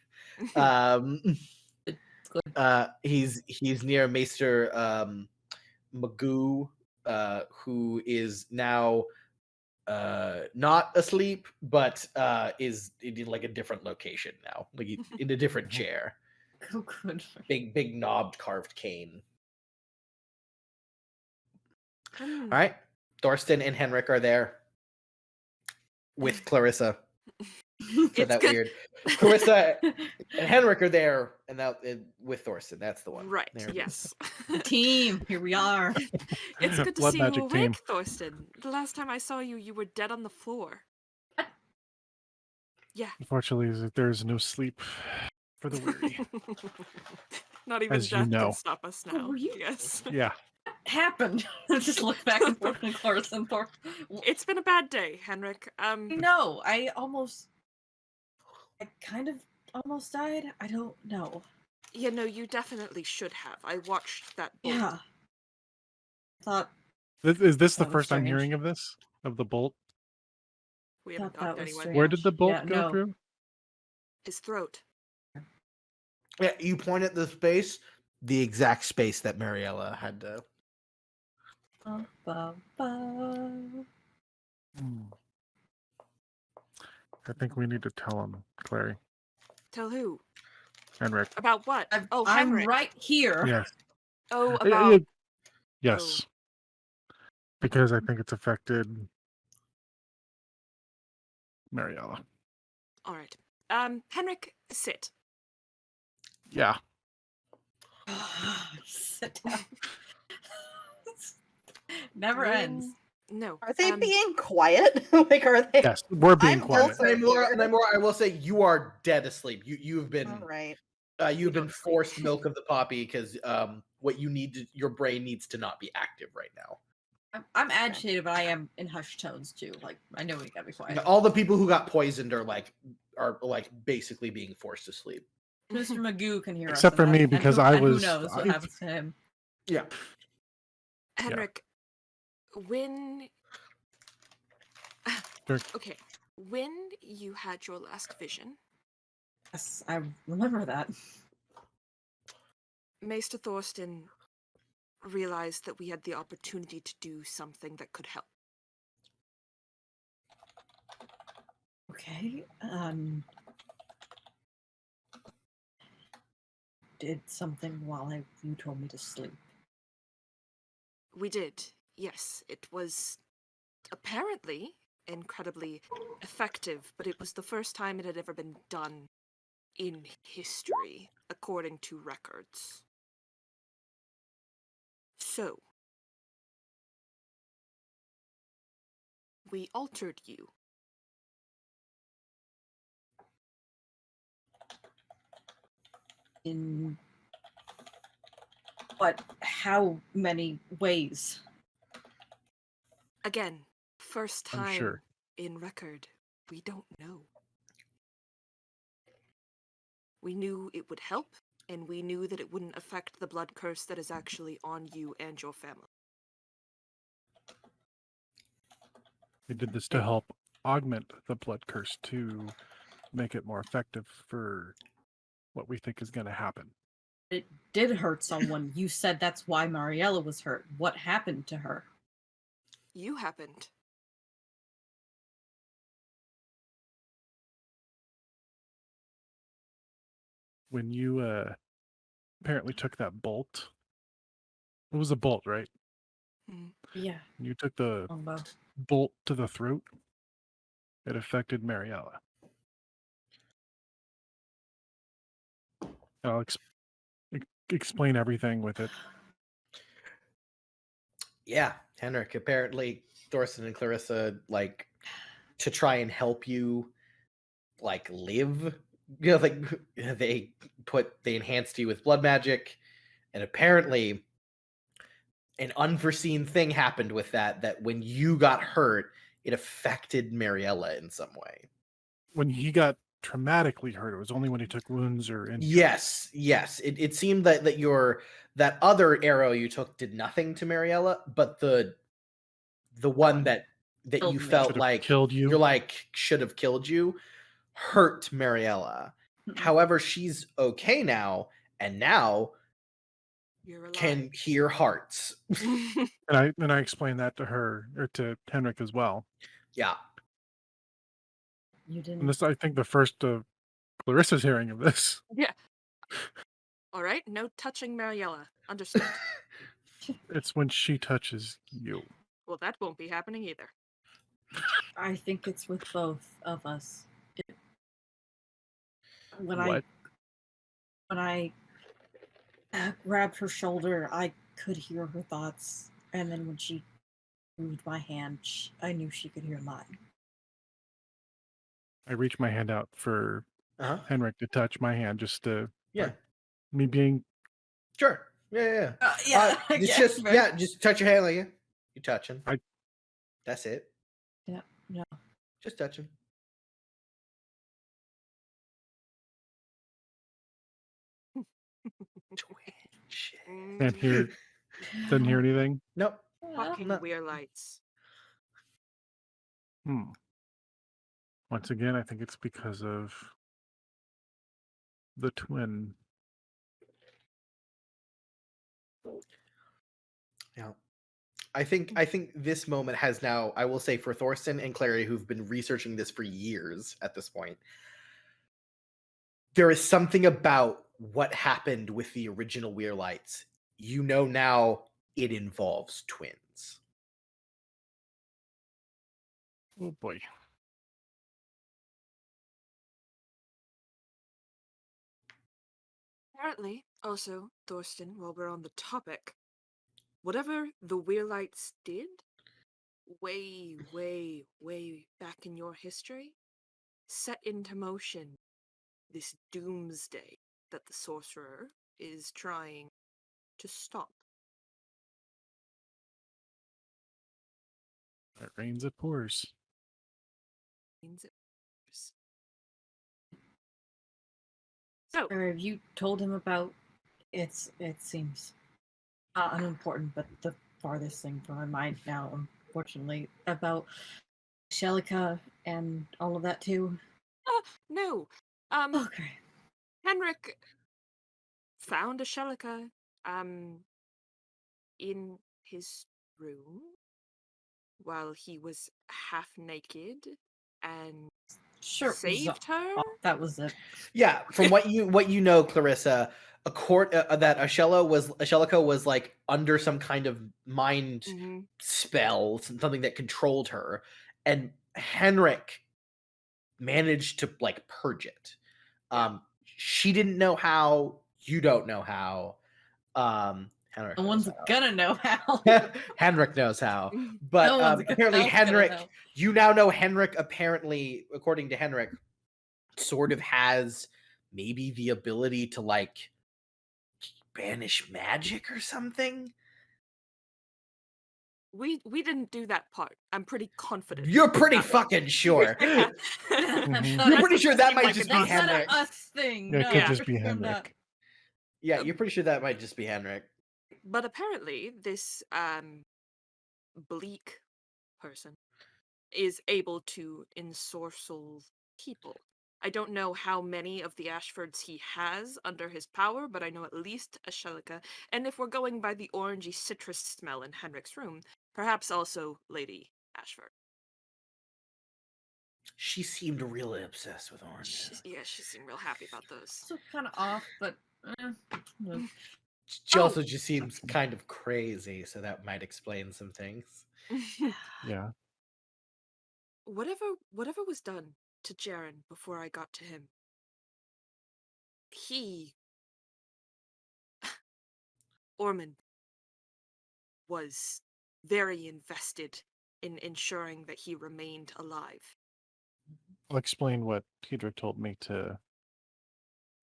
He's near Maester Magoo, who is now not asleep, but is in a different location now, in a different chair. Oh, good. Big knobbed carved cane. All right, Thorsten and Henric are there with Clarissa. So that weird. Clarissa and Henric are there, and with Thorsten. That's the one. Right. Yes. Team. Here we are. It's good to see you awake, Thorsten. The last time I saw you, you were dead on the floor. Yeah. Unfortunately, there's no sleep for the weary. Not even As death you know. can stop us now. Yes. Yeah. Happened. Just look back and forth and Clarissa and Thor. It's been a bad day, Henric. No, I kind of almost died. I don't know. Yeah, no, you definitely should have. I watched that bolt. Yeah. I thought. Is this the first I'm hearing of this? Of the bolt? We haven't Thought that gotten was anywhere. Where did the bolt Yeah, go no. through? His throat. Yeah, you point at the space, the exact space that Mariella had to. I think we need to tell him, Clary. Tell who? Henric. About what? I'm Henric. right here. Yes. Oh, about... Yes. Because I think it's affected Mariella. All right. Henric, sit. Yeah. Sit down. Never ends. No. Are they being quiet? Like, are they? Yes, we're being quiet. Namora, I will say you are dead asleep. You've been All right. You've been forced milk of the poppy because what you need your brain needs to not be active right now. I'm agitated, but I am in hushed tones too. Like I know we gotta be quiet. All the people who got poisoned are basically being forced to sleep. Mr. Magoo can hear us. Except for me, because I was. Who knows what happens to him? Yeah. Henric, when... Sure. Okay. When you had your last vision... Yes, I remember that. Maester Thorsten realized that we had the opportunity to do something that could help. Okay. Did something while you told me to sleep. We did, yes. It was apparently incredibly effective, but it was the first time it had ever been done in history, according to records. So, we altered you. In what? How many ways? Again, first I'm time sure. in record, we don't know. We knew it would help, and we knew that it wouldn't affect the blood curse that is actually on you and your family. We did this to help augment the blood curse to make it more effective for what we think is going to happen. It did hurt someone. You said that's why Mariella was hurt. What happened to her? You happened. When you apparently took that bolt. It was a bolt, right? Yeah. When you took the Longbow. bolt to the throat, it affected Mariella. I'll explain everything with it. Yeah, Henric. Apparently, Thorsten and Clarissa, to try and help you, live. They enhanced you with blood magic, and apparently, an unforeseen thing happened with that when you got hurt, it affected Mariella in some way. When he got traumatically hurt, it was only when he took wounds or injuries. Yes. It seemed that that other arrow you took did nothing to Mariella, but the one that you felt like killed you. You're should have killed you hurt Mariella. However, she's okay now, and now can hear hearts. and I explained that to her, or to Henric as well. Yeah. You didn't. And this, I think, the first of Clarissa's hearing of this. Yeah. All right, no touching Mariella. Understood. It's when she touches you. Well, that won't be happening either. I think it's with both of us. When I grabbed her shoulder, I could hear her thoughts, and then when she moved my hand, I knew she could hear mine. I reached my hand out for Henric to touch my hand, just to me being sure. Yeah. Just touch your hand like you touching. That's it. Yeah. No. Just touching. Didn't hear anything. Nope. Fucking Weirlights. Once again, I think it's because of the twin. Yeah. I think this moment has now, I will say, for Thorsten and Clary, who've been researching this for years at this point, there is something about what happened with the original Weirlights. You know now it involves twins. Oh boy. Apparently, also, Thorsten, while we're on the topic, whatever the Weirlights did, way, way, way back in your history, set into motion this doomsday that the sorcerer is trying to stop. It rains, it pours. So, have you told him about it seems unimportant, but the farthest thing from my mind now, unfortunately, about Ashella and all of that too? No. Okay. Henric found Ashella in his room while he was half naked and saved her. That was it. Yeah, from what you know, Clarissa, that Ashella was like under some kind of mind spell, something that controlled her, and Henric managed to like purge it. She didn't know how. You don't know how. Henric no one's gonna know how. Henric knows how, but apparently Henric. You now know Henric. Apparently, according to Henric, sort of has maybe the ability to like banish magic or something. We didn't do that part. I'm pretty confident. You're pretty fucking sure. You're pretty sure that might just be Henric. Us thing. Yeah, it could just be Henric. Yeah, you're pretty sure that might just be Henric. But apparently, this bleak person is able to ensorcel people. I don't know how many of the Ashfords he has under his power, but I know at least Ashella, and if we're going by the orangey citrus smell in Henric's room, perhaps also Lady Ashford. She seemed really obsessed with oranges. She seemed real happy about those. So kind of off, but she also just seems kind of crazy, so that might explain some things. Yeah. Whatever was done to Jaren before I got to him, Ormond was very invested in ensuring that he remained alive. I'll explain what Hedrick told me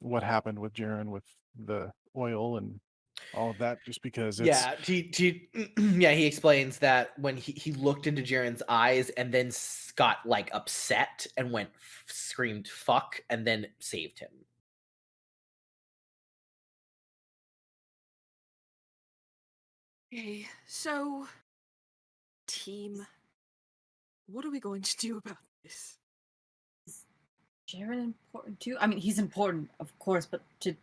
what happened with Jaren with the oil and all of that, just because it's... he explains that when he looked into Jaren's eyes and then got like upset and screamed fuck and then saved him. Okay, so team, what are we going to do about this? Is Jaren important too? I mean, he's important, of course, but to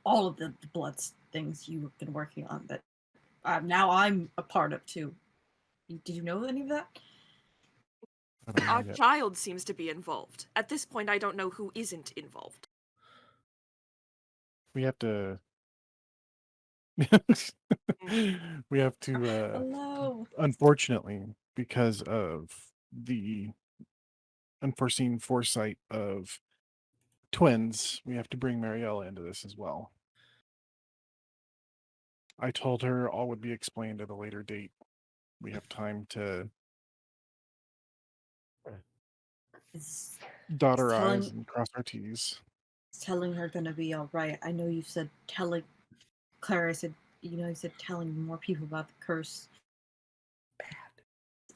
all of the blood things you've been working on that now I'm a part of too. Did you know any of that? Our child seems to be involved. At this point, I don't know who isn't involved. We have to... we have to, unfortunately, because of the unforeseen foresight of twins, we have to bring Mariella into this as well. I told her all would be explained at a later date. We have time to dot our I's and cross our T's. Is telling her gonna be all right? I know you said telling Clara said, you said telling more people about the curse.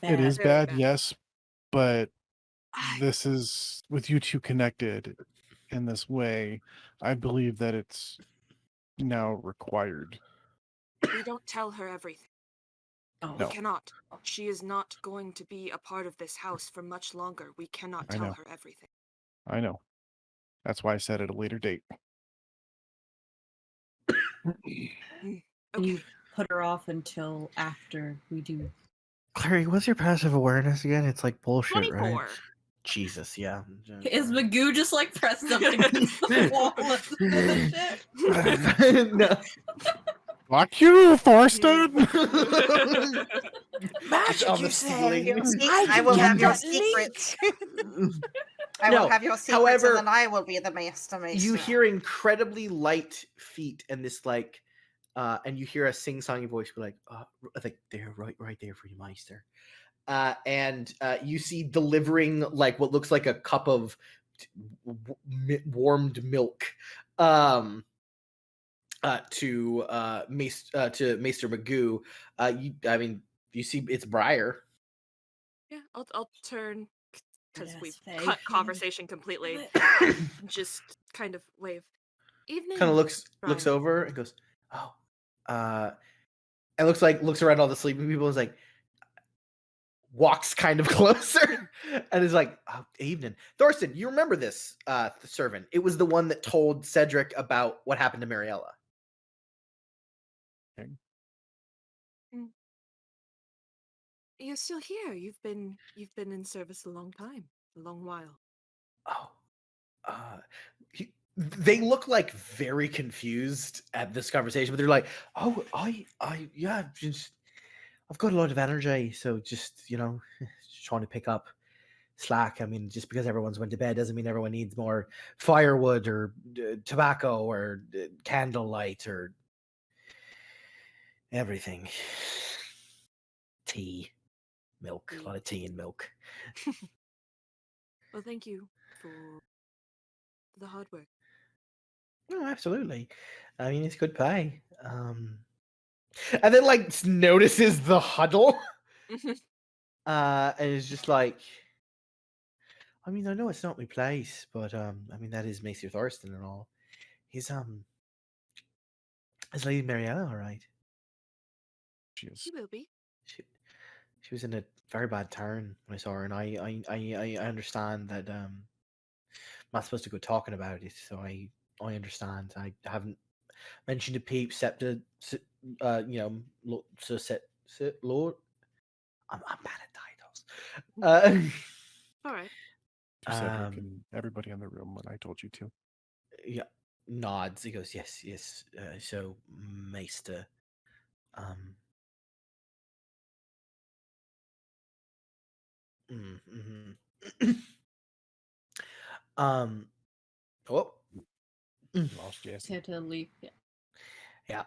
Bad. It is bad, yes, but this is, with you two connected in this way, I believe that it's now required. We don't tell her everything. We cannot. She is not going to be a part of this house for much longer. We cannot tell her everything. I know. That's why I said at a later date. Okay. You put her off until after we do. Clary, what's your passive awareness again? It's like bullshit, 24. right? Jesus, yeah. Is Magoo just like pressed up against the wall with shit? No. Fuck you, Thorsten! Magic, you say? I will have your secrets. I will have your secrets, however, and then I will be the master mason. You hear incredibly light feet and this like, and you hear a sing-songy voice be like, like they're right there for you, Meister. And you see delivering like what looks like a cup of warmed milk to Maester Magoo. You see it's Briar. Yeah, I'll turn because we've cut conversation completely. Just kind of wave. Evening. Kind of looks over and goes, and looks around all the sleeping people and is like, walks kind of closer and is like, evening. Thorsten, you remember this servant? It was the one that told Cedric about what happened to Mariella. Okay. You're still here. You've been in service a long while. They look like very confused at this conversation, but they're like, I've got a lot of energy, so just trying to pick up slack. I mean, just because everyone's went to bed doesn't mean everyone needs more firewood or tobacco or candlelight or everything. Tea, milk, a lot of tea and milk. Well, thank you for the hard work. No, absolutely. I mean, it's good pay. And then like notices the huddle. And is just like, I mean, I know it's not my place, but I mean that is Maester Thorsten and all. Is Lady Mariella all right? She is. She will be. She was in a very bad turn when I saw her, and I understand that I'm not supposed to go talking about it, so I understand. I haven't mentioned to Peep except to Lord. I'm bad at titles. All right. To Cedric and everybody in the room when I told you to. Yeah, nods. He goes, yes. So, Maester, oh, lost Jesse. Had to leave. Yeah.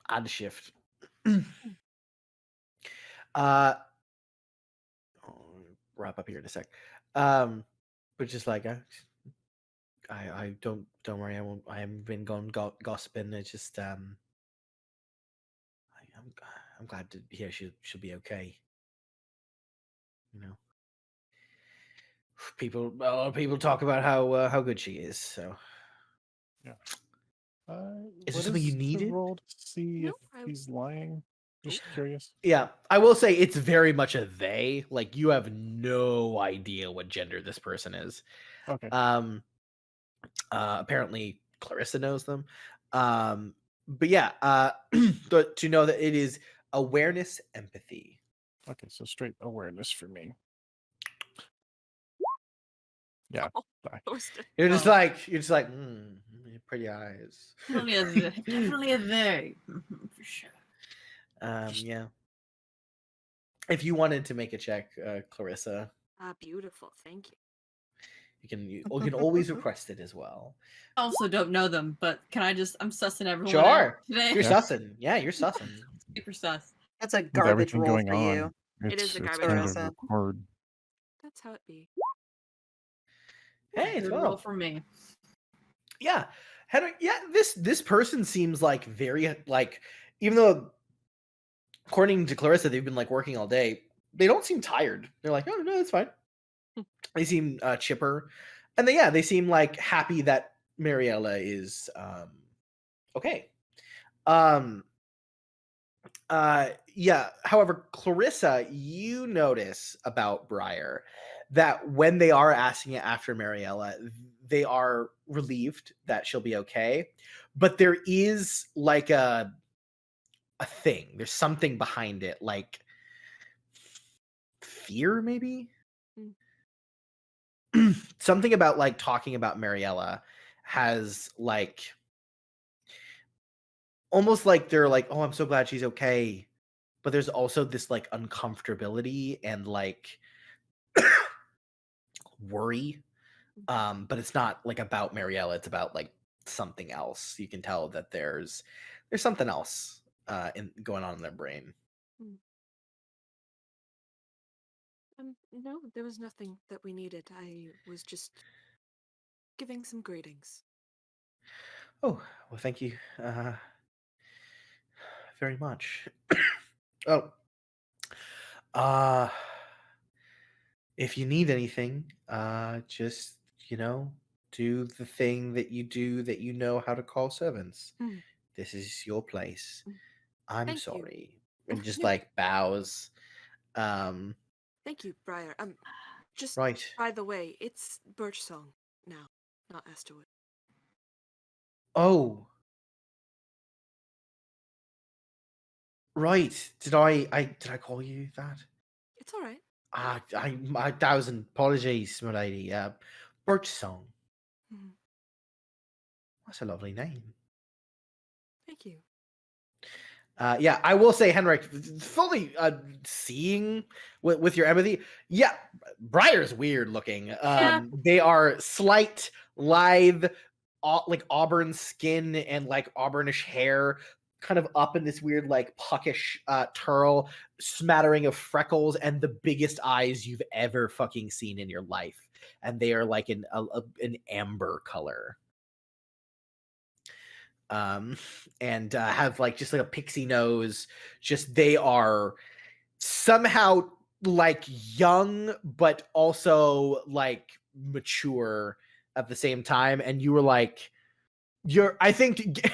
Add a shift. I'll wrap up here in a sec. But just like I don't worry. I haven't been gone gossiping. It's just I'm glad to hear she'll be okay. A lot of people talk about how good she is. So yeah. Is there something you needed? Roll to see if he's lying. Just curious. Yeah, I will say it's very much a they. Like you have no idea what gender this person is. Okay. Apparently Clarissa knows them. But yeah, to know that it is awareness, empathy. Okay, so straight awareness for me. Yeah. You're just like pretty eyes. Definitely a they. For sure. Yeah. If you wanted to make a check, Clarissa. Beautiful. Thank you. You can always request it as well. I also don't know them, but can I just? I'm sussing everyone. Sure. Out today. You're sussing. Yeah, you're sussing. Super sus. That's a garbage roll for you. It is a garbage roll. Hard. That's how it be. Hey, good roll for me. Yeah, Henric. Yeah, this person seems like very like, even though according to Clarissa they've been like working all day, they don't seem tired. They're like, oh no, it's fine. They seem chipper, and they seem like happy that Mariella is okay. Yeah. However, Clarissa, you notice about Briar that when they are asking it after Mariella, they are relieved that she'll be okay. But there is like a thing. There's something behind it, like fear, maybe? Something about like talking about Mariella has like almost like they're like, oh, I'm so glad she's okay. But there's also this like uncomfortability and like worry. But it's not like about Mariella, it's about like something else. You can tell that there's something else going on in their brain. No, there was nothing that we needed. I was just giving some greetings. Oh, well, thank you very much. Oh, if you need anything, just, do the thing that you do that you know how to call servants. This is your place. I'm Thank sorry. You. And just like bows. Thank you, Briar. Just right. By the way, it's Birchsong now, not Esterwood. Oh. Right. Did I call you that? It's all right. My 1,000 apologies, my lady. Birchsong. That's a lovely name. Thank you. Yeah, I will say, Henric, fully seeing with your empathy. Yeah, Briar's weird looking. They are slight, lithe, like auburn skin and like auburnish hair, kind of up in this weird like puckish turl, smattering of freckles, and the biggest eyes you've ever fucking seen in your life, and they are like an amber color. And have like just like a pixie nose. Just they are somehow like young but also like mature at the same time. And you were like, I think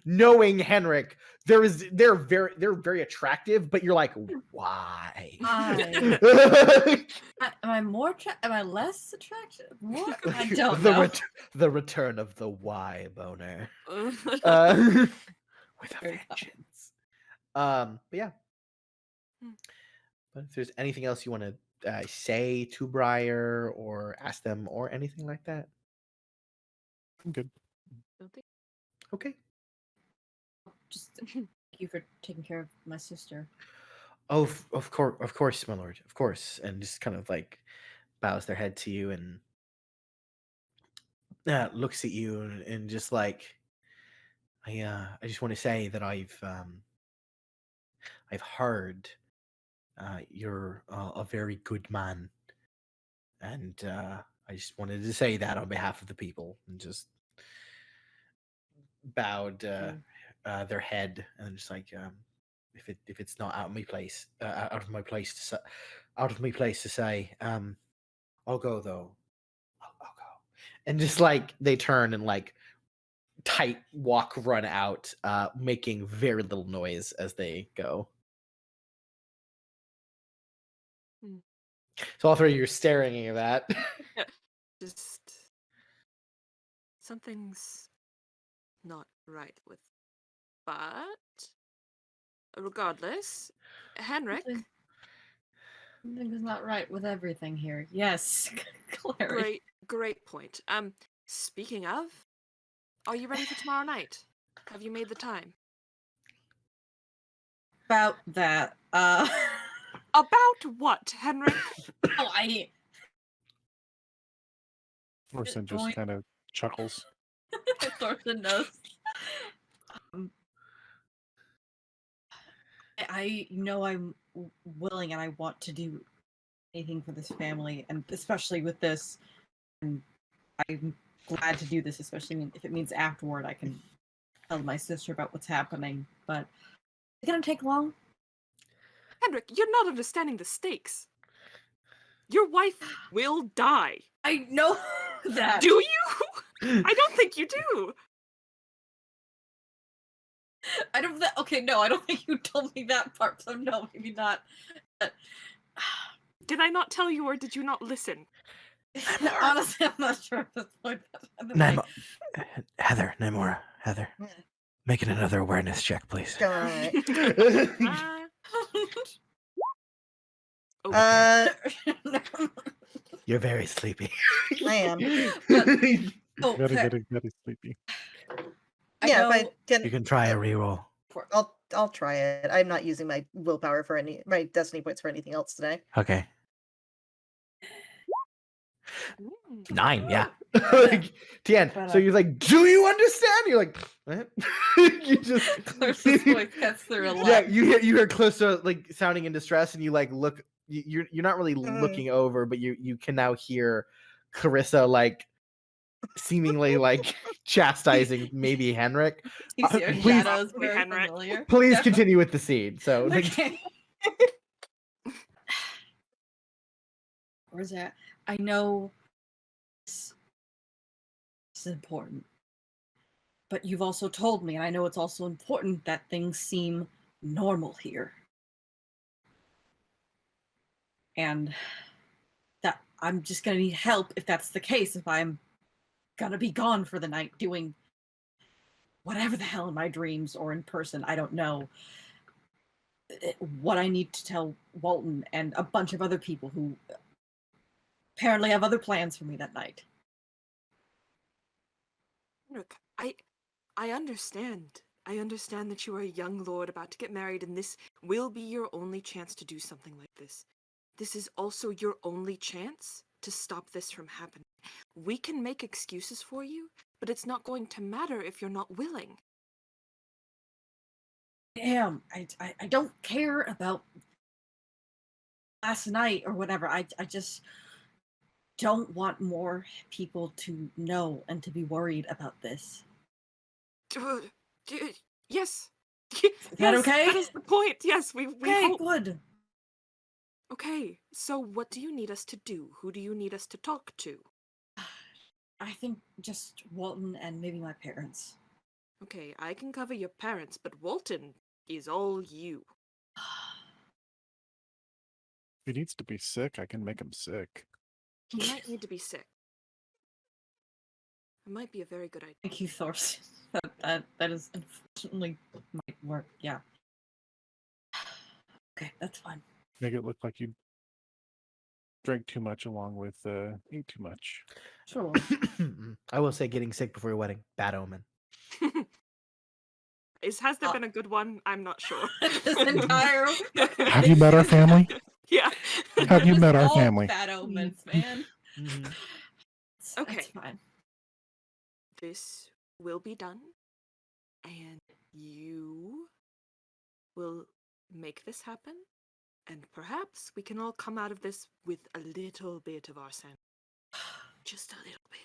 knowing Henric, they're very attractive, but you're like, why? Am I more am I less attractive? More? I don't know. The return of the why boner. With a vengeance. But yeah. But if there's anything else you want to say to Briar or ask them or anything like that, I'm good. Okay. Just thank you for taking care of my sister. Oh, of course, my lord, of course, and just kind of like bows their head to you and looks at you and just like, I just want to say that I've heard you're a very good man, and I just wanted to say that on behalf of the people, and just bowed their head and just like, if it's not out of my place, out of my place to say, I'll go though. I'll go. And just like they turn and like tight walk run out, making very little noise as they go. So all three of you are staring at that. Just something's not right with, but regardless, Henric. Something's not right with everything here. Yes, Clary. Great point. Speaking of, are you ready for tomorrow night? Have you made the time? About that, About what, Henric? Thorson just kind of chuckles. Thorson knows. I know I'm willing and I want to do anything for this family, and especially with this. And I'm glad to do this, especially if it means afterward I can tell my sister about what's happening. But is it gonna take long? Henric, you're not understanding the stakes. Your wife will die. I know that. Do you? I don't think you do. I don't. Okay, no, I don't think you told me that part. So no, maybe not. Did I not tell you, or did you not listen? Honestly, I'm not sure at this point. Heather, making another awareness check, please. All right. You're very sleepy. I am. But, very sleepy. Yeah, if I can, you can try a reroll. I'll try it. I'm not using my willpower for my destiny points for anything else today. Okay. 9, yeah. Tien, so you're like, do you understand? You're like, what? You just Clarissa's voice cuts through a lot. Yeah, you hear Clarissa like sounding in distress, and you like look. You're not really looking over, but you can now hear Clarissa like seemingly like chastising maybe Henric. Please continue with the scene. So okay. Where's that? I know this is important, but you've also told me, and I know it's also important, that things seem normal here. And that I'm just going to need help if that's the case, if I'm going to be gone for the night doing whatever the hell in my dreams or in person, I don't know. What I need to tell Walton and a bunch of other people who apparently have other plans for me that night. Look, I understand. I understand that you are a young lord about to get married, and this will be your only chance to do something like this. This is also your only chance to stop this from happening. We can make excuses for you, but it's not going to matter if you're not willing. Damn, I don't care about last night or whatever. I just don't want more people to know and to be worried about this. Yes. Is that okay? That is the point. Yes, we hope. Good. Okay, so what do you need us to do? Who do you need us to talk to? I think just Walton and maybe my parents. Okay, I can cover your parents, but Walton is all you. If he needs to be sick, I can make him sick. He might need to be sick. It might be a very good idea. Thank you, Thorsten. That is unfortunately might work. Yeah. Okay, that's fine. Make it look like you drank too much along with ate too much. Sure. I will say getting sick before your wedding, bad omen. Has there been a good one? I'm not sure. This entire Have you met our family? Yeah. Have you met our family? Bad omens, man. Okay. That's fine. This will be done, and you will make this happen, and perhaps we can all come out of this with a little bit of our sanity. Just a little bit.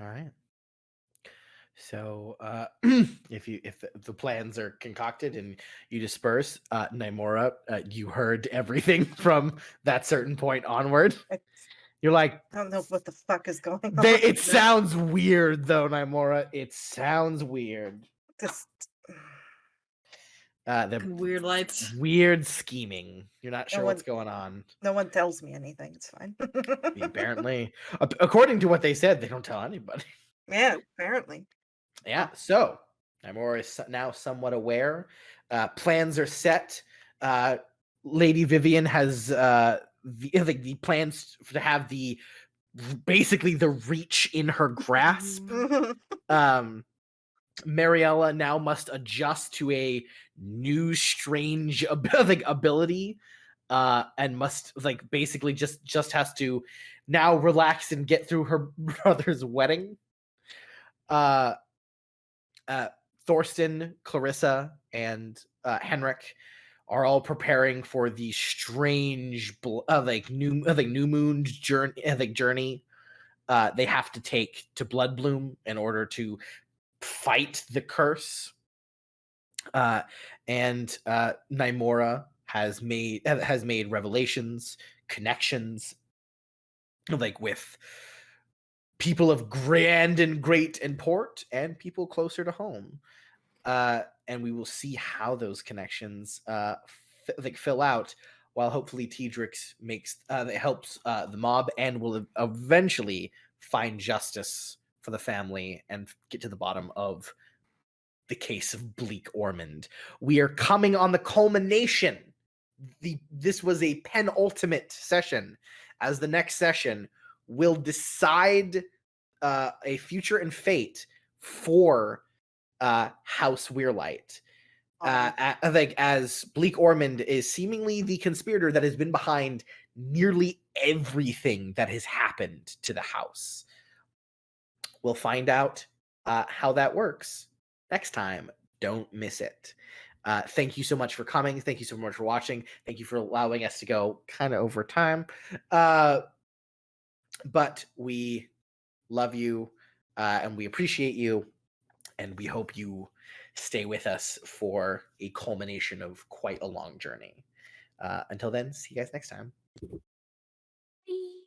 All right. So if the plans are concocted and you disperse, Naimora, you heard everything from that certain point onward. You're like, I don't know what the fuck is going on. It sounds weird though, Naimora. It sounds weird. Just weird lights. Weird scheming. You're not sure what's going on. No one tells me anything. It's fine. Apparently, according to what they said, they don't tell anybody. Yeah, apparently. Yeah, so Naimora is now somewhat aware. Plans are set. Lady Vivian has the plans to have basically the reach in her grasp. Mariella now must adjust to a new strange ability, and must basically just has to now relax and get through her brother's wedding. Thorsten, Clarissa, and Henric are all preparing for the strange new moon journey they have to take to Bloodbloom in order to fight the curse. And Naimora has made revelations, connections with people of grand and great import and people closer to home. And we will see how those connections fill out, while hopefully Tedrix helps the mob and will eventually find justice for the family and get to the bottom of the case of Bleak Ormond. We are coming on the culmination. This was a penultimate session, as the next session will decide a future and fate for House Weirlight. I think as Bleak Ormond is seemingly the conspirator that has been behind nearly everything that has happened to the house. We'll find out how that works next time. Don't miss it. Thank you so much for coming. Thank you so much for watching. Thank you for allowing us to go kind of over time. But we love you and we appreciate you. And we hope you stay with us for a culmination of quite a long journey. Until then, see you guys next time. Bye.